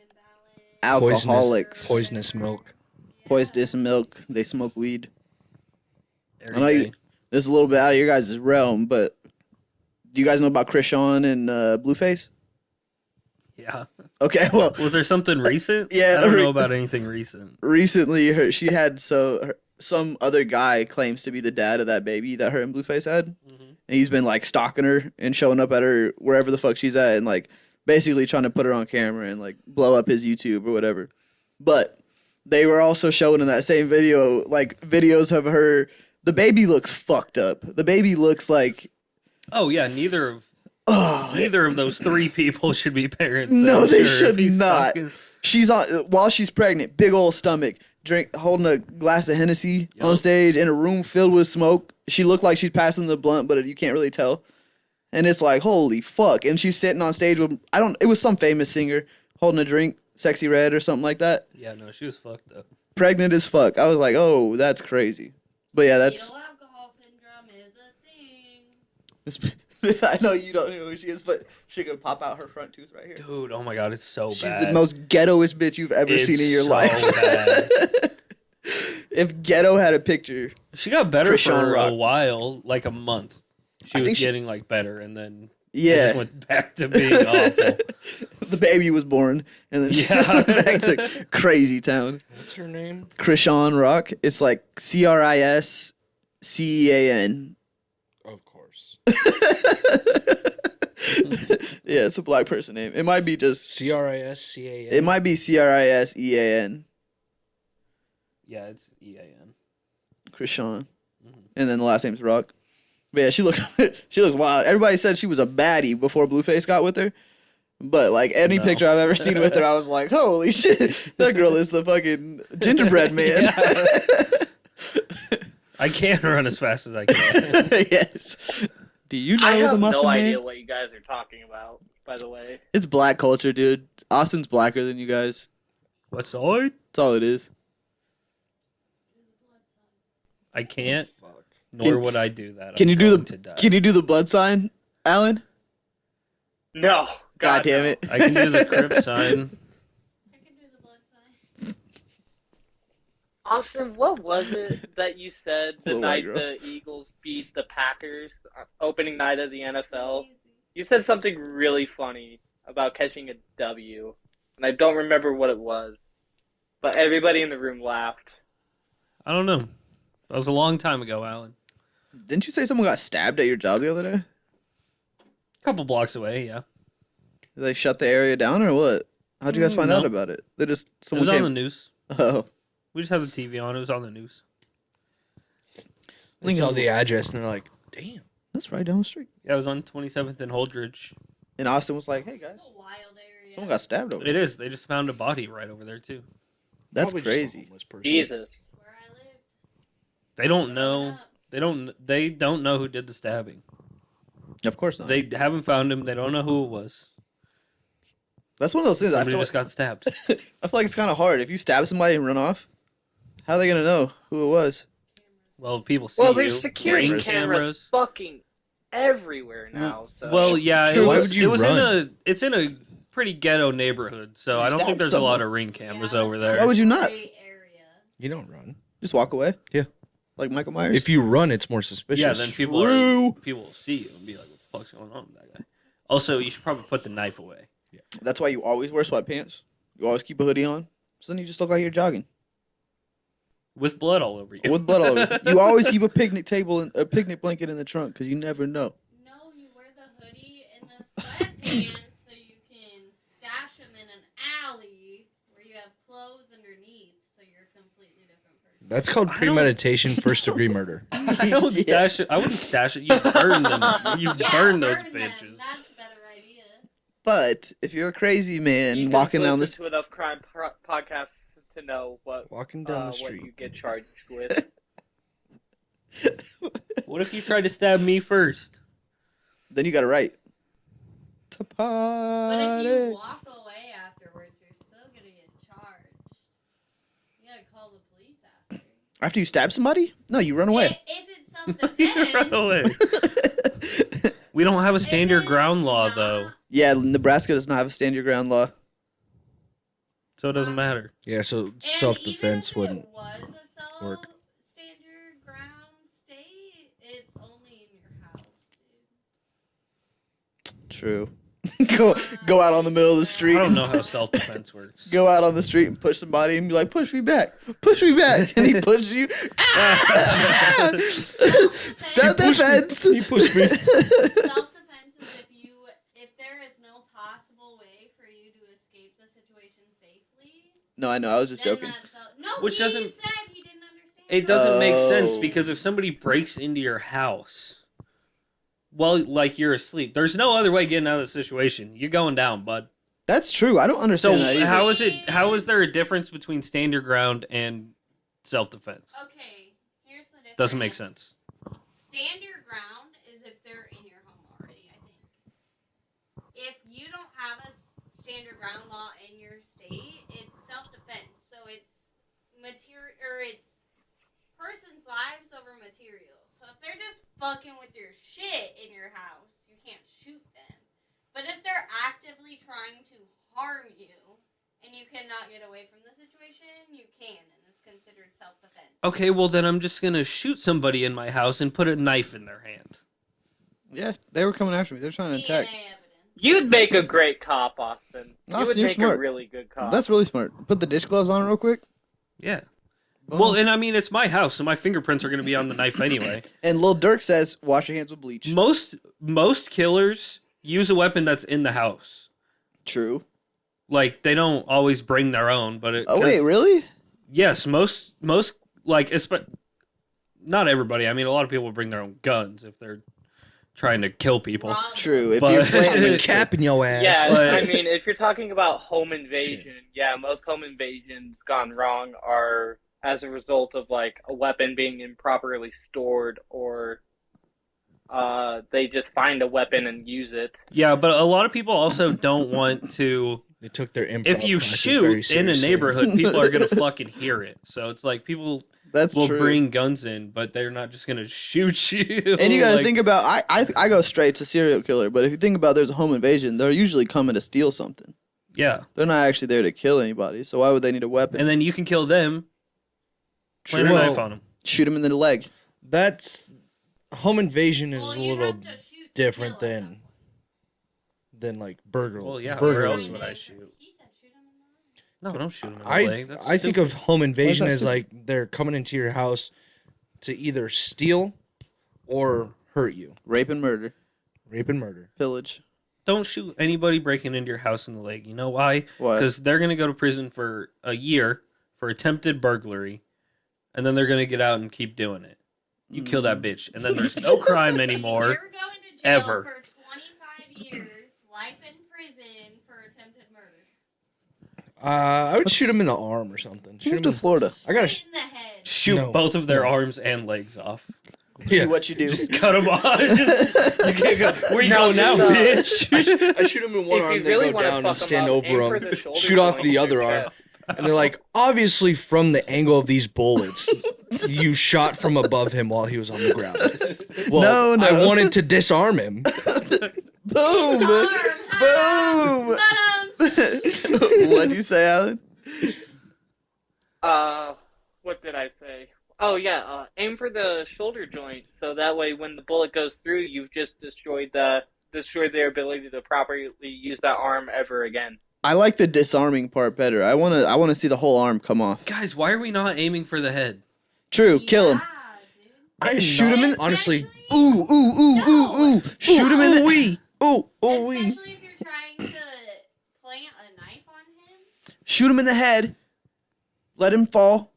imbalance. Alcoholics. Poisonous milk. Poisonous milk. They smoke weed. Every I know you- day. This is a little bit out of your guys' realm, but do you guys know about Krishan and Blueface? Yeah. Okay, well, Was there something recent? Yeah, I don't re- know about anything recent. recently she had some other guy claims to be the dad of that baby that her and Blueface had, and he's been like stalking her and showing up at her wherever the fuck she's at and like basically trying to put her on camera and like blow up his YouTube or whatever. But they were also showing in that same video like videos of her. The baby looks fucked up. The baby looks like Oh yeah, neither of oh, those three people should be parents. No, I'm they sure, should if he's not. fucking- she's on while she's pregnant, big old stomach, holding a glass of Hennessy on Yup. stage in a room filled with smoke. She looked like she's passing the blunt, but you can't really tell. And it's like, holy fuck. And she's sitting on stage with it was some famous singer holding a drink, Sexy Red or something like that. Yeah, no, she was fucked up. Pregnant as fuck. I was like, oh, that's crazy. But yeah, that's Fetal alcohol syndrome is a thing. I know you don't know who she is, but she could pop out her front tooth right here. Dude, oh my god, it's so She's bad. the most ghettoest bitch you've ever It's seen in your so life. bad. If Ghetto had a picture, She got better Krishan for Rock. a while, like a month. She I was think she- getting like better, and then it yeah, just went back to being awful. the baby was born, and then she Yeah. went back to crazy town. What's her name? Krishan Rock. It's like CRISCEAN. Of course. Yeah, it's a black person name. It might be just CRISCAN. It might be CRISEAN. Yeah, it's EAN. Krishan, and then the last name's Rock. But yeah, she looks wild. Everybody said she was a baddie before Blueface got with her. But like any No. picture I've ever seen with her, I was like, holy shit, that girl is the fucking gingerbread man. I can't run as fast as I can. Yes. Do you know I the have Muffin no Man? idea what you guys are talking about, by the way. It's black culture, dude. Austin's blacker than you guys. What side? That's all it is. I can't. Nor Can- would I do that. Can I'm you do going to die. Can you do the blood sign, Alan? No. God damn no. it. I can do the crib sign. I can do the blood sign. Austin, what was it that you said the Little white night girl. the Eagles beat the Packers, opening night of the NFL? You said something really funny about catching a W, and I don't remember what it was, but everybody in the room laughed. I don't know. That was a long time ago, Alan. Didn't you say someone got stabbed at your job the other day? A couple blocks away, yeah. Did they shut the area down or what? How'd you guys find No. out about it? They just It someone was on came. the news. Oh, We just had the TV on. It was on the news. They saw the address and they're like, damn. that's right down the street. Yeah, it was on 27th and Holdridge. And Austin was like, "Hey guys, It's a wild area. someone got stabbed over It there." is. They just found a body right over there, too. That's Probably just a crazy. homeless person. Jesus. Where I lived. They don't Growing know. up. They don't know who did the stabbing. Of course not. They haven't found him. They don't know who it was. That's one of those things. I Somebody feel, just got stabbed. I feel like it's kind of hard. If you stab somebody and run off, how are they gonna know who it was? Well, people see Well, you. there's security Ring cameras fucking everywhere now. So. Well, yeah, True. Why it would was, you it was run? it's in a pretty ghetto neighborhood, so You I don't stabbed think there's someone. a lot of ring cameras Yeah, over that's there. Why would you not? Gray area. You don't run. Just walk away. Yeah. Like Michael Myers. If you run, it's more suspicious. Yeah, then people will see you and be like, "What the fuck's going on with that guy?" Also, you should probably put the knife away. That's why you always wear sweatpants. You always keep a hoodie on. So then you just look like you're jogging With blood all over you. with blood all over. You always keep a picnic table and a picnic blanket in the trunk because you never know. No, you wear the hoodie and the sweatpants so you can stash them in an alley where you have clothes underneath, so you're a completely different person. That's called I don't- premeditation, first degree murder. I don't Yeah. stash it. I wouldn't stash it. You burn them. You Yeah, burn those them. bitches. That's a better idea. But if you're a crazy man You walking can down listen this, to enough crime podcasts to know what Walking down the what street. you get charged with. What if you tried to stab me first? then you got to write. To But if you party. walk away afterwards, you're still gonna get charged. You gotta call the police after. After you stab somebody? No, you run away. If it's You run self-defense, away. We don't have a stand your if ground it's law not- though, Yeah, Nebraska does not have a stand your ground law. so it doesn't matter. Yeah, so And self-defense even if wouldn't. it was a work. stand your ground state, it's only in your house, dude. True. go out on the middle of the street. I don't know how self defense works. Go out on the street and push somebody and be like, push me back, and he pushes you. Ah! Self defense. He pushed me. Self-defense is if there is no possible way for you to escape the situation safely. No, I know. I was just then joking. No, Which he doesn't- said he didn't understand. It doesn't make sense Oh. because if somebody breaks into your house while like you're asleep, there's no other way getting out of the situation. You're going down, bud. That's true. I don't So understand that either. how is there a difference between stand your ground and self defense? Okay, here's the difference. Doesn't make sense. Stand your ground is if they're in your home already, I think. If you don't have a stand your ground law in your state, it's self-defense. So it's material, or it's person's lives over materials. So if they're just fucking with your shit in your house, you can't shoot them. But if they're actively trying to harm you and you cannot get away from the situation, you can, and it's considered self-defense. Okay, well then I'm just gonna shoot somebody in my house and put a knife in their hand. Yeah, they were coming after me. They're trying to attack. DNA evidence. You'd make a great cop, Austin. You Austin, would you're make smart. a really good cop. That's really smart. Put the dish gloves on real quick. Yeah. Well, and I mean it's my house, so my fingerprints are gonna be on the knife anyway. And Lil Durk says, wash your hands with bleach. Most killers use a weapon that's in the house. True. Like they don't always bring their own, but Oh, wait, really? Yes, most like not everybody. I mean, a lot of people bring their own guns if they're trying to kill people. Wrong. True. If But- you're playing It's with Capping your ass. Yeah, But- I mean, if you're talking about home invasion, yeah, most home invasions gone wrong are as a result of like a weapon being improperly stored, or they just find a weapon and use it. Yeah, but a lot of people also don't want to. They took their improv If you classes very shoot in a seriously. neighborhood, people are gonna fucking hear it. So it's like people that's will true. bring guns in, but they're not just gonna shoot you. And you gotta Like, think about I go straight to serial killer, but if you think about there's a home invasion, they're usually coming to steal something. yeah, They're not actually there to kill anybody, so why would they need a weapon? and then you can kill them. Plant a True. knife on them. Shoot him in the leg. That's home invasion is Well, a you little have to shoot to different kill him. than like burglar. Well, yeah, burglary. where else would I shoot? He said shoot him in the leg. No, don't shoot them in the I leg. That's I think of stupid. home invasion that as stupid? like they're coming into your house to either steal or hurt you, Rape and murder. rape and murder. Pillage. Don't shoot anybody breaking into your house in the leg. You know why? What? Because they're gonna go to prison for a year for attempted burglary, and then they're gonna get out and keep doing it. You kill that bitch, and then there's no crime anymore. You're going to jail ever. for 25 years, life in prison for attempted murder. I would shoot him in the arm or something. Shoot Move him to in- Florida. I gotta. Right in the head. Shoot No. both of their arms and legs off. Yeah. See what you do. Cut them off. You can't go. Where you No, going now, no. bitch? I shoot him in one If arm, you then really go wanna down and fuck 'em stand up, aim over for him, the shoulder shoot off joint the in other your arm, chest. and they're like, obviously from the angle of these bullets, you shot from above him while he was on the ground. Well, No. I wanted to disarm him. Boom! Arm, Boom! ta-dum. What'd you say, Alan? What did I say? Oh yeah, aim for the shoulder joint, so that way when the bullet goes through, you've just destroyed their ability to properly use that arm ever again. I like the disarming part better. I wanna see the whole arm come off. Guys, why are we not aiming for the head? True, kill him. Yeah, dude. Shoot him in the, Honestly. ooh, No. shoot him in the wee. Oh, wee. Especially if you're trying to plant a knife on him. shoot him in the head. Let him fall.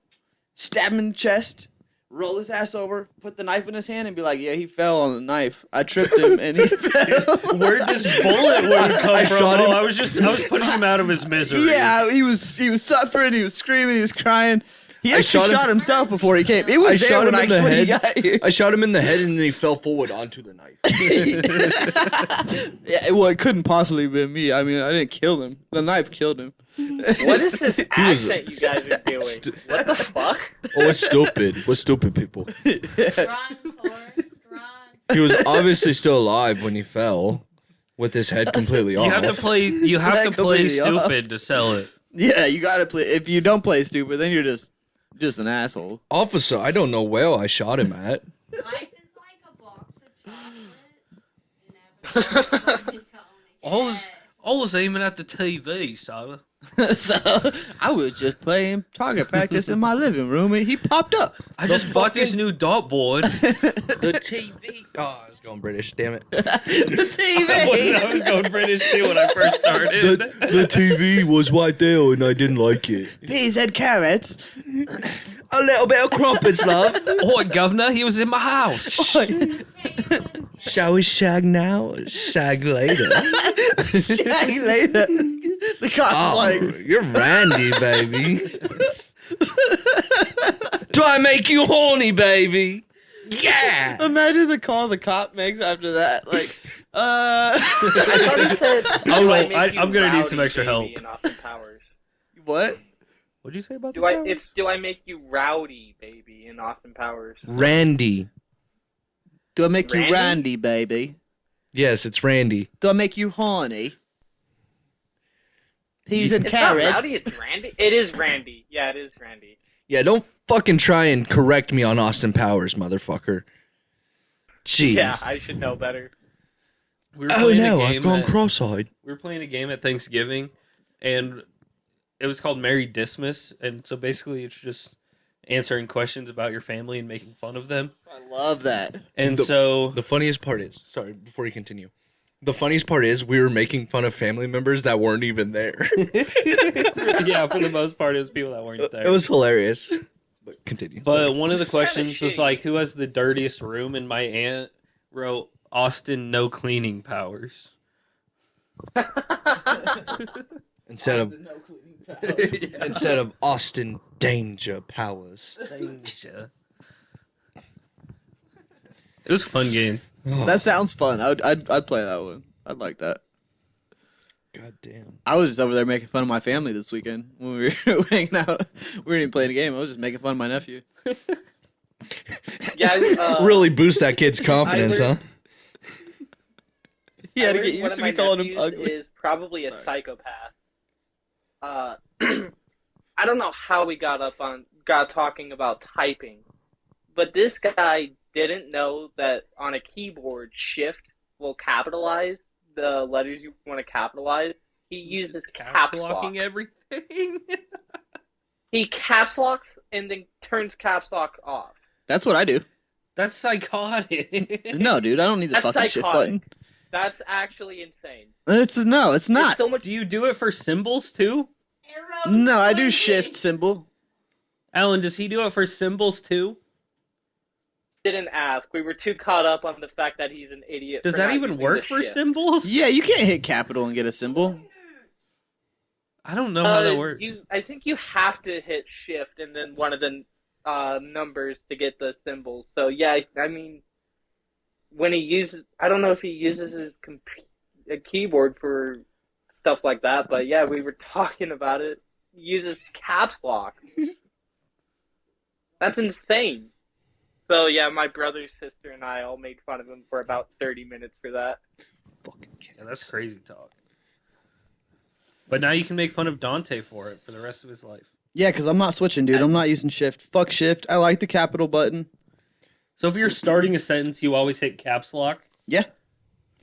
Stab him in the chest. Roll his ass over. Put the knife in his hand and be like, "Yeah, he fell on the knife. I tripped him and he fell." Where'd this bullet wound come I from? shot him. I was putting him out of his misery. Yeah, he was suffering. He was screaming. He was crying. He I actually shot him- shot himself before he came. It was I there shot when him in the when he head. got here. I shot him in the head and then he fell forward onto the knife. Yeah, well, it couldn't possibly have been me. I mean, I didn't kill him. The knife killed him. What is this was- accent you guys are doing? What the fuck? Oh, what's stupid? What's stupid, people? Run, Forrest, run. He was obviously still alive when he fell, with his head completely off. You have to play. You have to That play completely off. stupid to sell it. Yeah, you gotta play. If you don't play stupid, then you're just an asshole. Officer, I don't know where I shot him at. Life is like a box of chocolates. Inevitably, Always aiming at the TV, so. So I was just playing target practice in my living room, and he popped up. I just bought this new dartboard. The TV. Oh, I was going British. Damn it. The I was TV. going British too when I first started. The TV was right there, and I didn't like it. Peas and carrots. A little bit of crumpets, love. Oh, governor, he was in my house. Shall we shag now or shag later? Shag later. The cop's like, You're Randy, baby. Do I make you horny, baby? Yeah. imagine the call the cop makes after that. Like, I thought he said, Oh, "Do no, I make I- you I'm gonna need rowdy, some extra baby," help. in Austin Powers. what? What'd you say about Do I make you rowdy, baby, in Austin Powers? Randy. Do I make you Randy? Randy, baby? Yes, it's Randy. Do I make you horny? Peas and It's carrots. not rowdy, it's Randy. It is Randy. Yeah, it is Randy. Yeah, don't fucking try and correct me on Austin Powers, motherfucker. Jeez. Yeah, I should know better. We were Oh playing no, a I've game gone at- cross-eyed. We were playing a game at Thanksgiving, and it was called Merry Dismiss. And so basically, it's just answering questions about your family and making fun of them. I love that. And The- so, The funniest part is, sorry, before you continue. The funniest part is we were making fun of family members that weren't even there. yeah, for the most part, it was people that weren't there. It was hilarious. continue. But Sorry. one of the questions was shitty. like, who has the dirtiest room? And my aunt wrote, Austin, no cleaning powers. instead of Austin Danger Powers. It was a fun game. That sounds fun. I'd play that one. I'd like that. God damn. I was just over there making fun of my family this weekend when we were hanging out. We weren't even playing a game. I was just making fun of my nephew. Yeah, Really boost that kid's confidence, huh? learned- He had to I get heard used one to of me my calling him nephews ugly. Is probably a Sorry. psychopath. I don't know how we got talking about typing, but this guy didn't know that on a keyboard, Shift will capitalize the letters you want to capitalize. He uses caps lock. locking everything. He caps locks and then turns caps lock off. That's what I do. That's psychotic. No, dude, I don't need the That's fucking shift psychotic. button. That's actually insane. It's not. It's so much. Do you do it for symbols too? Arrows No, I do pointing. shift symbol. Alan, does he do it for symbols too? Didn't ask. We were too caught up on the fact that he's an idiot. Does for that not even using work the for shift. symbols? Yeah, you can't hit capital and get a symbol. I don't know how that works. I think you have to hit shift and then one of the numbers to get the symbols. So yeah, I mean, when he uses, I don't know if he uses his a keyboard for stuff like that, but yeah, we were talking about it. He uses caps lock. That's insane. So yeah, my brother, sister, and I all made fun of him for about 30 minutes for that. Fucking kids. Yeah, that's crazy talk. But now you can make fun of Dante for it for the rest of his life. Yeah, because I'm not switching, dude. I'm not using shift. Fuck shift. I like the capital button. So if you're starting a sentence, you always hit caps lock. Yeah.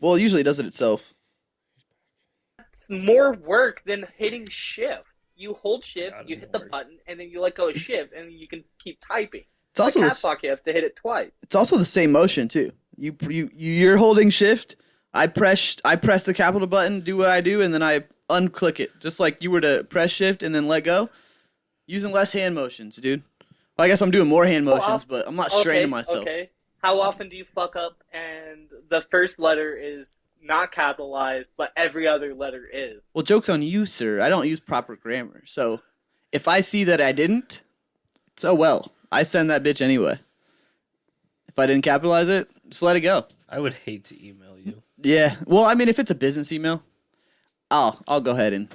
Well, it usually does it itself. It's more work than hitting shift. You hold shift, God, you hit the Lord. button, and then you let go of shift, and you can keep typing. It's also With the, caps lock, you have to hit it twice. it's also the same motion too. You're holding shift. I press the capital button, do what I do, and then I unclick it, just like you were to press shift and then let go. Using less hand motions, dude. Well, I guess I'm doing more hand motions, but I'm not straining myself. Okay. How often do you fuck up and the first letter is not capitalized, but every other letter is? Well, joke's on you, sir. I don't use proper grammar. So if I see that I didn't, it's oh well. I send that bitch anyway. If I didn't capitalize it, just let it go. I would hate to email you. Yeah. Well, I mean, if it's a business email, I'll go ahead and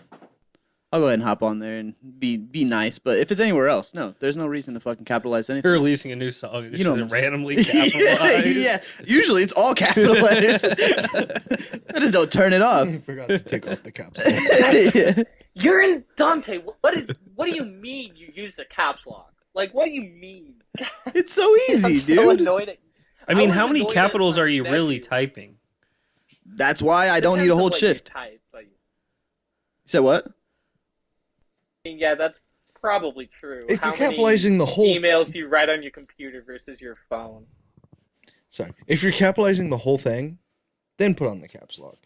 hop on there and be nice. But if it's anywhere else, no, there's no reason to fucking capitalize anything. You're releasing a new song. It's You know just what I'm randomly capitalized. yeah. Usually it's all capital letters. I just don't turn it off. I forgot to take off the caps. Yeah. You're in Dante. What do you mean you use the caps lock? Like, what do you mean? It's so easy, I'm so dude. annoyed at- I mean, was how many annoyed at capitals my are you really nephew. typing? That's why I don't need to Depends on hold what you shift. type, but- You said what? I mean, yeah, that's probably true. If How you're many capitalizing the whole emails you write on your computer versus your phone. Sorry. If you're capitalizing the whole thing, then put on the caps lock.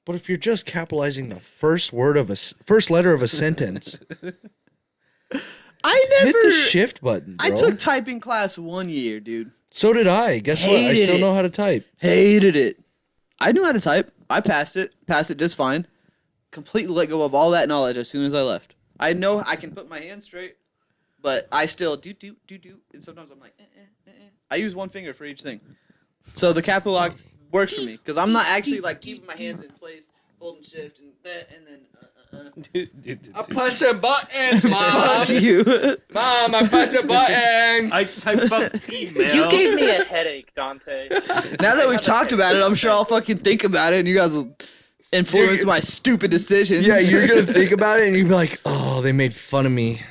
But if you're just capitalizing the first letter of a sentence, I never. hit the shift button, bro. I took typing class 1 year, dude. So did I. Guess what? I Hated still it. know how to type. Hated it. I knew how to type. I passed it just fine. Completely let go of all that knowledge as soon as I left. I know I can put my hands straight, but I still do, and sometimes I'm like, I use one finger for each thing. So the capital lock works for me because I'm not actually like keeping my hands in place, holding shift, and then. I push a button, Fuck you. Mom, I push a button. I type up email. You gave me a headache, Dante. Now that we've talked about it, I'm sure I'll fucking think about it, and you guys will influence my stupid decisions. Yeah, you're going to think about it and you'll be like, oh, they made fun of me.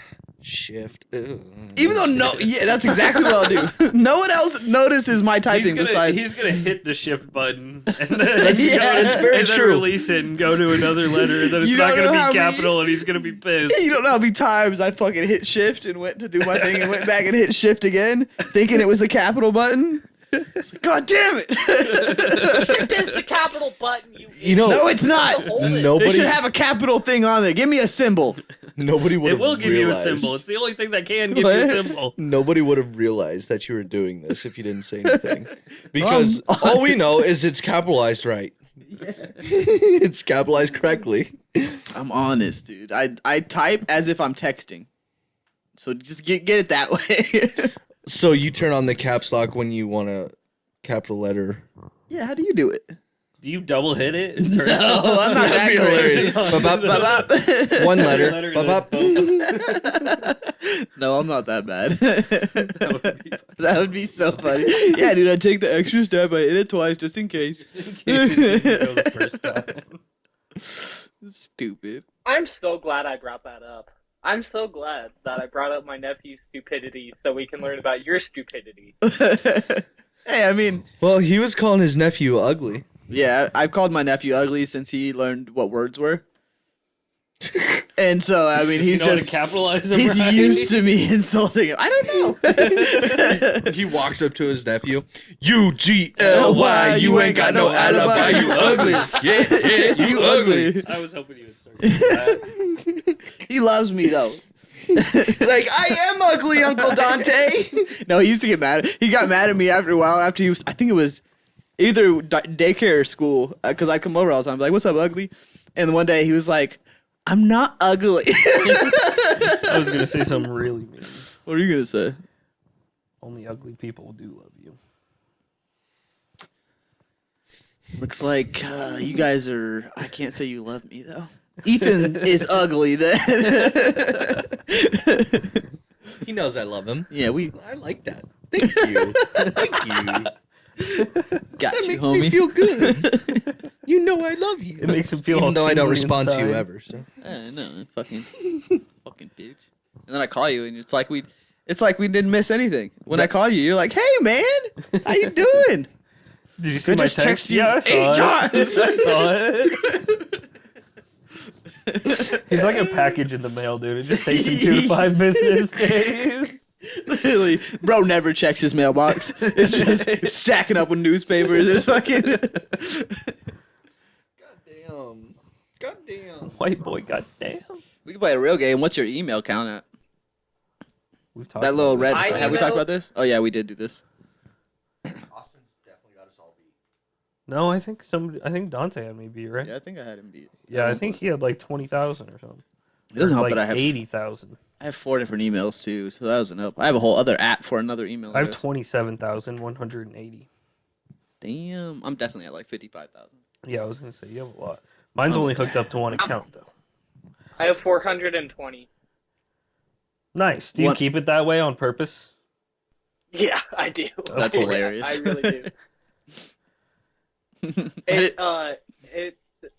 Shift. Ugh. Even though yeah, that's exactly what I'll do. No one else notices my typing besides. He's gonna hit the shift button and then, Yeah, it's very and then true. release it and go to another letter, and then it's You not don't gonna know be how many- capital, and he's gonna be pissed. You don't know how many times I fucking hit shift and went to do my thing and went back and hit shift again, thinking it was the capital button. It's like, God damn it! Shift is the capital button, you You know, No, it's not. Hold it. They nobody. should have a capital thing on there. Give me a symbol. Nobody would It have will give you a realized. symbol. It's the only thing that can give you a What? symbol. Nobody would have realized that you were doing this if you didn't say anything. Because I'm all we honest. know is it's capitalized right. It's capitalized correctly. I'm honest, dude. I type as if I'm texting. So just get it that way. So you turn on the caps lock when you want a capital letter. Yeah, how do you do it? Do you double hit it? No, I'm not That'd be that hilarious. crazy. Ba-bop, One letter. Letter Ba-bop. No, I'm not that bad. That would be funny. That would be so funny. Yeah, dude, I take the extra step. I hit it twice just in case. In case it didn't go the first time. Stupid. I'm so glad I brought that up. I'm so glad that I brought up my nephew's stupidity so we can learn about your stupidity. Hey, I mean, Well, he was calling his nephew ugly. yeah, I've called my nephew ugly since he learned what words were. And so, I mean, Does he he's know how to just capitalize them he's right? used to me insulting him. I don't know. He walks up to his nephew. UGLY, you ain't got no alibi. You ugly. Yeah, you ugly. I was hoping you would start with that. He loves me though. Like, I am ugly, Uncle Dante. No, he used to get mad. He got mad at me after a while. After he was, I think it was either daycare or school, because I come over all the time. Like, what's up, ugly? And one day he was like, "I'm not ugly." I was gonna say something really mean. What are you gonna say? Only ugly people do love you. Looks like you guys are. I can't say you love me though. Ethan is ugly then. He knows I love him. Yeah, we I like that. Thank you. Thank you. got That you, makes homie. me feel good. You know I love you. It makes him feel all Even though I don't tingly respond to you inside. ever. So. No, fucking bitch. And then I call you, and it's like we didn't miss anything. When I call you, you're like, "Hey, man, how you doing?" Did you see I my just text? texted you Yeah, I 8 saw it. times. I saw it. He's like a package in the mail, dude. It just takes him 2 to 5 business days. Literally, bro never checks his mailbox. It's just it's stacking up with newspapers. It's fucking. Goddamn. Goddamn. White boy, goddamn. We can play a real game. What's your email count at? We've talked That little about red. this. My Have we talked email- about this? Oh yeah, we did do this. Austin's definitely got us all beat. No, I think Dante had me beat, right? Yeah, I think I had him beat. Yeah, I think he had like 20,000 or something. It doesn't Or help like that I have 80,000. 4 different emails too, so that doesn't help. I have a whole other app for another email. I have address. 27,180. Damn, I'm definitely at like 55,000. Yeah, I was gonna say you have a lot. Mine's Oh, only hooked up to one account though. I have 420. Nice. Do you What- keep it that way on purpose? Yeah, I do. That's Yeah, hilarious. I really do. It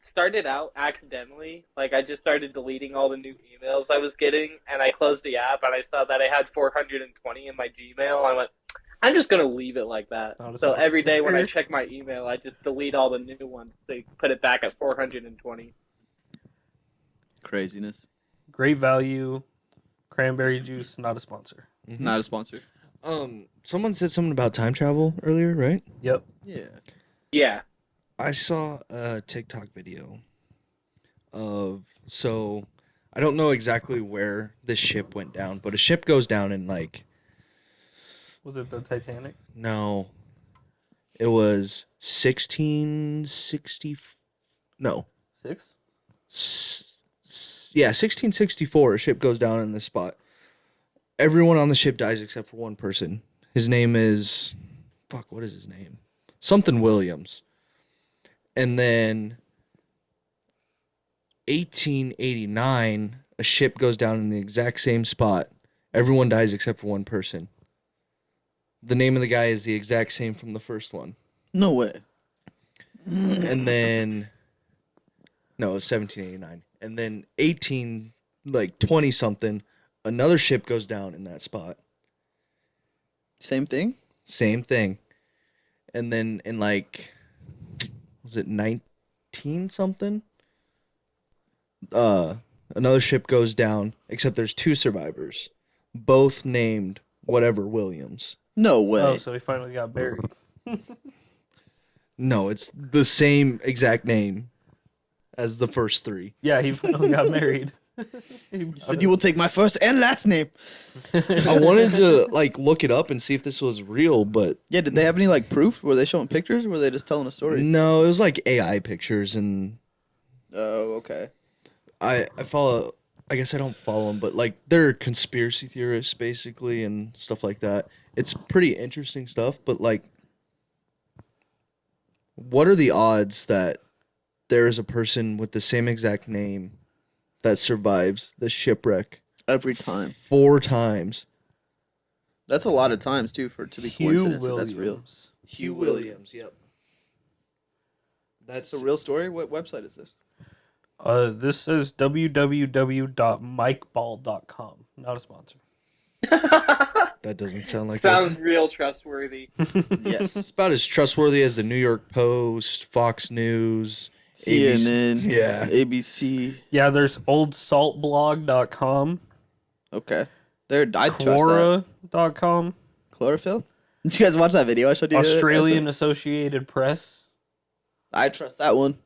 started out accidentally. Like, I just started deleting all the new emails I was getting, and I closed the app, and I saw that I had 420 in my Gmail. I went, I'm just gonna leave it like that. Not as So much. every day when I check my email, I just delete all the new ones to put it back at 420. Craziness. Great value. Cranberry juice, not a sponsor. Not a sponsor. Someone said something about time travel earlier, right? Yep. Yeah. Yeah. I saw a TikTok video of I don't know exactly where this ship went down, but a ship goes down in like Was it the Titanic? no. It was 1660 no. 6? 1664 a ship goes down in this spot. Everyone on the ship dies except for one person. His name is what is his name? Something Williams. And then 1889, a ship goes down in the exact same spot. Everyone dies except for one person. The name of the guy is the exact same from the first one. No way. And then no, it was 1789. And then 20 something, another ship goes down in that spot. Same thing. Same thing. And then in was it 19 something? Another ship goes down, except there's 2 survivors, both named whatever Williams. No way. Oh, so he finally got buried. No, it's the same exact name as the first 3. Yeah, he finally got married. He said, "You will take my first and last name." I wanted to like look it up and see if this was real, but Yeah, did they have any like proof? Were they showing pictures? Or were they just telling a story? no, it was like AI pictures, and Oh, okay. I follow. I guess I don't follow them, but like they're conspiracy theorists basically and stuff like that. It's pretty interesting stuff, but like, what are the odds that there is a person with the same exact name that survives the shipwreck Every time. 4 times? That's a lot of times too for it to be Hugh coincidence. If that's real. Williams. Hugh Williams. Yep. That's a real story. What website is this? This says www.mikeball.com. Not a sponsor. That doesn't sound like Sounds it. real trustworthy. Yes. It's about as trustworthy as the New York Post, Fox News, CNN. Yeah. ABC. Yeah, there's oldsaltblog.com, Okay. There, I trust that. Quora.com, Chlorophyll. Did you guys watch that video I showed you? the other day? Australian Associated Press. I trust that one.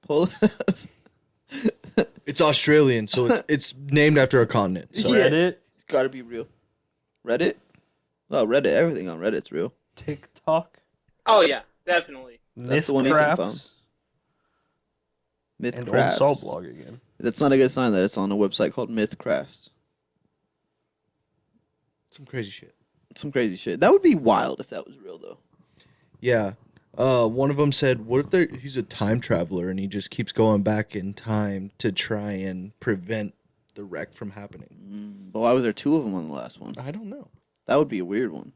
Pull it up. It's Australian, so it's named after a continent. So Yeah. Reddit, Gotta be real. Reddit? Oh, Reddit. Everything on Reddit's real. TikTok, Oh yeah, definitely. That's the one Ethan found. Mythcrafts, Myth and Old Crafts. Salt Blog again. That's not a good sign that it's on a website called Myth Crafts. some crazy shit. Some crazy shit. That would be wild if that was real, though. Yeah. One of them said, "What if he's a time traveler and he just keeps going back in time to try and prevent the wreck from happening?" But why was there 2 of them on the last one? I don't know. That would be a weird one.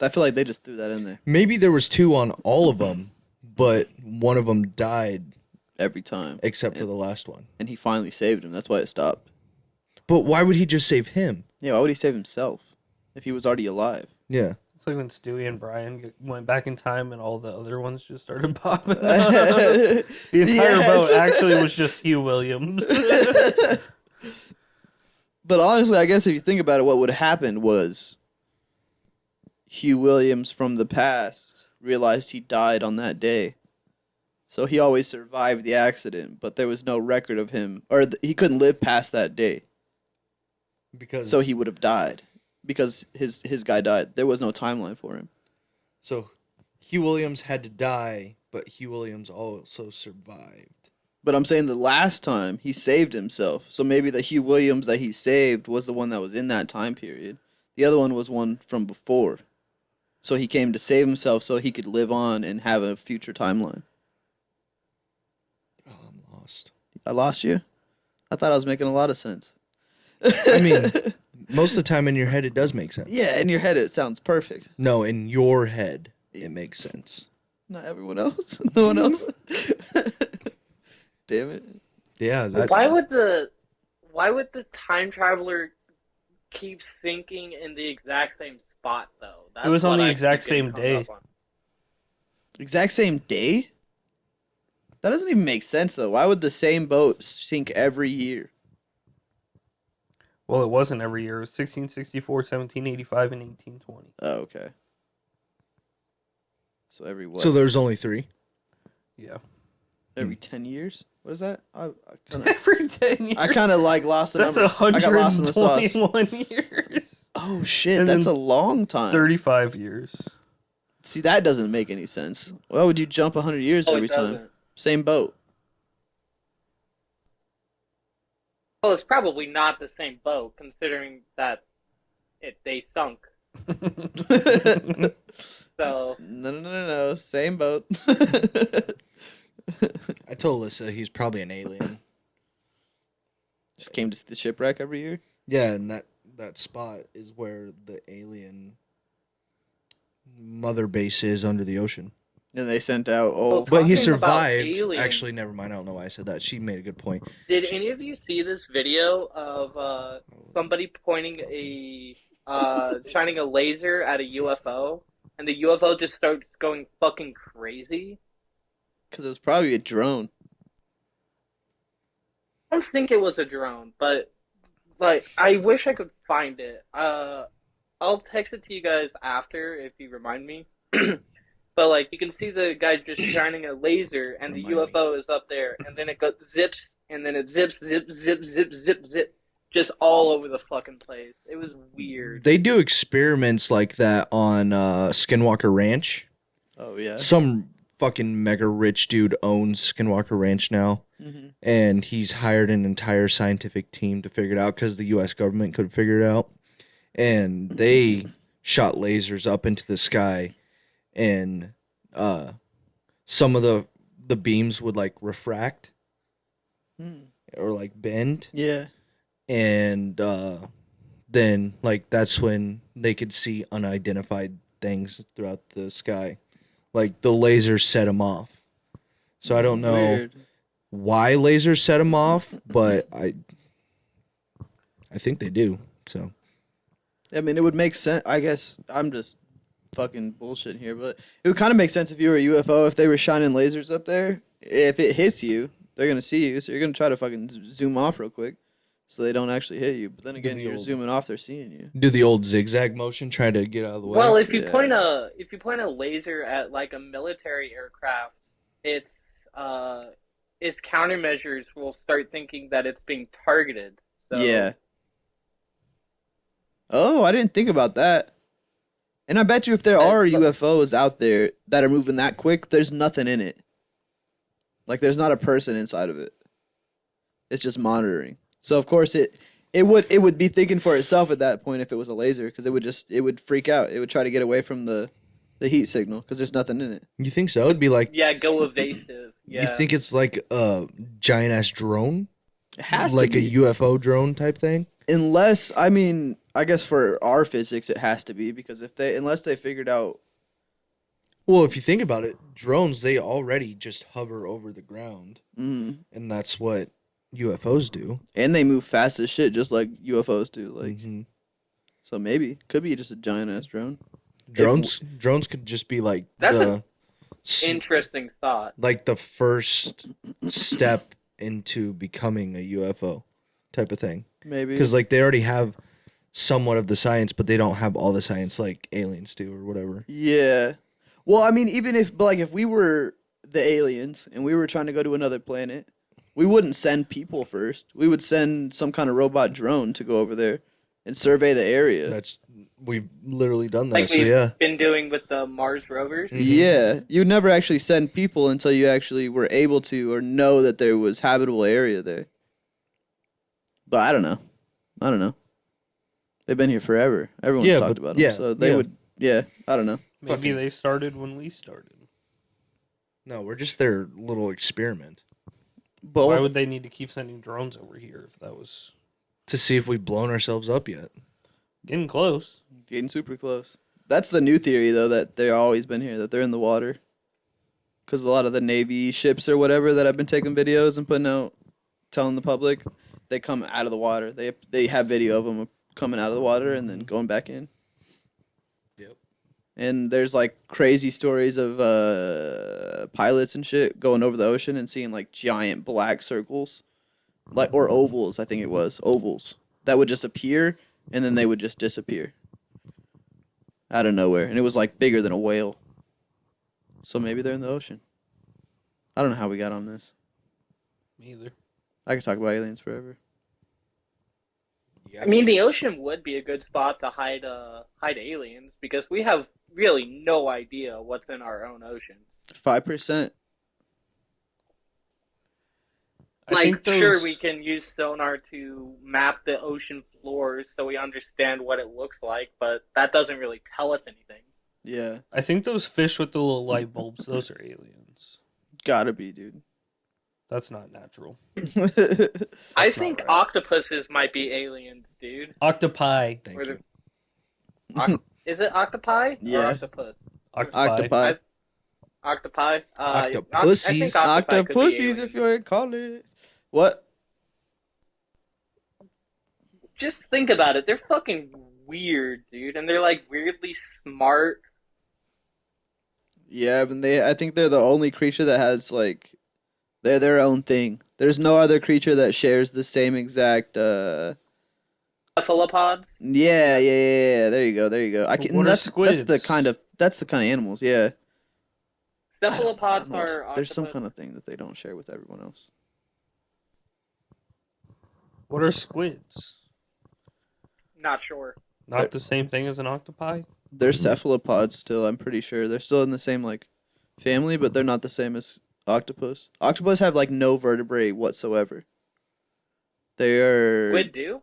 I feel like they just threw that in there Maybe there was 2 on all of them, but one of them died every time. except for the last one. And he finally saved him. That's why it stopped. But why would he just save him? Yeah, why would he save himself if he was already alive? Yeah. It's like when Stewie and Brian went back in time and all the other ones just started popping up. The The entire boat actually was just Hugh Williams. But honestly, I guess if you think about it, what would have happened was Hugh Williams from the past realized he died on that day. So he always survived the accident, but there was no record of him, or he couldn't live past that day. Because So he would have died because his guy died. There was no timeline for him. So Hugh Williams had to die, but Hugh Williams also survived. But I'm saying the last time he saved himself. So maybe the Hugh Williams that he saved was the one that was in that time period. The other one was one from before. So he came to save himself so he could live on and have a future timeline. Oh, I'm lost. I lost you? I thought I was making a lot of sense. I mean, most of the time in your head it does make sense. Yeah, in your head it sounds perfect. No, in your head it makes sense. Not everyone else. No one else. Damn it. Yeah, that, Why would the time traveler keep sinking in the exact same spot though? That's was on what the I exact keep getting same hung day. up on. Exact same day? That doesn't even make sense though. Why would the same boat sink every year? Well, it wasn't every year. It was 1664, 1785, and 1820. Oh, okay. So every what? so there's only 3. Yeah. Every 10 years? What is that? I kind of Every 10 years. I kind of like lost the That's numbers. I got lost in the sauce. 121 years. Oh shit, And that's a then long time. 35 years. See, that doesn't make any sense. Why would you jump 100 years Oh, every it time? doesn't. Same boat. Well, it's probably not the same boat, considering that they sunk. So No. Same boat. I told Alyssa he's probably an alien. Just came to the shipwreck every year. Yeah, and that spot is where the alien mother base is under the ocean. And they sent out Well, But he Talking about survived. aliens- Actually, never mind. I don't know why I said that. She made a good point. did any of you see this video of somebody pointing shining a laser at a UFO, and the UFO just starts going fucking crazy? because it was probably a drone. I don't think it was a drone, but like I wish I could find it. I'll text it to you guys after if you remind me. But like you can see the guy just shining a laser, and the Remind me. UFO is up there, and then it zips and then it zips, zip, zip, zip, zip, zip, just all over the fucking place. It was weird. They do experiments like that on Skinwalker Ranch. Oh yeah. Some fucking mega rich dude owns Skinwalker Ranch now, and he's hired an entire scientific team to figure it out because the U.S. government could figure it out, and they shot lasers up into the sky, and some of the beams would like refract or like bend, Yeah. and then like that's when they could see unidentified things throughout the sky. Like the lasers set them off. So I don't know Weird. why lasers set them off, but I think they do. So I mean, it would make sense. I guess I'm just fucking bullshit here, but it would kind of make sense if you were a UFO, if they were shining lasers up there. If it hits you, they're gonna see you, so you're gonna try to fucking zoom off real quick, so they don't actually hit you. But then again, you're zooming off, they're seeing you. do the old zigzag motion, try to get out of the way. Well, if you Yeah. point a laser at like a military aircraft, its countermeasures will start thinking that it's being targeted. So, Yeah. Oh, I didn't think about that. And I bet you if there are UFOs out there that are moving that quick, there's nothing in it. Like there's not a person inside of it. It's just monitoring. So of course it would be thinking for itself at that point if it was a laser, because it would freak out. It would try to get away from the heat signal because there's nothing in it. You think so? It'd be like Yeah, go evasive. Yeah. you think it's like a giant ass drone, It has like to be. a UFO drone type thing. Unless, I mean, I guess for our physics it has to be, because unless they figured out. Well, if you think about it, drones they already just hover over the ground, Mm, and that's what UFOs do. and they move fast as shit, just like UFOs do. Like, Mhm. so maybe could be just a giant ass drone. Drones could just be like That's the Interesting thought. like the first step into becoming a UFO type of thing. Maybe Because like they already have somewhat of the science, but they don't have all the science like aliens do or whatever. yeah. Well, I mean, even if we were the aliens and we were trying to go to another planet, we wouldn't send people first. We would send some kind of robot drone to go over there and survey the area. We've literally done that. Like So we've yeah, been doing with the Mars rovers. Mhm. Yeah, you'd never actually send people until you actually were able to or know that there was habitable area there. But I don't know. They've been here forever. Everyone's Yeah, talked but- about them. yeah, So they yeah. would. Yeah, I don't know. Maybe Fucking- they started when we started. no, we're just their little experiment But Why what would they need to keep sending drones over here if that was to see if we've blown ourselves up yet. getting close? getting super close. That's the new theory, though, that they've always been here, that they're in the water. Because a lot of the Navy ships or whatever that have been taking videos and putting out, telling the public, they come out of the water. They have video of them coming out of the water and then going back in. Yep. And there's like crazy stories of pilots and shit going over the ocean and seeing like giant black circles, like or ovals. I think it was ovals that would just appear and then they would just disappear out of nowhere, and it was like bigger than a whale. So maybe they're in the ocean. I don't know how we got on this. Me either. I could talk about aliens forever. I mean, the ocean would be a good spot to hide aliens because we have really no idea what's in our own ocean. 5%. Like, sure, we can use sonar to map the ocean floors so we understand what it looks like, but that doesn't really tell us anything. Yeah, I think those fish with the little light bulbs, those are aliens. gotta be, dude. That's not natural. I That's think not right. octopuses might be aliens, dude. Octopi. Thank Or you. Is it octopi? Yeah. Or octopus? Octopi. Octopi? I think Octopussies. octopi could be Octopussies, aliens. if you're in college. What? Just think about it. They're fucking weird, dude. And they're like weirdly smart. Yeah, but I think they're the only creature that has like, they're their own thing. There's no other creature that shares the same exact. Cephalopods? Yeah. There you go. I can. What are That's the squids? kind of animals. Yeah. Cephalopods I don't know. are There's some octopus. kind of thing that they don't share with everyone else. What are squids? Not sure. Not the same thing as an octopi? They're cephalopods still. I'm pretty sure they're still in the same like family, but they're not the same as octopus. Octopus have like no vertebrae whatsoever. They are Squid do?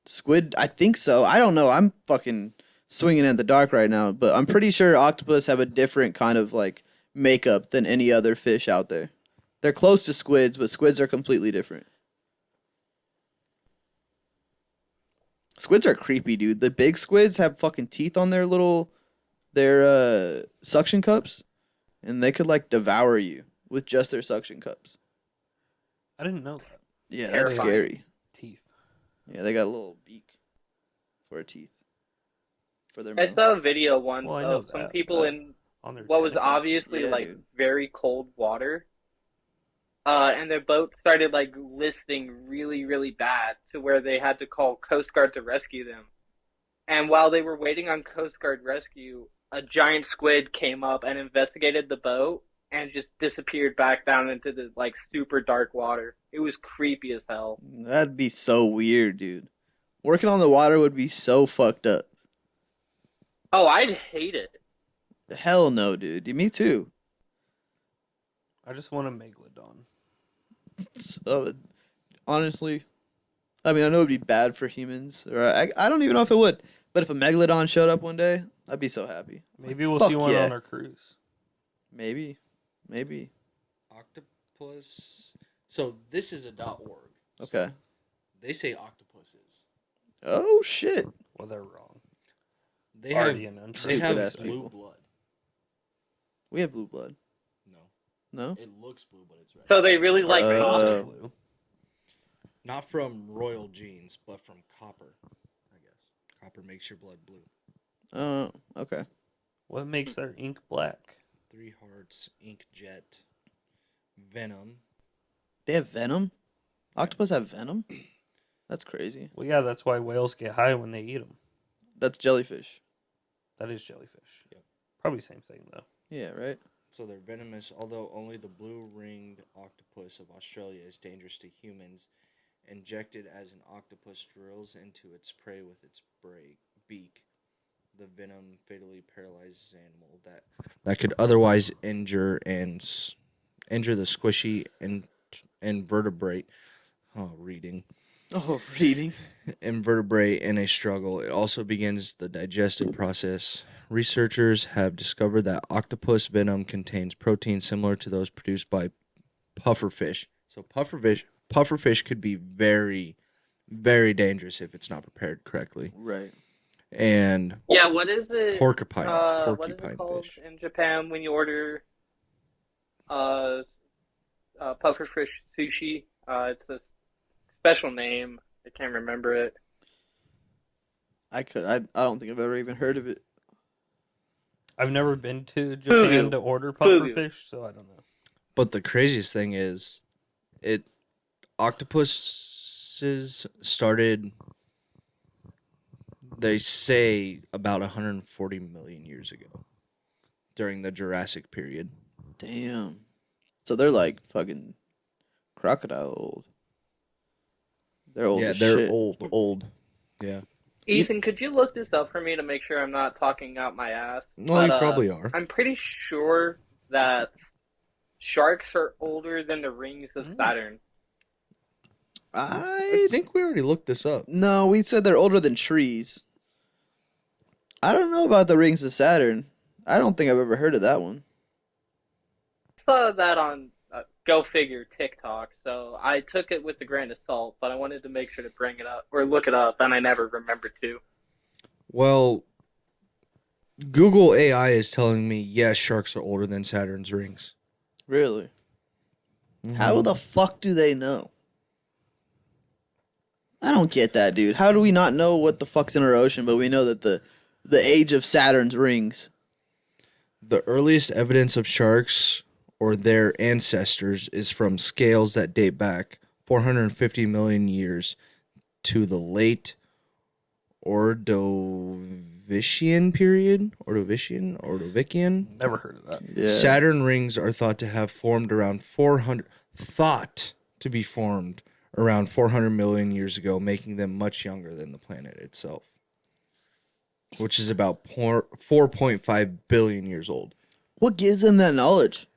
squid. I think so. I don't know. I'm fucking swinging in the dark right now, but I'm pretty sure octopus have a different kind of like makeup than any other fish out there. They're close to squids, but squids are completely different. Squids are creepy, dude. The big squids have fucking teeth on their suction cups, and they could like devour you with just their suction cups. I didn't know that. Yeah, that's Terrifying. scary. Teeth. Yeah, they got a little beak for teeth. For their I mouth. saw a video once Well, I know of some that, people but- in On their what was tentacles. obviously Yeah, like dude. very cold water. And their boat started like listing really, really bad to where they had to call Coast Guard to rescue them. And while they were waiting on Coast Guard rescue, a giant squid came up and investigated the boat and just disappeared back down into the like super dark water. It was creepy as hell. That'd be so weird, dude. Working on the water would be so fucked up. Oh, I'd hate it. Hell no, dude. Me too. I just want a megalodon. So, honestly, I mean, I know it'd be bad for humans, or I don't even know if it would. But if a megalodon showed up one day, I'd be so happy. Maybe we'll Fuck see one yeah. on our cruise. Maybe. Octopus. So this is a .org. Okay. They say octopuses. Oh shit. Well, they're wrong. They have Guardian they entry. have Stupid-ass blue people. blood. We have blue blood. No, No. it looks blue, but it's red. So they really like Uh, copper. Blue. Not from royal genes, but from copper. I guess copper makes your blood blue. Oh, okay. What makes their ink black? 3 hearts, ink jet, venom. They have venom. Octopus have venom. That's crazy. Well, yeah, that's why whales get high when they eat them. That's jellyfish. That is jellyfish. Yep. Probably same thing though. Yeah. Right. So they're venomous, although only the blue-ringed octopus of Australia is dangerous to humans. Injected as an octopus drills into its prey with its beak, the venom fatally paralyzes an animal that could otherwise injure the squishy and invertebrate. Oh, reading. Oh, reading. Invertebrate in a struggle. It also begins the digestive process. Researchers have discovered that octopus venom contains proteins similar to those produced by pufferfish. So pufferfish could be very, very dangerous if it's not prepared correctly. Right. And Yeah, what is it? porcupine, What is it called fish. in Japan when you order pufferfish sushi? It's a special name. I can't remember it. I don't think I've ever even heard of it. I've never been to Japan to order Fugu. pufferfish, so I don't know. But the craziest thing is, octopuses started. They say about 140 million years ago, during the Jurassic period. Damn. So they're like fucking crocodile old. They're old. Yeah, as they're shit. old. Yeah. Ethan, could you look this up for me to make sure I'm not talking out my ass? No, But, you probably are. I'm pretty sure that sharks are older than the rings of Saturn. I think we already looked this up. No, we said they're older than trees. I don't know about the rings of Saturn. I don't think I've ever heard of that one. Saw that on Go Figure TikTok, so I took it with a grain of salt, but I wanted to make sure to bring it up or look it up, and I never remembered to. Well, Google AI is telling me yes, sharks are older than Saturn's rings. Really? How the fuck do they know? I don't get that, dude. How do we not know what the fuck's in our ocean, but we know that the age of Saturn's rings? The earliest evidence of sharks or their ancestors is from scales that date back 450 million years to the late Ordovician period. Ordovician. Never heard of that. Yeah. Saturn rings are thought to have formed around 400. Thought to be formed around 400 million years ago, making them much younger than the planet itself, which is about 4.5 billion years old. What gives them that knowledge?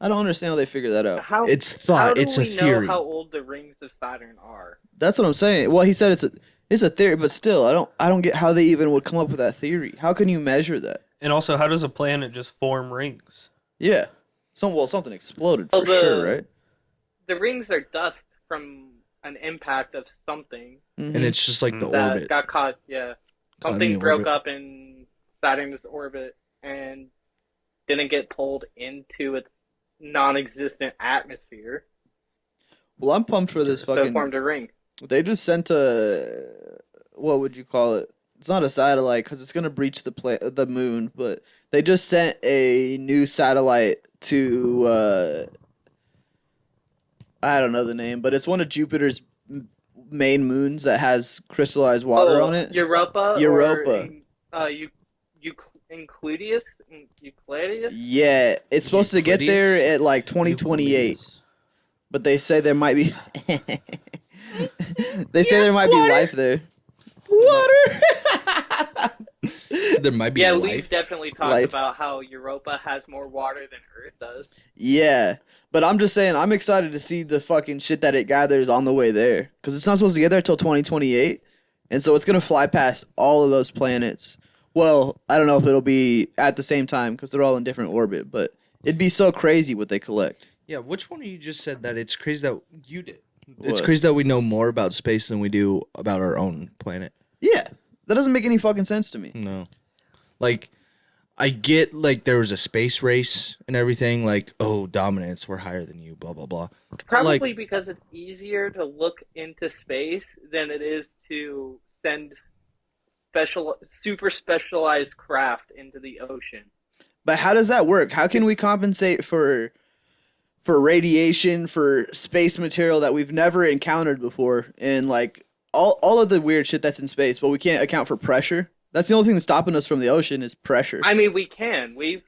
I don't understand how they figure that out. How It's how thought. do It's we a theory. know how old the rings of Saturn are? That's what I'm saying. Well, he said it's a theory, but still, I don't get how they even would come up with that theory. How can you measure that? And also, how does a planet just form rings? Yeah, something exploded Well, for sure, right? The rings are dust from an impact of something And it's just like the that orbit. got caught. Yeah, Caught in something the broke orbit. up in Saturn's orbit and didn't get pulled into its non-existent atmosphere, Well, I'm pumped for this so it fucking. formed a ring. They just sent what would you call it? It's not a satellite because it's gonna breach the moon, but they just sent a new satellite to I don't know the name, but it's one of Jupiter's main moons that has crystallized water on it. Europa. Europa. Euclideus. Euclideus. Yeah, it's supposed to get there at like 2028, but they say there might be. They say there might be life there. Water. There might be Yeah, life. we've definitely talked Life. about how Europa has more water than Earth does. Yeah, but I'm just saying I'm excited to see the fucking shit that it gathers on the way there, because it's not supposed to get there till 2028, and so it's gonna fly past all of those planets. Well, I don't know if it'll be at the same time because they're all in different orbit, but it'd be so crazy what they collect. Yeah, which one of you just said that it's crazy that you did? It's What? crazy that we know more about space than we do about our own planet. Yeah, that doesn't make any fucking sense to me. No. Like, I get, like, there was a space race and everything, like, oh, dominance, we're higher than you, blah, blah, blah. Probably Like- because it's easier to look into space than it is to send super specialized craft into the ocean. But how does that work? How can we compensate for radiation, for space material that we've never encountered before, and like all of the weird shit that's in space, but we can't account for pressure? That's the only thing that's stopping us from the ocean is pressure. I mean, we can. We've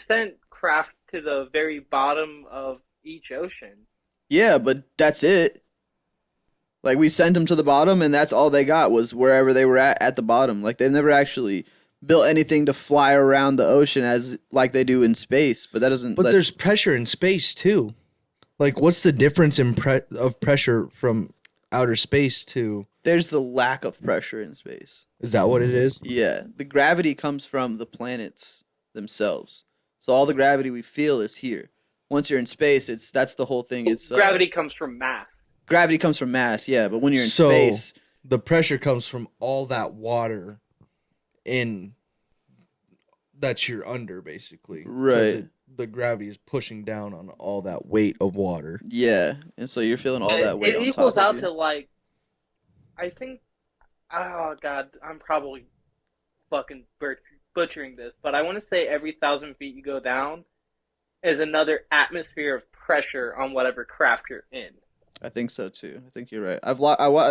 sent craft to the very bottom of each ocean. Yeah, but that's it. Like we sent them to the bottom, and that's all they got was wherever they were at the bottom. Like they've never actually built anything to fly around the ocean as like they do in space. But that doesn't. But there's pressure in space, too. Like, what's the difference in of pressure from outer space to... there's the lack of pressure in space. Is that what it is? Yeah, the gravity comes from the planets themselves. So all the gravity we feel is here. Once you're in space, that's the whole thing. It's Gravity comes from mass. Gravity comes from mass, yeah. But when you're in So- space, The pressure comes from all that water in... that you're under, basically. 'Cause Right. the gravity is pushing down on all that weight of water. yeah, and so you're feeling all that weight It on equals top out of to you. like, I think, oh god, I'm probably fucking butchering this, but I want to say every 1,000 feet you go down is another atmosphere of pressure on whatever craft you're in. I think so too. I think you're right. I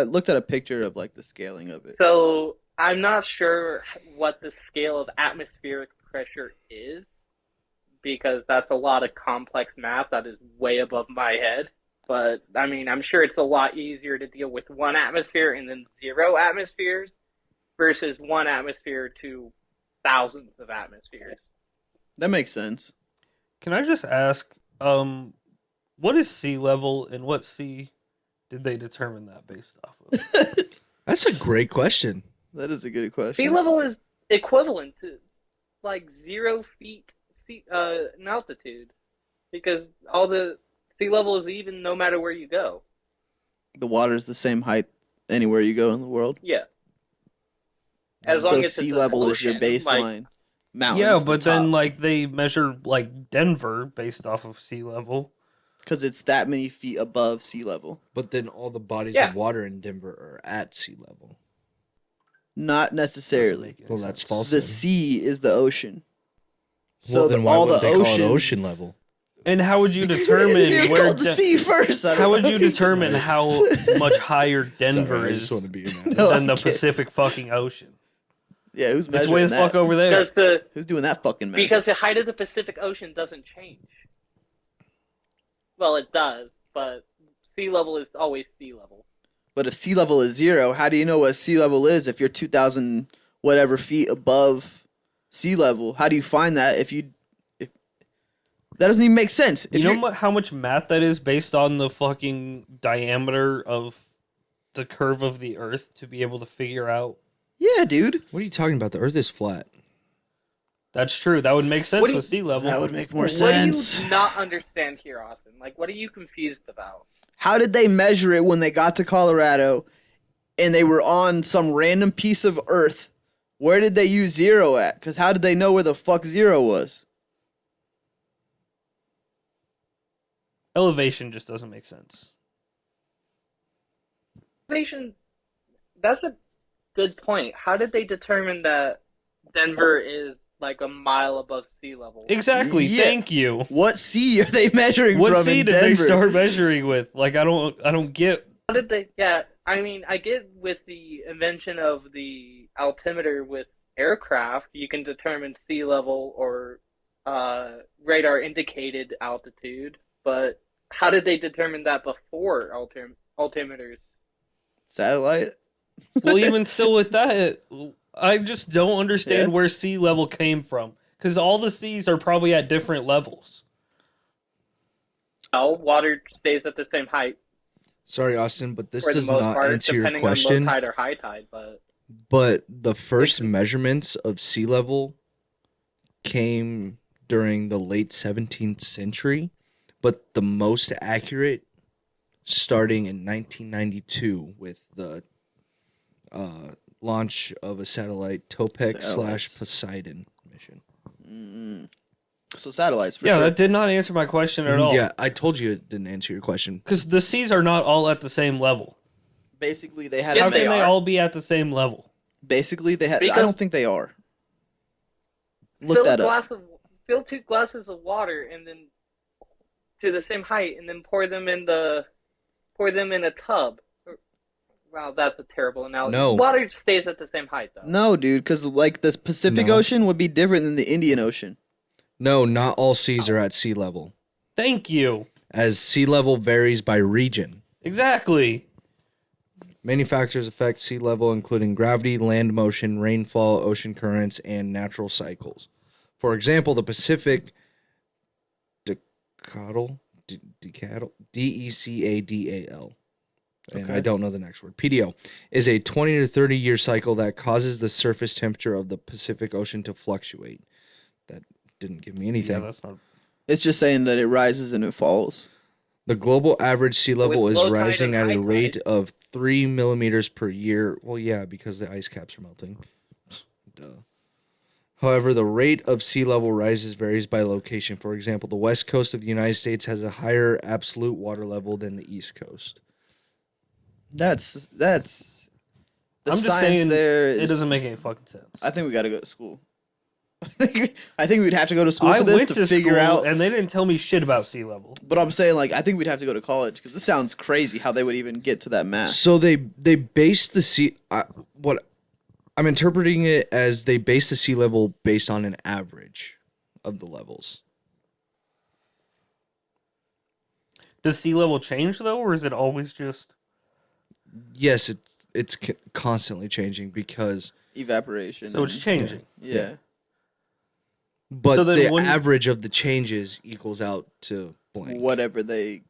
looked at a picture of like the scaling of it. So I'm not sure what the scale of atmospheric pressure is, because that's a lot of complex math that is way above my head. But I mean, I'm sure it's a lot easier to deal with one atmosphere and then 0 atmospheres versus one atmosphere to thousands of atmospheres. That makes sense. Can I just ask, what is sea level and what sea did they determine that based off of? That's a great question. That is a good question. Sea level is equivalent to like 0 feet in altitude, because all the sea level is even no matter where you go. The water's the same height anywhere you go in the world. Yeah. As So long as sea it's an level is your ocean, like- baseline. Mountains, Yeah, the but then top. like they measure like Denver based off of sea level. because it's that many feet above sea level. But then all the bodies Yeah. of water in Denver are at sea level. Not Doesn't necessarily. make any Well, that's sense. false. The then. sea is the ocean. So Well, then why all the wouldn't they call it ocean, ocean level? And how would you determine It's where? called the sea first. I don't How would know. you determine how much higher Denver Sorry, I is just want to be in that. No, than the I can't. Pacific fucking Ocean? Yeah, who's It's measuring way the that? fuck over there. Who's doing that fucking math? Because the height of the Pacific Ocean doesn't change. Well, it does, but sea level is always sea level. But if sea level is 0, how do you know what sea level is if you're 2,000 whatever feet above sea level? How do you find that if that doesn't even make sense? If You know how much math that is based on the fucking diameter of the curve of the Earth to be able to figure out? Yeah, dude. What are you talking about? The Earth is flat. That's true. That would make sense What do with sea level. That would make more What sense. do you not understand here, Austin? Like, what are you confused about? How did they measure it when they got to Colorado and they were on some random piece of Earth? Where did they use 0 at? Because how did they know where the fuck 0 was? Elevation just doesn't make sense. Elevation, that's a good point. How did they determine that Denver is like a mile above sea level? Exactly. Yeah. Thank you. What sea are they measuring What from sea in did Denver? they start measuring with? Like, I don't get. How did they? Yeah, I mean, I get with the invention of the altimeter with aircraft, you can determine sea level or radar indicated altitude, but how did they determine that before altimeters? Satellite? Well, even still with that, I just don't understand Yeah. where sea level came from. Because all the seas are probably at different levels. No, water stays at the same height Sorry, Austin, but this for the does most not part, answer your depending question. on low tide or high tide. But But the first measurements of sea level came during the late 17th century, but the most accurate starting in 1992 with the launch of a satellite Topek Satellites. / Poseidon mission. So satellites, for Yeah, sure. that did not answer my question at all. Yeah, I told you it didn't answer your question. Because the seas are not all at the same level. Basically, they had. Yes, How they can they are. all be at the same level? Basically, they had. I Because- don't think they are. Look that up. Fill 2 glasses of water and then to the same height, and then pour them in a tub. Wow, that's a terrible analogy. No. Water stays at the same height though. No, dude, because like the Pacific No. Ocean would be different than the Indian Ocean. No, not all seas are at sea level, Thank you. as sea level varies by region. Exactly. Many factors affect sea level, including gravity, land motion, rainfall, ocean currents, and natural cycles. For example, the Pacific Decadal, Decadal, and Okay. I don't know the next word, PDO, is a 20 to 30 year cycle that causes the surface temperature of the Pacific Ocean to fluctuate. That didn't give me Yeah, anything. that's not. It's just saying that it rises and it falls. The global average sea level With is low tide rising and at a high rate tide. of 3 millimeters per year. Well, yeah, because the ice caps are melting. Duh. However, the rate of sea level rises varies by location. For example, the west coast of the United States has a higher absolute water level than the east coast. That's the I'm just science saying there. it Is, doesn't make any fucking sense. I think we got to go to school. I think we'd have to go to school I for this went to to figure school out. and they didn't tell me shit about sea level. But I'm saying, like, I think we'd have to go to college because this sounds crazy how they would even get to that math. So they base the sea. What I'm interpreting it as they base the sea level based on an average of the levels. Does sea level change though, or is it always just? Yes, it's constantly changing because, Evaporation. So it's and- changing. Yeah. but So then the wouldn't- average of the changes equals out to blank. Whatever they.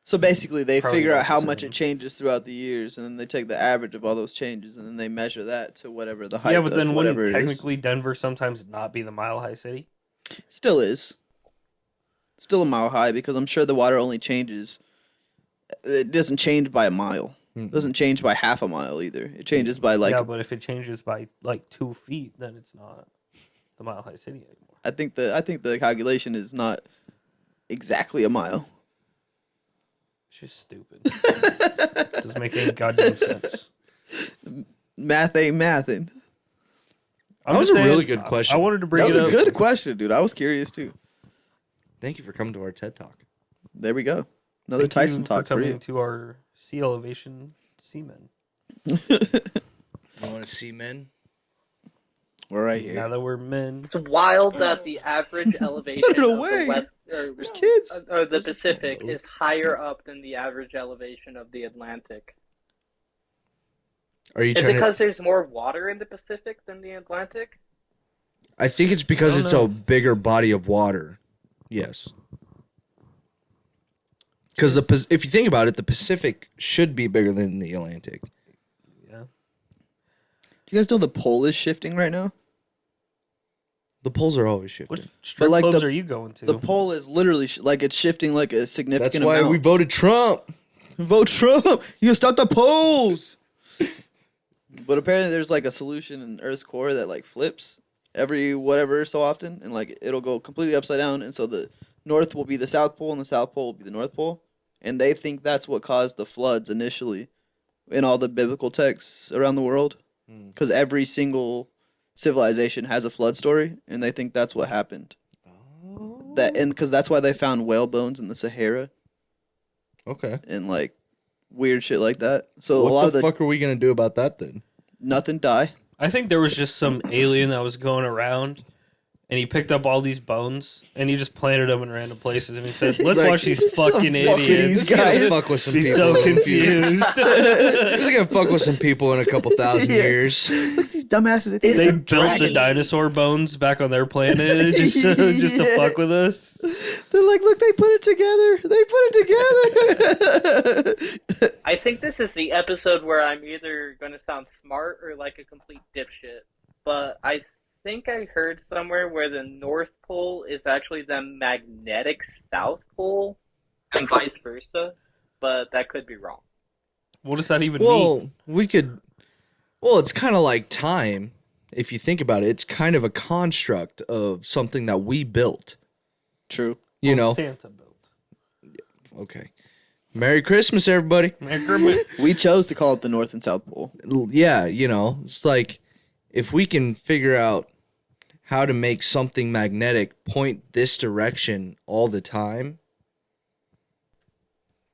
So basically, they Probably figure out about how the much same. it changes throughout the years, and then they take the average of all those changes, and then they measure that to whatever the height. Yeah, but of then wouldn't whatever it is. technically Denver sometimes not be the mile high city? Still is. Still a mile high because I'm sure the water only changes. It doesn't change by a mile. It doesn't change by half a mile either. It changes by like yeah, but if it changes by like 2 feet, then it's not the mile high city anymore. I think the calculation is not exactly a mile. It's just stupid. Doesn't make any goddamn sense. Math ain't mathin'. I'm That was just a really saying, good question. I wanted to bring That was it a up. good question, dude. I was curious too. Thank you for coming to our TED Talk. There we go. Another Thank Tyson you talk for for coming you. to our sea elevation seamen. You want to see men? We're right Now here. that we're men. It's wild that the average elevation No of way. the West There's kids. or the Pacific is higher up than the average elevation of the Atlantic. Are you Is it trying to? because there's more water in the Pacific than the Atlantic? I think it's because I don't it's know. a bigger body of water. Yes. Because if you think about it, the Pacific should be bigger than the Atlantic. Yeah. Do you guys know the pole is shifting right now? The poles are always shifting. What strip like, clubs the- are you going to? The pole is literally like it's shifting like a significant That's why amount. we voted Trump. Vote Trump. You gotta stop the polls. But apparently, there's like a solution in Earth's core that like flips every whatever so often, and like it'll go completely upside down, and so the north will be the south pole, and the south pole will be the north pole, and they think that's what caused the floods initially, in all the biblical texts around the world, because every single civilization has a flood story, and they think that's what happened. That and because that's why they found whale bones in the Sahara Okay. and like weird shit like that. So a What lot the of the fuck are we gonna do about that then? nothing die. I think there was just some alien that was going around, and he picked up all these bones, and he just planted them in random places, and he said, "Let's like, watch these "Some fucking fucking idiots." these This is gonna guys- fuck with some He's people. so in a few- confused. This is gonna fuck with some people in a couple thousand Yeah. years. Look at these dumbasses. They think They it's a built the dragon. dinosaur bones back on their planet just to Yeah. fuck with us. They're like, look, they put it together. They put it together. I think this is the episode where I'm either going to sound smart or like a complete dipshit. But I think I heard somewhere where the North Pole is actually the magnetic South Pole, and vice versa. But that could be wrong. What does that even mean? Well, we could. Well, it's kind of like time. If you think about it, it's kind of a construct of something that we built. True. You know. Santa built. Okay. Merry Christmas, everybody. We chose to call it the North and South Pole. Yeah, you know, it's like if we can figure out how to make something magnetic point this direction all the time,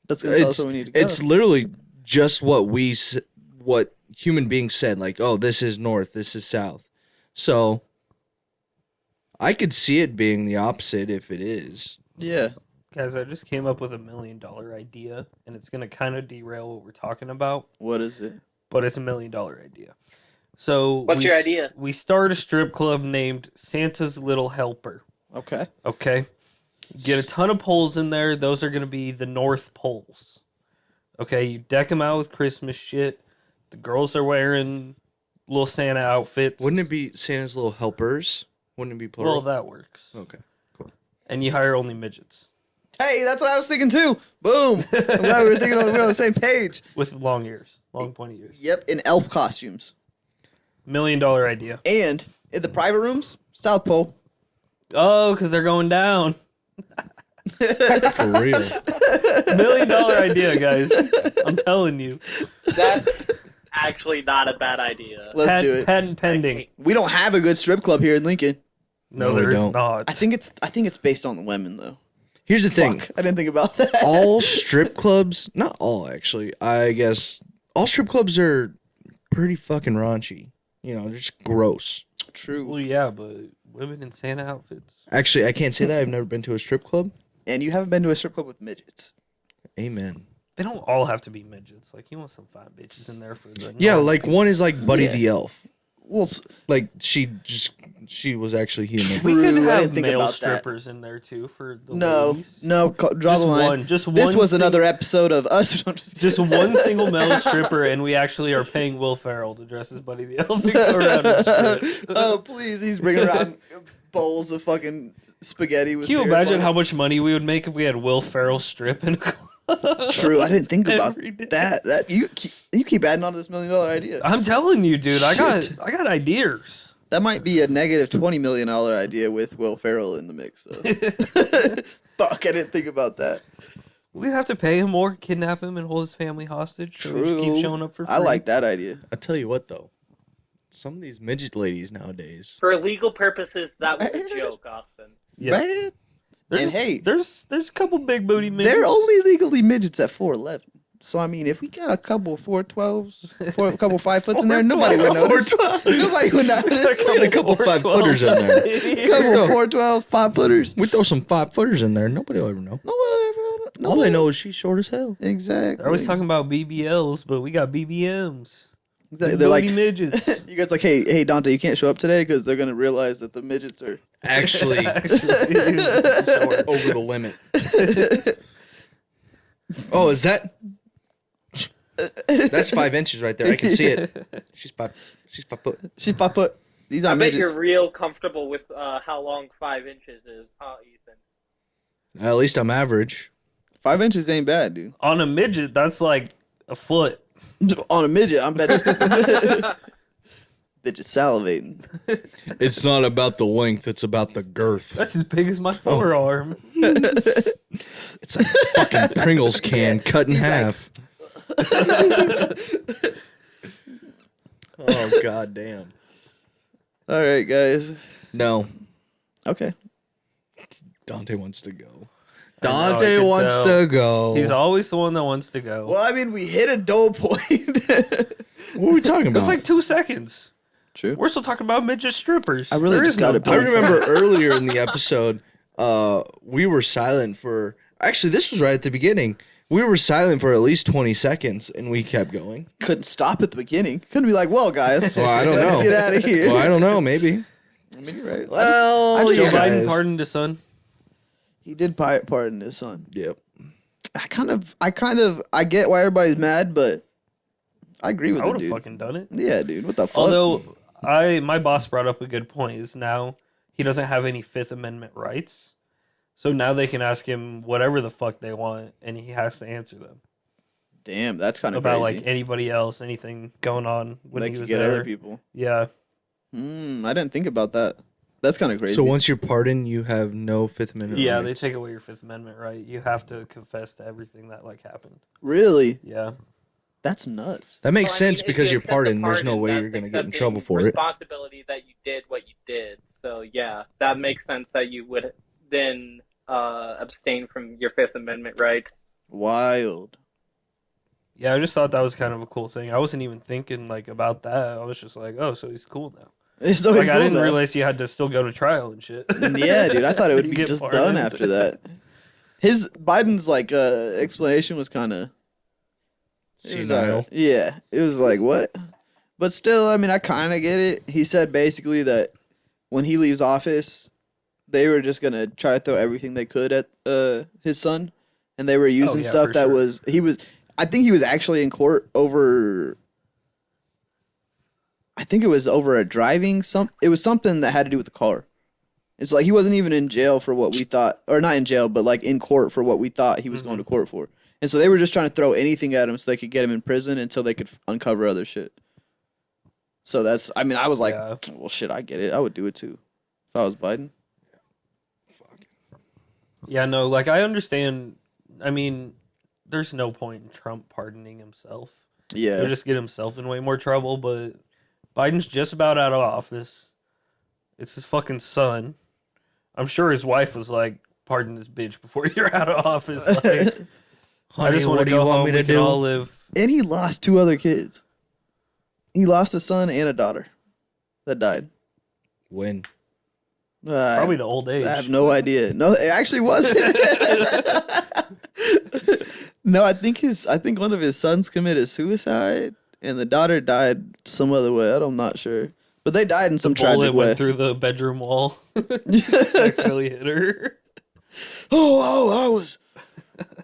That's gonna tell us it's where we need to go. it's literally just what human beings said, like, oh, this is north, this is south. So I could see it being the opposite if it is. yeah. Guys, I just came up with $1 million idea, and it's going to kind of derail what we're talking about, What is it? but it's $1 million idea. So What's your idea? We start a strip club named Santa's Little Helper. Okay. Okay. Get a ton of poles in there. Those are going to be the North Poles. Okay. You deck them out with Christmas shit. The girls are wearing little Santa outfits. Wouldn't it be Santa's little helpers? Wouldn't it be plural? Well, that works. Okay. And you hire only midgets Hey, that's what I was thinking too. Boom. I'm glad we were thinking we're on the same page. with long ears, long pointy ears. Yep, in elf costumes. $1 million idea. And in the private rooms, South Pole. Oh, because they're going down. For real. $1 million idea, guys. I'm telling you. That's actually not a bad idea. Let's do it. Patent pending. We don't have a good strip club here in Lincoln. No, No, we there is don't. not. I think it's based on the women though. Here's the thing. Fuck, I didn't think about that. All strip clubs, not all actually, I guess all strip clubs are pretty fucking raunchy. You know, they're just gross. True. Well, yeah, but women in Santa outfits. Actually, I can't say that. I've never been to a strip club. And you haven't been to a strip club with midgets. Amen. They don't all have to be midgets. Like, you want some fine bitches in there for the. Yeah, normal like people. one is like Buddy Yeah. the Elf. Well, Like she was actually human. We could True, I have didn't think male about that. strippers in there too for the no, ladies. no, draw Just the line. one. Just one. This was sing- another episode of us. I'm Just one single male stripper, and we actually are paying Will Ferrell to dress as Buddy the Elf and go around and strip. Oh, please, he's bringing around bowls of fucking spaghetti with Can you syrup imagine on it. how much money we would make if we had Will Ferrell strip in a club? True, I didn't think about Every day. that. That you keep adding on to this $1 million idea. I'm telling you, dude, I Shit. got ideas. That might be a negative $20 million idea with Will Ferrell in the mix. So. Fuck, I didn't think about that. We'd have to pay him more, kidnap him, and hold his family hostage. So we just True. keep showing up for free. I like that idea. I tell you what though, some of these midget ladies nowadays. For legal purposes, that was a joke, Austin. Yeah. Right? There's, And hey- there's a couple big booty midgets. They're only legally midgets at 4'11". So I mean, if we got a couple 412s, a couple 5 foots in there, nobody would notice. Nobody would notice. A couple 5-footers in there. A couple 412s, 5-footers. We throw some 5-footers in there. Nobody will ever know. All they know is she's short as hell. Exactly. They're always talking about BBLs, but we got BBMs. They're like, Booty midgets. you guys like, hey, Dante, you can't show up today because they're gonna realize that the midgets are. Actually, Actually, over the limit. Oh, is that? That's 5 inches right there. I can see it. She's 5 foot. She's 5 foot. These I aren't bet midgets. you're real comfortable with how long 5 inches is, huh, Ethan? At least I'm average. 5 inches ain't bad, dude. on a midget, that's like a foot. On a midget, I'm betting. Bitch is salivating. It's not about the length; it's about the girth. That's as big as my forearm. It's a fucking Pringles can cut in half. Oh god damn! All right, guys. No, Okay. Dante wants to go. I know, I Dante could wants tell. to go. He's always the one that wants to go. Well, I mean, we hit a dull point. What are we talking It about? was like 2 seconds. True. We're still talking about midget strippers. I really There just is no got it I done. remember earlier in the episode, we were silent for. Actually, this was right at the beginning. We were silent for at least 20 seconds, and we kept going. Couldn't stop at the beginning. Couldn't be like, well, guys, Well, I don't let's know. get out of here. Well, I don't know. Maybe. I mean, you're right. Well, I just- Joe you Biden guys. pardoned his son. He did pardon his son. Yep. I get why everybody's mad, but I agree with I it, would have dude. fucking done it. Yeah, dude. What the fuck? Although my boss brought up a good point is now he doesn't have any Fifth Amendment rights. So now they can ask him whatever the fuck they want and he has to answer them. Damn, that's kind of About crazy. like anybody else, anything going on when They he could was get there. other people. Yeah. I didn't think about that. That's kind of crazy. So once you're pardoned, you have no Fifth Amendment Yeah, rights. they take away your Fifth Amendment right. You have to confess to everything that like happened. Really? Yeah. That's nuts. That makes Well, I sense mean, if because you you're accept the pardoned. There's no pardon, way that's you're going to get in accepting trouble for it. responsibility that you did what you did. So yeah, that makes sense that you would then abstain from your Fifth Amendment rights. Wild. Yeah, I just thought that was kind of a cool thing. I wasn't even thinking like about that. I was just like, oh, so he's cool now. It's always Like I cool, didn't though. realize you had to still go to trial and shit. Yeah, dude. I thought it would You be get just done pardoned. after that. Biden's like explanation was kind of Senile. Yeah, it was like what? But still, I mean, I kind of get it. He said basically that when he leaves office, they were just gonna try to throw everything they could at his son, and they were using yeah, stuff for that sure. I think he was actually in court over. I think it was over a driving It was something that had to do with the car. It's like he wasn't even in jail for what we thought, or not in jail, but like in court for what we thought he was going to court for. And so they were just trying to throw anything at him so they could get him in prison until they could uncover other shit. So that's, I mean, I was like, Yeah. well, shit, I get it. I would do it too if I was Biden. Yeah, no, like I understand. I mean, there's no point in Trump pardoning himself. Yeah. He'll just get himself in way more trouble. But Biden's just about out of office. It's his fucking son. I'm sure his wife was like, "Pardon this bitch before you're out of office." Like, I Honey, just want what to do you go want home. me We to can do? all live. And he lost 2 other kids. He lost a son and a daughter that died. When? Probably to old age. I have no idea. No, it actually wasn't. No, I think one of his sons committed suicide, and the daughter died some other way. I'm not sure, but they died in some Bullet tragic way. went through the bedroom wall. Accidentally hit her. I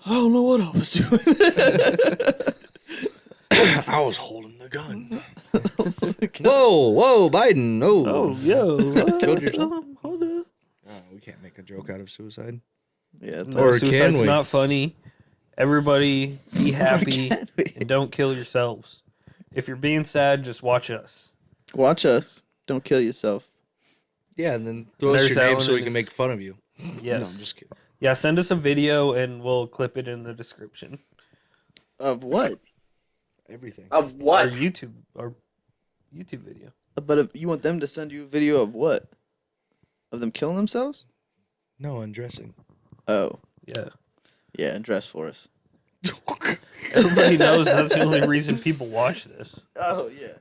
don't know what I was doing. I was holding the gun. Whoa, Biden. No. Oh, yo. Killed yourself? Hold up. We can't make a joke out of suicide. Yeah, No, Or can suicide's we? not funny. Everybody be happy can we? and don't kill yourselves. If you're being sad, just watch us. watch us. Don't kill yourself. Yeah, and then throw us There's your name Alan so we and can his- make fun of you. Yes. No, I'm just kidding. Yeah, send us a video and we'll clip it in the description. Of what? Everything. Of Our what? YouTube video. But if you want them to send you a video of what? Of them killing themselves? No, undressing. Oh, Yeah. yeah, and dress for us. Everybody knows that's the only reason people watch this. Oh yeah.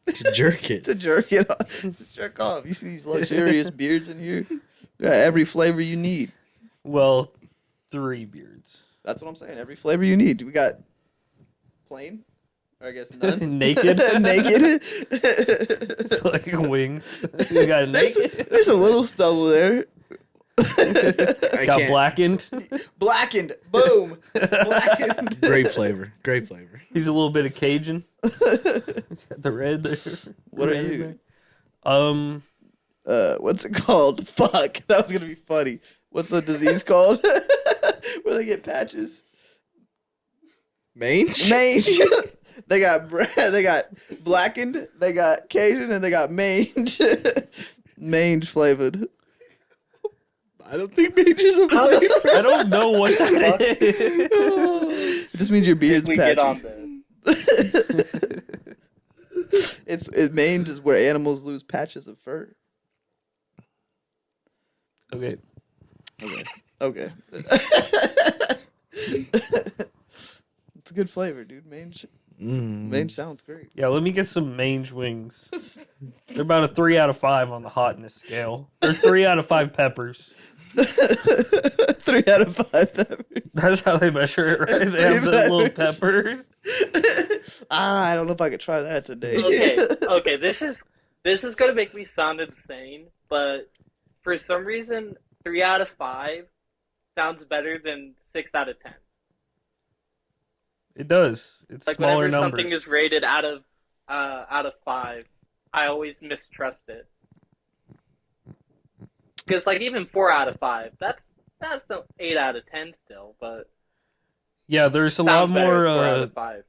To jerk it. To jerk it off. To jerk off. You see these luxurious beards in here? We got every flavor you need. Well, 3 beards. That's what I'm saying. Every flavor you need. We got plain, or I guess none. Naked. Naked. It's like wings. You got naked. There's a little stubble there. I Got can't. blackened. Blackened. Boom. Blackened. Great flavor. Great flavor. He's a little bit of Cajun. Got the red there. What are Red you? there. What's it called? Fuck. That was gonna be funny. What's the disease called? Where they get patches? Mange? Mange. They got blackened, they got Cajun, and they got mange. Mange flavored. I don't think mange is a flavor. I don't know what that is. It just means your beard's we get on patchy. this. Mange is where animals lose patches of fur. Okay. Okay. It's a good flavor, dude. Mange sounds great. Yeah, let me get some mange wings. They're about a 3 out of 5 on the hotness scale. They're 3 out of 5 peppers. 3 out of 5 peppers. That's how they measure it, right? They have the little peppers. I don't know if I could try that today. Okay. This is gonna make me sound insane, but for some reason, 3 out of 5 sounds better than 6 out of 10. It does. It's Like smaller whenever numbers. something is rated out of 5, I always mistrust it. Because like even 4 out of 5, that's an 8 out of 10 still, but Yeah, there's a lot sounds better more, as 4 out of 5.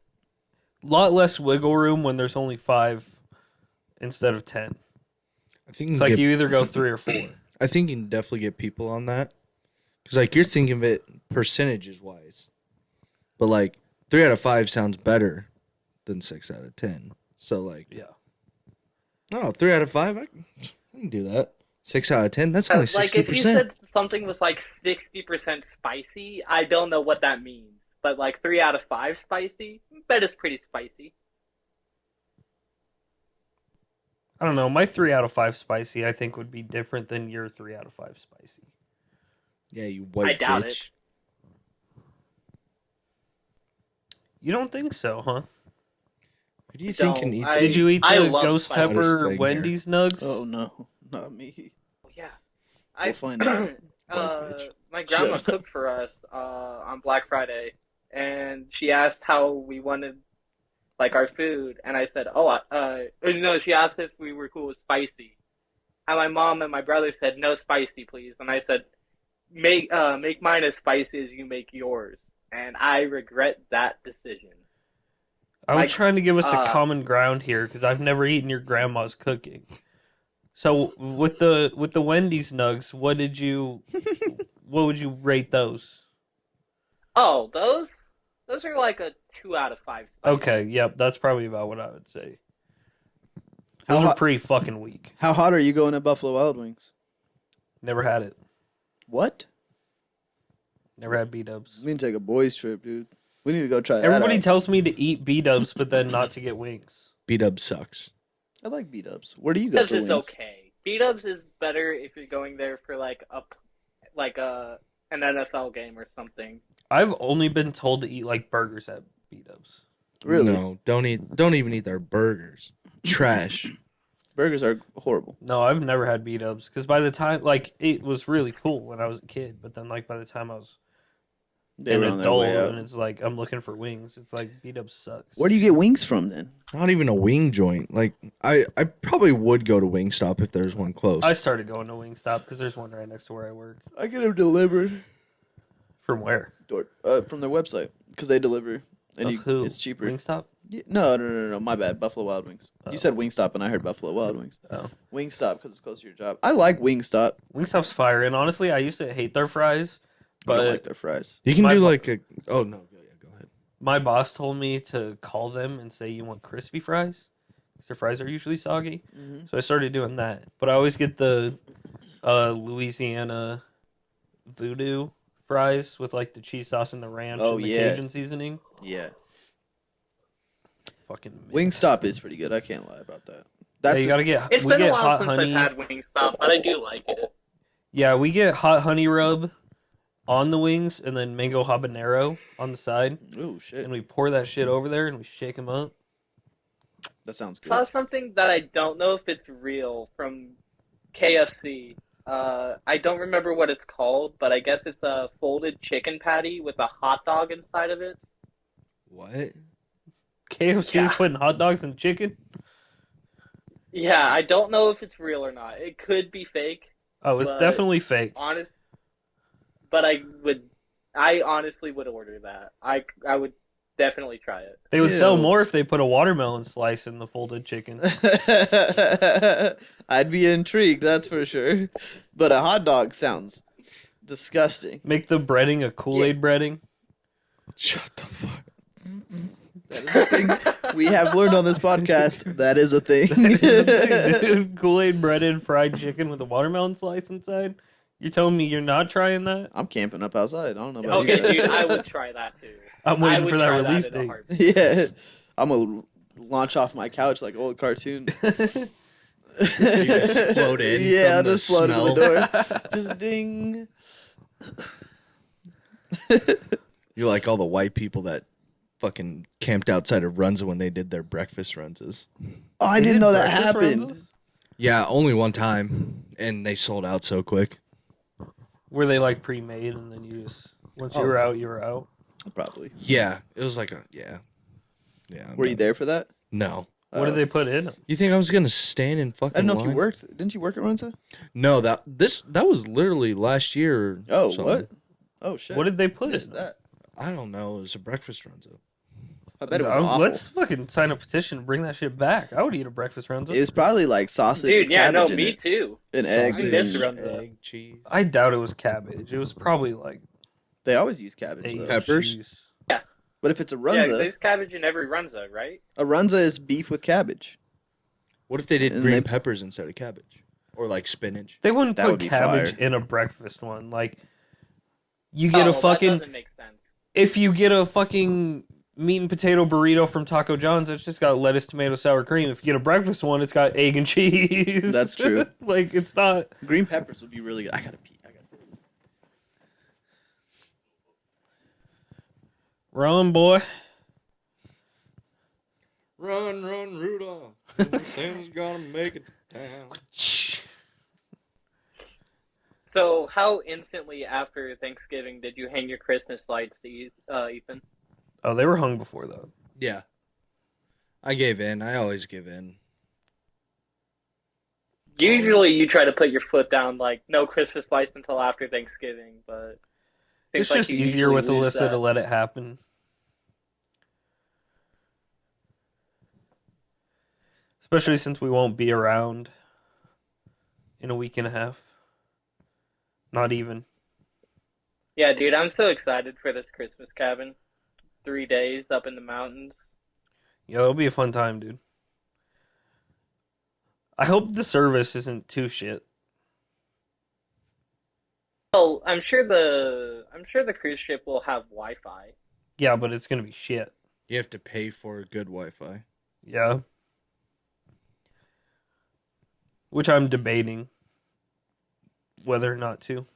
lot less wiggle room when there's only 5 instead of 10. I think It's like you either go 3 or 4. I think you can definitely get people on that. Because, like, you're thinking of it percentages wise. But, like, 3 out of 5 sounds better than 6 out of 10. So, like, Yeah. oh, 3 out of 5, I can do that. 6 out of 10, that's only 60%. Like if you said something was like 60% spicy, I don't know what that means. But like 3 out of 5 spicy, I bet it's pretty spicy. I don't know. My 3 out of 5 spicy, I think, would be different than your 3 out of 5 spicy. Yeah, you white I doubt bitch. it. You don't think so, huh? Who do you think Don't. can eat I- that? Did you eat I the love ghost spicy. Hottest pepper thing Wendy's nugs? Oh no, not me. Yeah. We'll find out. bitch. My grandma Shut up. cooked for us on Black Friday, and she asked how we wanted like our food, and I said, no, she asked if we were cool with spicy, and my mom and my brother said no spicy, please, and I said make mine as spicy as you make yours, and I regret that decision. I'm like, trying to give us a uh, common ground here because I've never eaten your grandma's cooking. So with the Wendy's nugs, what would you rate those? Oh, those are like a 2 out of 5 spicy. Okay, yep, that's probably about what I would say. How Those are hot- pretty fucking weak. How hot are you going at Buffalo Wild Wings? Never had it. What? Never had B-dubs. We need to take a boys trip, dude. We need to go try that Everybody out. tells me to eat B-dubs, but then not to get wings. B-dub sucks. I like B-dubs. Where do you go B-dubs for is wings? okay. B-dubs is better if you're going there for like an NFL game or something. I've only been told to eat like burgers at B-dubs. Really? No, don't even eat their burgers. Trash. Burgers are horrible. No, I've never had B-dubs because by the time like it was really cool when I was a kid, but then like by the time I was They an were on their adult way out. and it's like I'm looking for wings, it's like B-dubs sucks. Where do you get wings from then? Not even a wing joint. Like, I probably would go to Wingstop if there's one close. I started going to Wingstop because there's one right next to where I work. I get them delivered From where? from their website because they deliver and Of who? it's cheaper. Wingstop? Yeah, no. My bad. Buffalo Wild Wings. Oh. You said Wingstop and I heard Buffalo Wild Wings. Oh. Wingstop because it's close to your job. I like Wingstop. Wingstop's fire, and honestly, I used to hate their fries, I don't but like their fries. You can My do bo- like a. Oh no, yeah, go ahead. my boss told me to call them and say you want crispy fries. 'Cause their fries are usually soggy, Mhm. so I started doing that. But I always get the Louisiana Voodoo fries with like the cheese sauce and the ranch Oh, and the yeah. Cajun seasoning. Yeah. Fucking Wingstop is pretty good. I can't lie about that. Yeah, That's you gotta get. It's we been a get while hot since honey. I've had Wingstop, but I do like it. Yeah, we get hot honey rub on the wings and then mango habanero on the side, oh shit. and we pour that shit over there and we shake them up. That sounds good. Saw something that I don't know if it's real from KFC. I don't remember what it's called, but I guess it's a folded chicken patty with a hot dog inside of it. What? KFC is Yeah. putting hot dogs in chicken. Yeah, I don't know if it's real or not. It could be fake, Oh, it's But- definitely fake. but I honestly would order that. I would definitely try it. They would sell Ew. more if they put a watermelon slice in the folded chicken. I'd be intrigued, that's for sure. But a hot dog sounds disgusting. Make the breading a Kool-Aid breading. Shut the fuck. That is a thing we have learned on this podcast. That is a thing. Dude, Kool-Aid breaded fried chicken with a watermelon slice inside. You're telling me you're not trying that? I'm camping up outside. I don't know about Okay, you guys. dude, I would try that too. I'm I waiting would for that try release in a date. heartbeat. Yeah, I'm gonna launch off my couch like old cartoon. You just float in Yeah, from I'll the just float in the smell. door. Just ding. You're like all the white people that fucking camped outside of Runza when they did their breakfast runzas. Oh, I They didn't did know that breakfast happened. runs? Yeah, only one time, and they sold out so quick. Were they like pre-made and then you just once you Oh. were out, you were out? Probably. Yeah, it was like yeah. I'm Were you done. there for that? No. What did they put in them? You think I was gonna stand in fucking? I don't know if you line? worked. Didn't you work at Runza? No, that was literally last year. Or Oh, something. what? Oh shit. What did they put Missed in them? that? I don't know. It was a breakfast runza. I bet it was awful. Let's fucking sign a petition to bring that shit back. I would eat a breakfast rounds. It was probably like sausage Dude, with yeah, no, cabbage in me it, too. and eggs. Sausage. And, This Runza. egg, cheese. I doubt it was cabbage. It was probably like they always use cabbage. egg Though. Peppers? juice. But if it's a Yeah, Runza, there's cabbage in every Runza, right? a Runza is beef with cabbage. What if they did And green they- peppers instead of cabbage, or like spinach? They wouldn't That put would be cabbage fire. in a breakfast one. Like you get Oh, a that fucking doesn't make sense. if you get a fucking meat and potato burrito from Taco John's, it's just got lettuce, tomato, sour cream. If you get a breakfast one, it's got egg and cheese. That's true. Like it's not. Green peppers would be really good. I gotta pee. Run, boy. Run, Rudolph! Everything's gonna make it to town. So, how instantly after Thanksgiving did you hang your Christmas lights, Ethan? Oh, they were hung before though. Yeah, I gave in. I always give in. Usually, you try to put your foot down, like no Christmas lights until after Thanksgiving, but It's seems like just you easier usually with lose Alyssa that. to let it happen. Especially since we won't be around in a week and a half. Not even. Yeah, dude, I'm so excited for this Christmas cabin. 3 days up in the mountains. Yeah, it'll be a fun time, dude. I hope the service isn't too shit. Well, I'm sure the cruise ship will have Wi-Fi. Yeah, but it's gonna be shit. You have to pay for good Wi-Fi. Yeah. Which I'm debating whether or not to.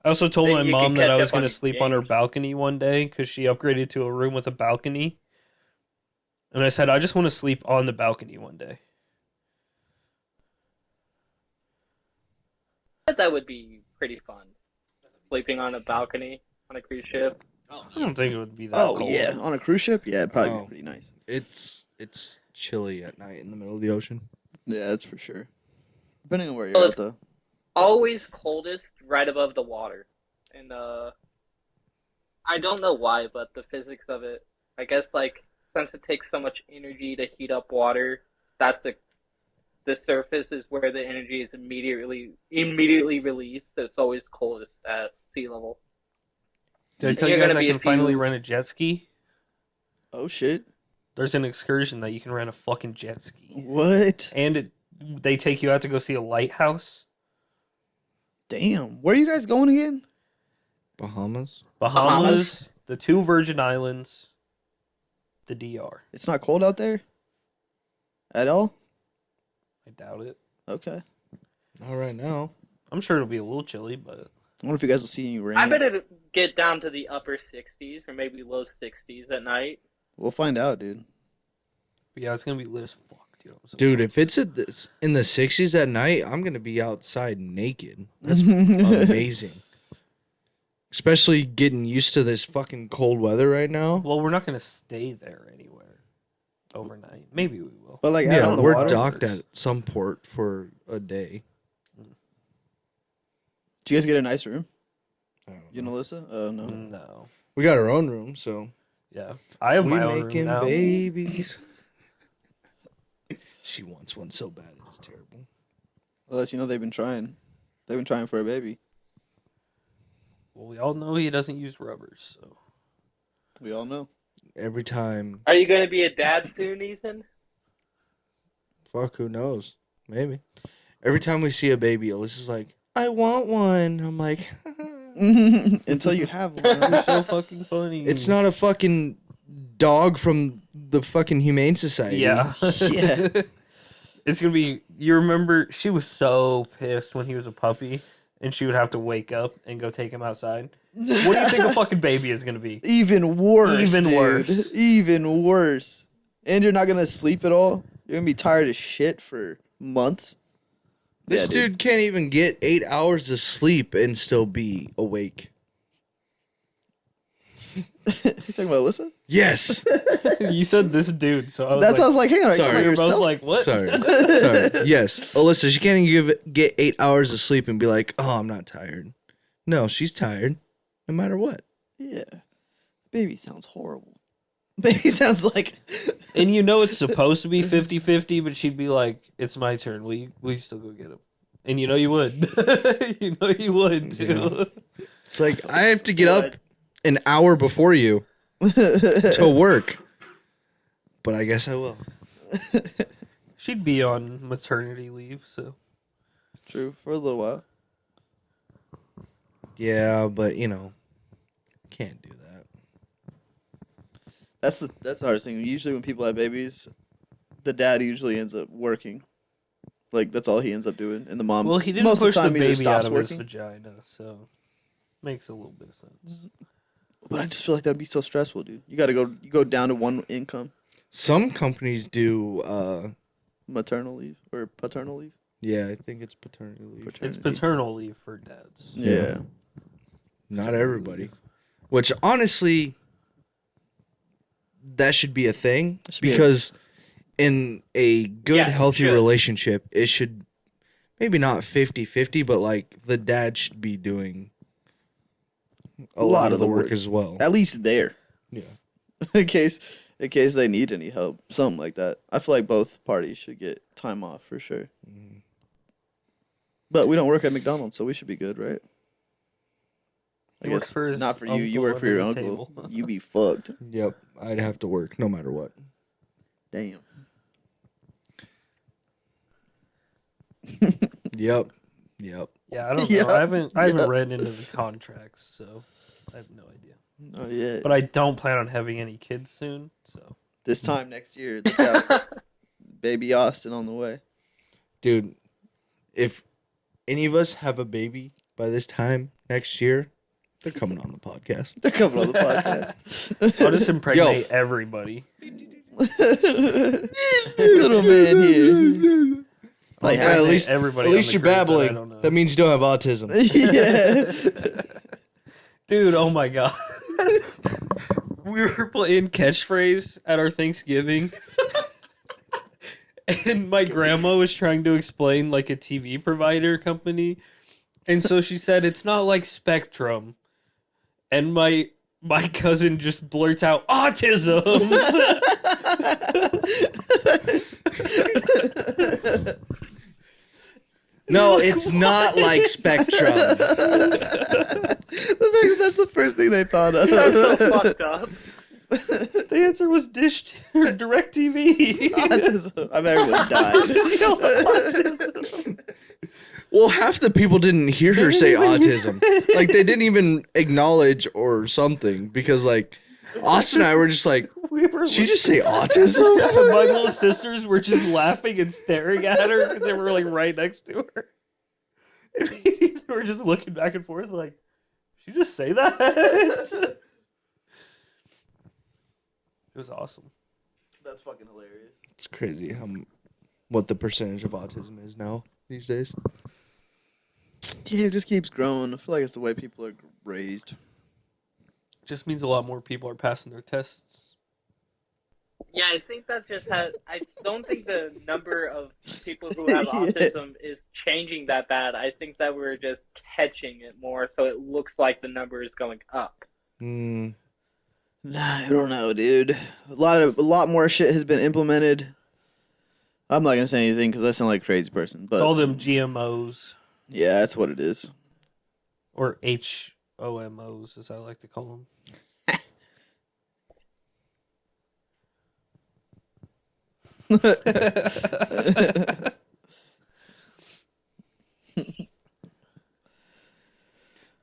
I also told Then my you mom can that I catch was up on going to your sleep on her games. balcony one day because she upgraded to a room with a balcony. And I said, I just want to sleep on the balcony one day. That would be pretty fun. Sleeping on a balcony on a cruise ship. I don't think it would be that Oh cold. yeah, on a cruise ship, yeah, it'd probably Oh. be pretty nice. It's chilly at night in the middle of the ocean. Yeah, that's for sure. Depending on where you're Well, at, though. Always coldest right above the water. And I don't know why, but the physics of it, I guess like since it takes so much energy to heat up water, that's the surface is where the energy is immediately released. So it's always coldest at sea level. Did I And tell you you're guys gonna I be a can finally few- rent a jet ski? Oh shit! There's an excursion that you can rent a fucking jet ski. What? And they take you out to go see a lighthouse. Damn. Where are you guys going again? Bahamas. Bahamas, the 2 Virgin Islands, the DR. It's not cold out there? At all? I doubt it. Okay. Not right now. I'm sure it'll be a little chilly, but I wonder if you guys will see any rain. I bet it'll get down to the upper 60s or maybe low 60s at night. We'll find out, dude. yeah, it's gonna be lit as fuck, dude. Dude, if it's in the 60s at night, I'm going to be outside naked. That's amazing. Especially getting used to this fucking cold weather right now. Well, we're not gonna stay there anywhere overnight. Maybe we will. But like out Yeah, on the we're water. docked at some port for a day. Did you guys get a nice room? I don't You know. and Alyssa? Oh no. No. We got our own room, so Yeah, I have we my own room making now. babies. She wants one so bad, it's terrible. Unless you know they've been trying. They've been trying for a baby. Well, we all know he doesn't use rubbers, so We all know. Every time, Are you going to be a dad soon, Ethan? fuck, who knows? Maybe. Every time we see a baby, Alyssa's like, I want one. I'm like, Until you have you're one. so fucking funny. it's not a fucking dog from the fucking Humane Society. Yeah. Yeah. It's gonna be. You remember? She was so pissed when he was a puppy, and she would have to wake up and go take him outside. What do you think a fucking baby is gonna be? Even worse. Even dude. worse. Even worse. And you're not gonna sleep at all. You're gonna be tired as shit for months. This Yeah, dude can't even get 8 hours of sleep and still be awake. You talking about Alyssa? Yes. You said this dude, so I was That's like, how I was like, hang on, are you Sorry. talking about you're both yourself? like, what? Sorry. Sorry. Yes. Alyssa, she can't even get 8 hours of sleep and be like, oh, I'm not tired. No, she's tired no matter what. Yeah. Baby sounds horrible. Baby sounds like And you know it's supposed to be 50-50, but she'd be like, "It's my turn. Will you still go get him?" And you know you would. You know you would too. It's like, I have to get up an hour before you to work. But I guess I will. She'd be on maternity leave, so true for a little while. Yeah, but, you know, can't do that. That's the hardest thing. Usually when people have babies, the dad usually ends up working. Like that's all he ends up doing, and the mom. well, he didn't most push of the time the either baby out stops of working. his vagina, so makes a little bit of sense. But I just feel like that'd be so stressful, dude. You go down to one income, Some companies do, maternal leave or paternal leave. yeah, I think it's paternity leave. It's paternal leave for dads. Yeah. Not everybody. Which, honestly, that should be a thing. Should be a- Because in a good, Yeah, it healthy should. relationship, it should maybe not 50-50, but like the dad should be doing a lot of the work as well. At least there, Yeah. in case they need any help, something like that. I feel like both parties should get time off for sure. Mm-hmm. But we don't work at McDonald's, so we should be good, right? I He works guess for his not for you. You uncle work for your under the uncle. table. You be fucked. Yep. I'd have to work no matter what. Damn. Yep. Yep. Yeah, I don't Yeah, know. I haven't yeah. read into the contracts, so I have no idea. Oh yeah. But I don't plan on having any kids soon, so This time next year, look out. Baby Austin on the way. Dude, if any of us have a baby by this time next year, they're coming on the podcast. They're coming on the podcast. I'll just impregnate everybody. Little man here. Like, Yeah, at half- least- everybody. At on least the you're group that I babbling. don't know. That means you don't have autism. yeah. Dude, oh my god. We were playing catchphrase at our Thanksgiving. And my grandma was trying to explain like a TV provider company. And so she said it's not like Spectrum. And my cousin just blurts out autism. No, it's not like Spectrum. The fact that's the first thing they thought of. That's so fucked up. The answer was Dish or Direct TV. Autism. I bet everyone died. Well, half the people didn't hear her say autism. Like, they didn't even acknowledge or something because, like, Austin and I were just like, We were did she just say autism? my little sisters were just laughing and staring at her because they were like right next to her. And we were just looking back and forth like, did she just say that? It was awesome. That's fucking hilarious. It's crazy what the percentage of autism is now these days. Yeah, it just keeps growing. I feel like it's the way people are raised. Just means a lot more people are passing their tests. Yeah, I think that just has. I don't think the number of people who have Yeah. autism is changing that bad. I think that we're just catching it more, so it looks like the number is going up. Mm, Nah, I don't know, dude. A lot more shit has been implemented. I'm not gonna say anything because I sound like a crazy person, but Call them GMOs yeah, that's what it is. or HOMOs, as I like to call them.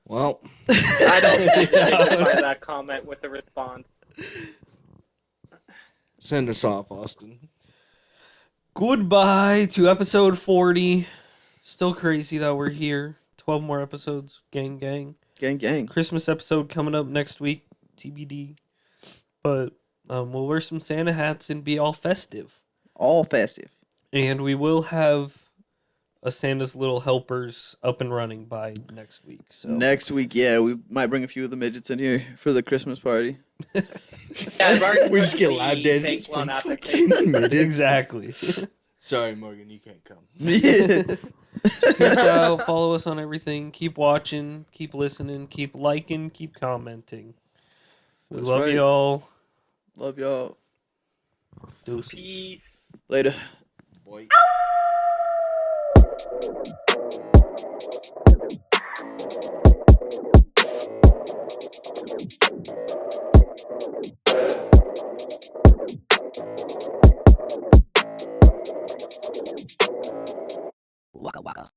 well, I don't justify that comment with a response. send us off, Austin. Goodbye to episode 40. Still crazy that we're here. 12 more episodes. Gang, gang. Gang, gang. Christmas episode coming up next week. TBD. But we'll wear some Santa hats and be all festive. All festive. And we will have a Santa's Little Helpers up and running by next week. So Next week, yeah, we might bring a few of the midgets in here for the Christmas party. Yeah, I've already We just get put lab the dances fake one from application. fucking midgets. exactly. Sorry, Morgan, you can't come. Yeah. Peace out. Follow us on everything. Keep watching. Keep listening. Keep liking. Keep commenting. We That's love right. y'all. Love y'all. Deuces. Peace. Later. Boy.